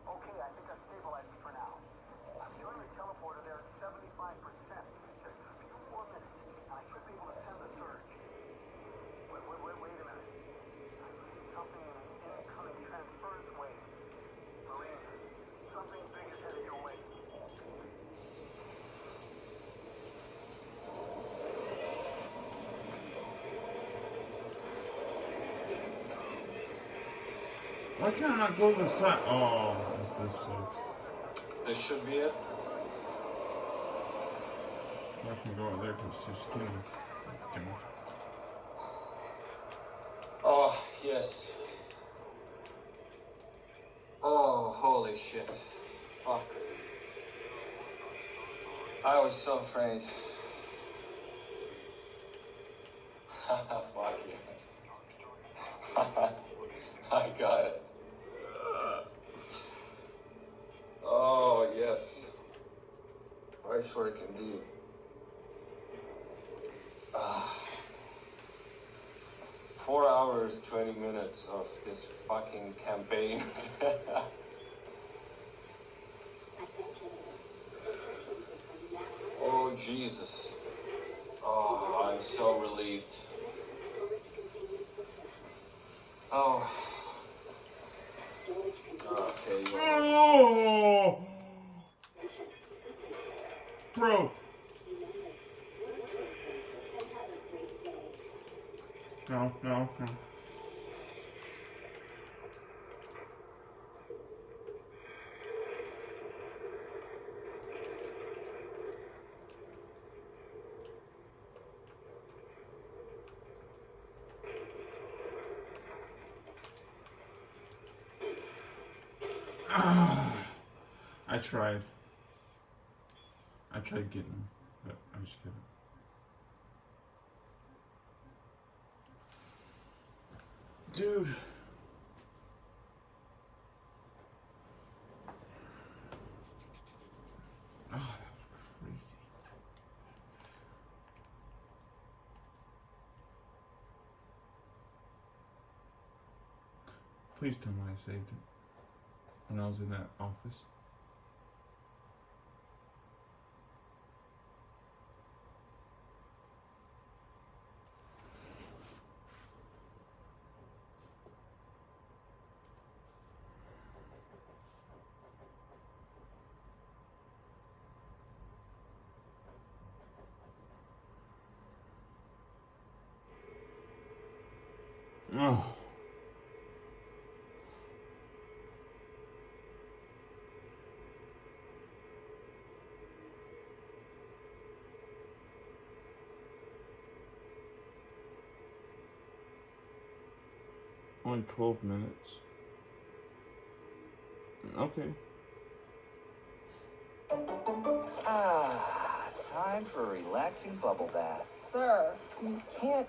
Okay, I think I've stabilized it for now. I'm doing the teleporter there at 75%. Just a few more minutes, and I should be able to send the surge. Wait a minute. I'm seeing something in an incoming transference wave. Marine, something big is headed your way. Why can't I not go to the side? Oh, what's this for? This should be it. I can go out there because it's too skinny. Damn it. Oh, yes. Oh, holy shit. Fuck. I was so afraid. I was lucky. I got it. Oh, yes. Nice work indeed. 4 hours, 20 minutes of this fucking campaign. Oh, Jesus. Oh, I'm so relieved. Oh. Okay. Oh! Bro. No. I tried. I tried getting him, but I just couldn't. Dude. Oh, that was crazy. Please tell me I saved it when I was in that office. Oh. Only 12 minutes. Okay. Time for a relaxing bubble bath. Sir, you can't.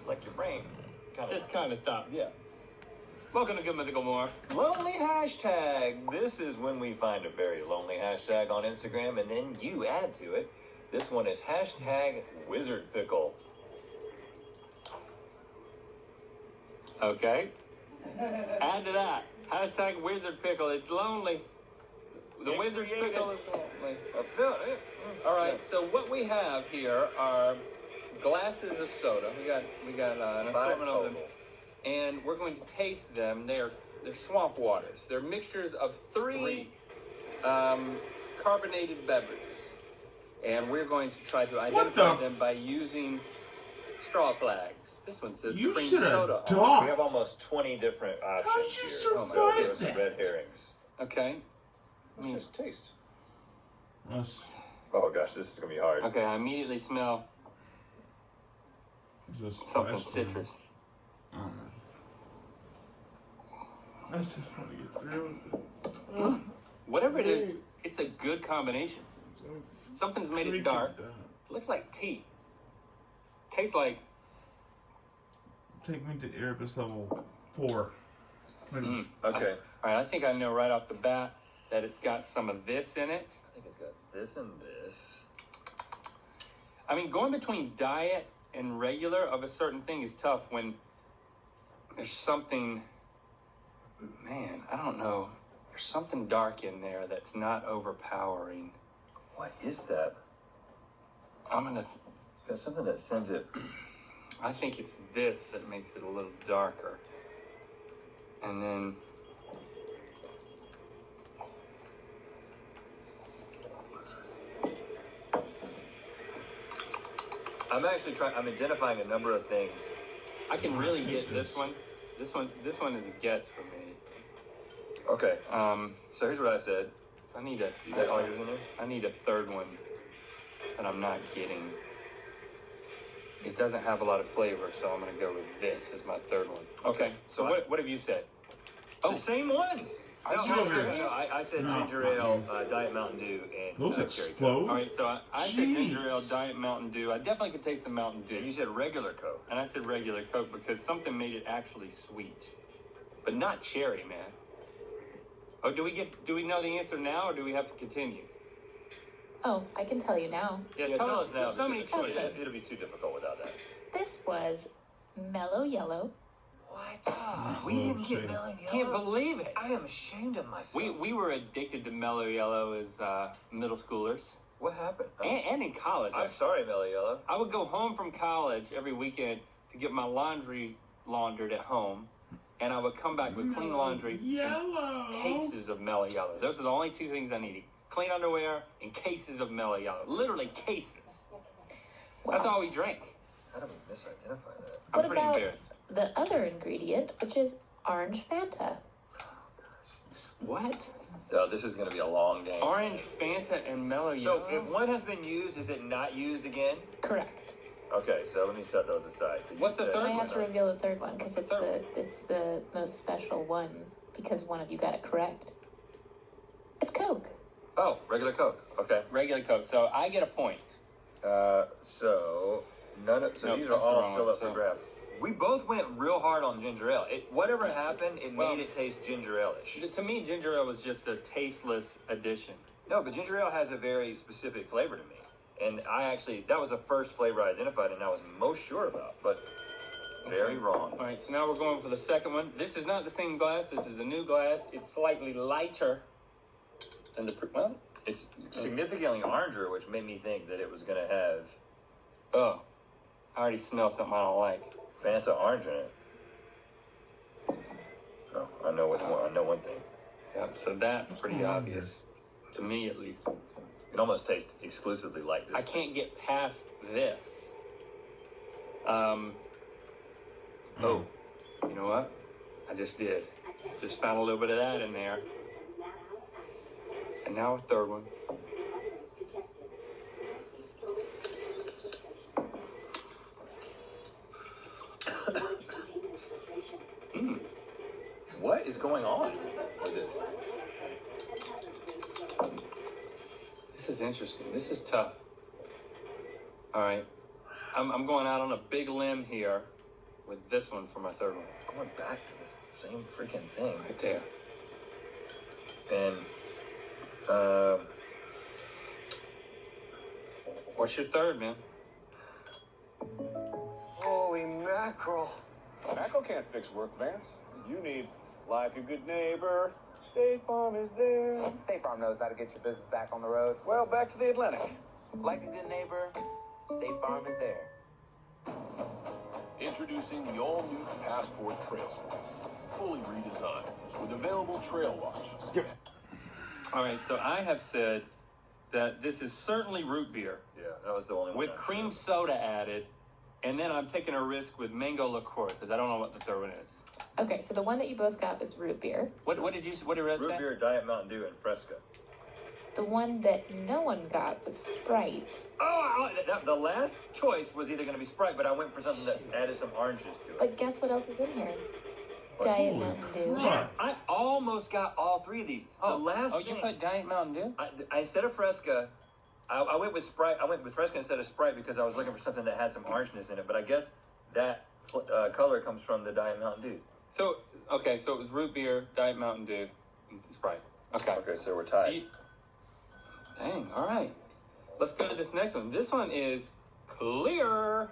Like your brain. Just kind of stop. Yeah. Welcome to Good Mythical More. Lonely hashtag. This is when we find a very lonely hashtag on Instagram and then you add to it. This one is hashtag Wizard Pickle. Okay. Add to that. Hashtag Wizard Pickle. It's lonely. The Wizard's Pickle is lonely. All right. So what we have here are glasses of soda. We got an assortment of them, and we're going to taste them. They're swamp waters. They're mixtures of three carbonated beverages, and we're going to try to identify them by using Straw flags. This one says You cream should have soda. docked. We have almost 20 different options How'd you here. survive Those are red herrings. Okay. Let's just taste. That's Oh gosh, this is gonna be hard. Okay, I immediately smell just something flash citrus. I just want to get through with it. Whatever it is, it's a good combination. Something's made it dark. Looks like tea. Tastes like. Take me to Erebus level 4. Please. Okay. All right, I think I know right off the bat that it's got some of this in it. I think it's got this and this. I mean, going between diet and regular of a certain thing is tough when there's something. Man, I don't know. There's something dark in there that's not overpowering. What is that? I'm gonna. It's got something that sends it. I think it's this that makes it a little darker. And then. I'm identifying a number of things. I can really get this one. This one is a guess for me. Okay. So here's what I said. I need a. You got all yours in there? I need a third one that I'm not getting. It doesn't have a lot of flavor, so I'm gonna go with this as my third one. Okay. So what have you said? The same ones. Are you serious? I said ginger ale, Diet Mountain Dew, and those cherry explode. Coke. All right, so I said ginger ale, Diet Mountain Dew. I definitely could taste the Mountain Dew. And you said regular Coke. And I said regular Coke because something made it actually sweet, but not cherry, man. Oh, do we know the answer now, or do we have to continue? Oh, I can tell you now. Yeah, tell us now. There's so many because choices. It'll be too difficult without that. This was Mellow Yellow. What? We didn't get Mellow Yellow. Can't believe it. I am ashamed of myself. We were addicted to Mellow Yellow as middle schoolers. What happened? And in college. I'm sorry, Mellow Yellow. I would go home from college every weekend to get my laundry laundered at home, and I would come back with clean laundry Yellow. and cases of Mellow Yellow. Those are the only two things I needed. Clean underwear and cases of Mellow Yellow. Literally cases. That's all we drank. How do we misidentify that? I'm What pretty about embarrassed. the other ingredient, which is orange Fanta? What? Oh, this is going to be a long game. Orange Fanta and Mellow Yellow? So if one has been used, is it not used again? Correct. Okay, so let me set those aside. So What's the said- third I one? have to reveal the third one because it's the most special one because one of you got it correct. It's Coke. Oh, regular Coke. Okay. Regular Coke. So I get a point. So none of so Nope, these are that's the all wrong still one, up for so- grab. We both went real hard on ginger ale. Whatever happened, it Well- made it taste ginger ale-ish. To me, ginger ale was just a tasteless addition. No, but ginger ale has a very specific flavor to me. And that was the first flavor I identified and I was most sure about, but very wrong. All right, so now we're going for the second one. This is not the same glass. This is a new glass. It's slightly lighter than the It's significantly oranger, which made me think that it was going to have Oh, I already smell something I don't like. Fanta orange in it. Oh, I know which one. I know one thing. Yep, so that's pretty obvious. To me, at least. It almost tastes exclusively like this. I can't get past this. Oh, you know what? I just did. Just found a little bit of that in there. And now a third one. What is going on with this? This is interesting. This is tough. All right. I'm going out on a big limb here with this one for my third one. Going back to this same freaking thing. Right there. And, what's your third, man? Holy mackerel. Mackerel can't fix work, Vance. You need like a good neighbor. State Farm is there. State Farm knows how to get your business back on the road. Well, back to the Atlantic. Like a good neighbor, State Farm is there. Introducing the all-new Passport Trail Sport. Fully redesigned with available trail wash. Skip it. All right, so I have said that this is certainly root beer yeah, that was the only one. with cream soda added And then I'm taking a risk with mango liqueur because I don't know what the third one is. Okay, so the one that you both got is root beer. What did Red say? Root beer, Diet Mountain Dew, and Fresca. The one that no one got was Sprite. Oh, the last choice was either going to be Sprite, but I went for something that added some oranges to it. But guess what else is in here? Diet Mountain Dew. Yeah, I almost got all three of these. You put Diet Mountain Dew? I instead of Fresca, I went with Sprite. I went with Fresca instead of Sprite because I was looking for something that had some orangeness in it. But I guess that color comes from the Diet Mountain Dew. So it was root beer, Diet Mountain Dew, and Sprite. Okay, so we're tied. Dang, all right. Let's go to this next one. This one is clear.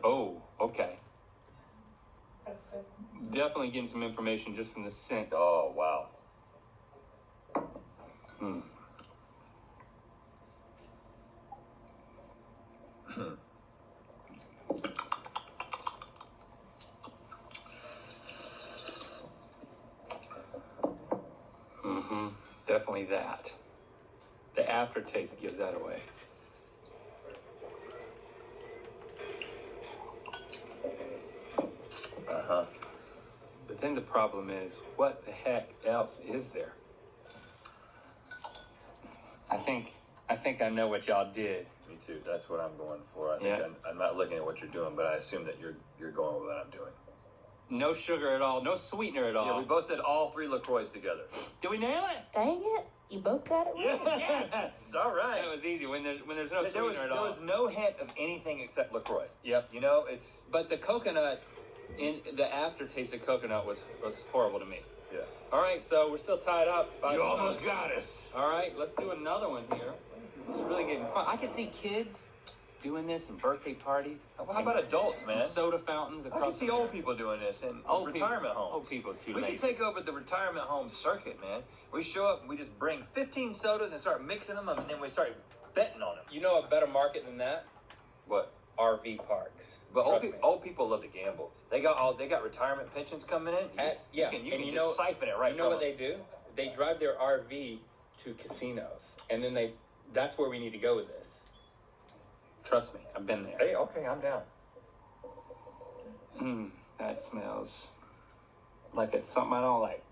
Oh, okay. Definitely getting some information just from the scent. Oh, wow. Definitely that. The aftertaste gives that away. But then the problem is, what the heck else is there? I think I know what y'all did. Me too. That's what I'm going for. I think I'm not looking at what you're doing, but I assume that you're going with what I'm doing. No sugar at all, no sweetener at all. Yeah, we both said all three LaCroix together. Did we nail it? Dang it. You both got it right. Yes! All right. That was easy. When there's no sweetener at all. There was no hint of anything except LaCroix. Yep. You know, it's... But the coconut, the aftertaste of coconut was horrible to me. Yeah. All right, so we're still tied up. You almost got us. All right, let's do another one here. It's really getting fun. I can see kids doing this in birthday parties. How about adults, man? Soda fountains across. I can see old people doing this in retirement homes. Old people too. We can take over the retirement home circuit, man. We show up, we just bring 15 sodas and start mixing them, and then we start betting on them. You know a better market than that? What? RV parks. But old people love to gamble. They got retirement pensions coming in. You can just siphon it right. You know what they do? They drive their RV to casinos, and then that's where we need to go with this. Trust me, I've been there. Hey, okay, I'm down. That smells like it's something I don't like.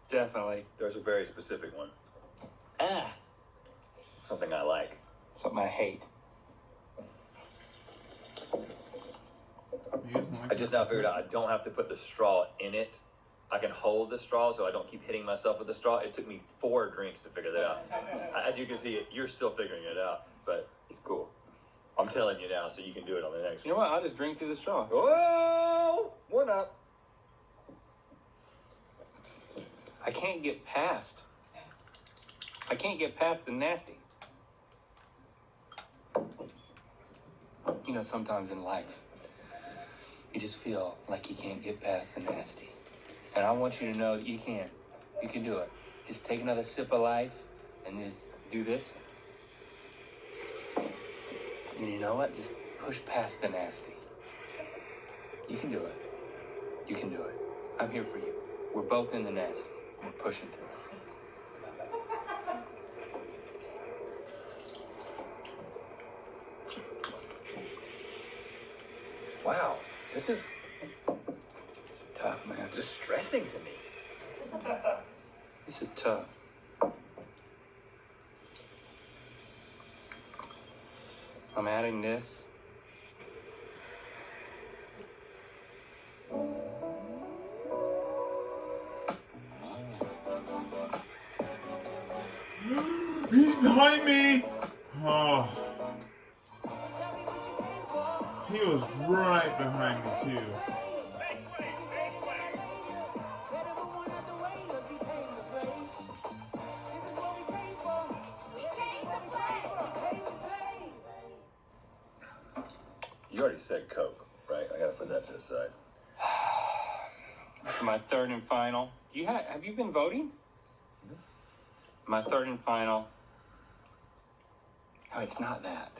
Definitely. There's a very specific one. Something I like. Something I hate. I just now figured out I don't have to put the straw in it. I can hold the straw so I don't keep hitting myself with the straw. It took me 4 drinks to figure that out. As you can see, you're still figuring it out, but it's cool. I'm telling you now so you can do it on the next one. You know what? I'll just drink through the straw. Whoa! One up. I can't get past the nasty. You know, sometimes in life, you just feel like you can't get past the nasty. And I want you to know that you can. You can do it. Just take another sip of life and just do this. And you know what? Just push past the nasty. You can do it. You can do it. I'm here for you. We're both in the nasty. We're pushing through it. Wow, this is tough, man. Distressing to me. This is tough. I'm adding this. He's behind me! Oh. He was right behind me, too. You already said Coke, right? I gotta put that to the side. For my third and final. Have you been voting? My third and final. Oh, it's not that.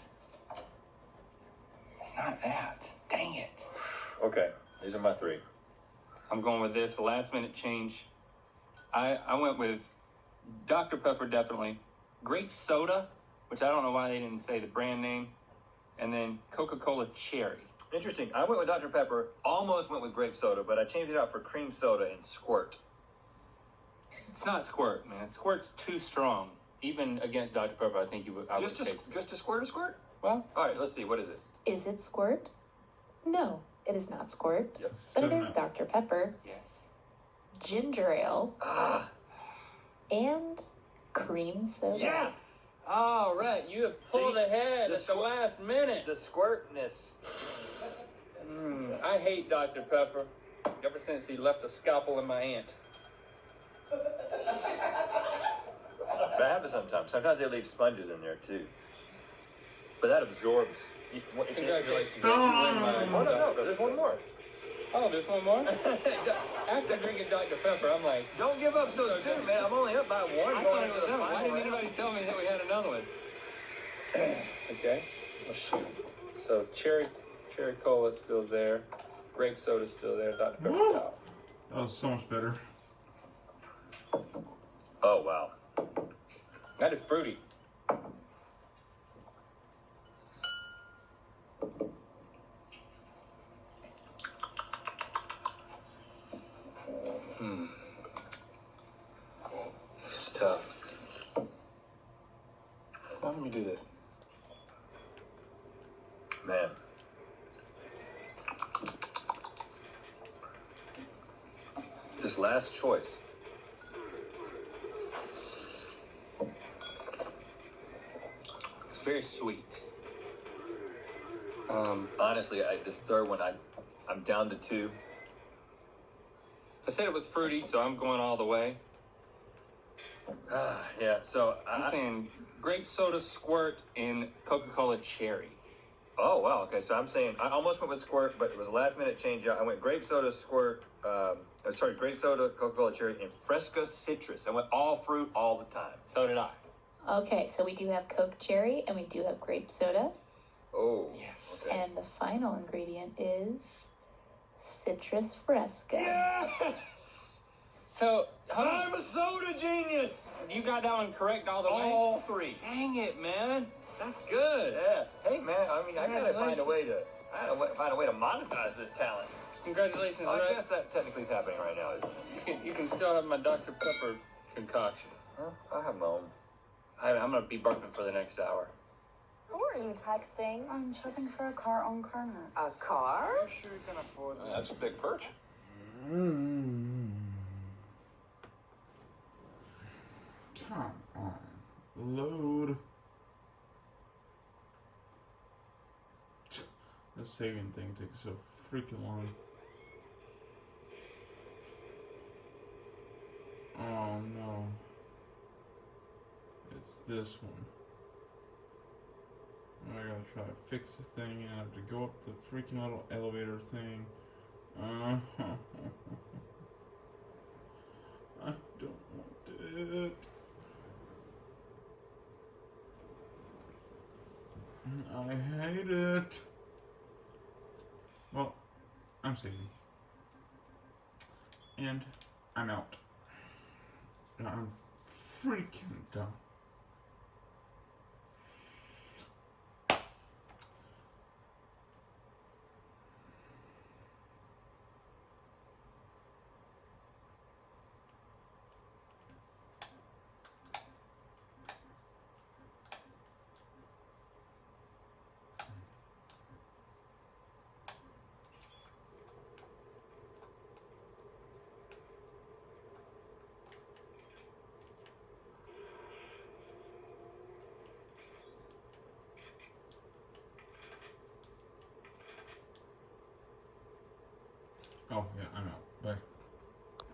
It's not that. Dang it. Okay, these are my 3. I'm going with this. Last minute change. I went with Dr. Pepper, definitely. Grape soda, which I don't know why they didn't say the brand name. And then Coca-Cola cherry. Interesting. I went with Dr. Pepper, almost went with grape soda, but I changed it out for cream soda and Squirt. It's not Squirt, man. Squirt's too strong. Even against Dr. Pepper, I think I would taste it. Just a Squirt or Squirt? Well, all right, let's see. What is it? Is it Squirt? No, it is not Squirt. Yes. But it is Dr. Pepper. Yes. Ginger ale. And cream soda. Yes! All right, you have pulled ahead at the last minute. The squirtness. I hate Dr. Pepper ever since he left a scalpel in my aunt. That happens sometimes. Sometimes they leave sponges in there too. But that absorbs. Congratulations. No, there's one more. Oh, there's one more? After drinking Dr. Pepper, I'm like... Don't give up so soon, man. I'm only up by one. I thought it was done. Why didn't anybody tell me that we had another one? Okay. Well, shoot. So, cherry cola's still there. Grape soda's still there. Dr. Pepper's out. That was so much better. Oh, wow. That is fruity. This is tough. Why don't we do this? Man. This last choice. It's very sweet. Honestly, this third one, I'm down to 2. I said it was fruity, so I'm going all the way. Yeah, so I'm saying grape soda, Squirt, and Coca-Cola cherry. Oh, wow. Okay, so I'm saying I almost went with Squirt, but it was a last-minute change out. I went grape soda, Squirt, grape soda, Coca-Cola cherry, and Fresca citrus. I went all fruit all the time. So did I. Okay, so we do have Coke cherry and we do have grape soda. Oh. Yes. Okay. And the final ingredient is citrus fresca. Yes! So, I'm a soda genius! You got that one correct all the way? All 3. Dang it, man. That's good. Yeah. Hey, man, I mean, I gotta find a way to monetize this talent. Congratulations, I Rex. guess that technically is happening right now, isn't it? You can still have my Dr. Pepper concoction. Huh? I have my own. I'm going to be burping for the next hour. Who are you texting? I'm shopping for a car on CarMax. A car? You sure you can afford that? That's a big purchase. Come on. Load. This saving thing takes so freaking long. Oh no. It's this one. I gotta try to fix the thing and I have to go up the freaking little elevator thing. I don't want it. I hate it. Well, I'm saving. And I'm out. I'm freaking done. Oh, yeah, I'm out. Bye.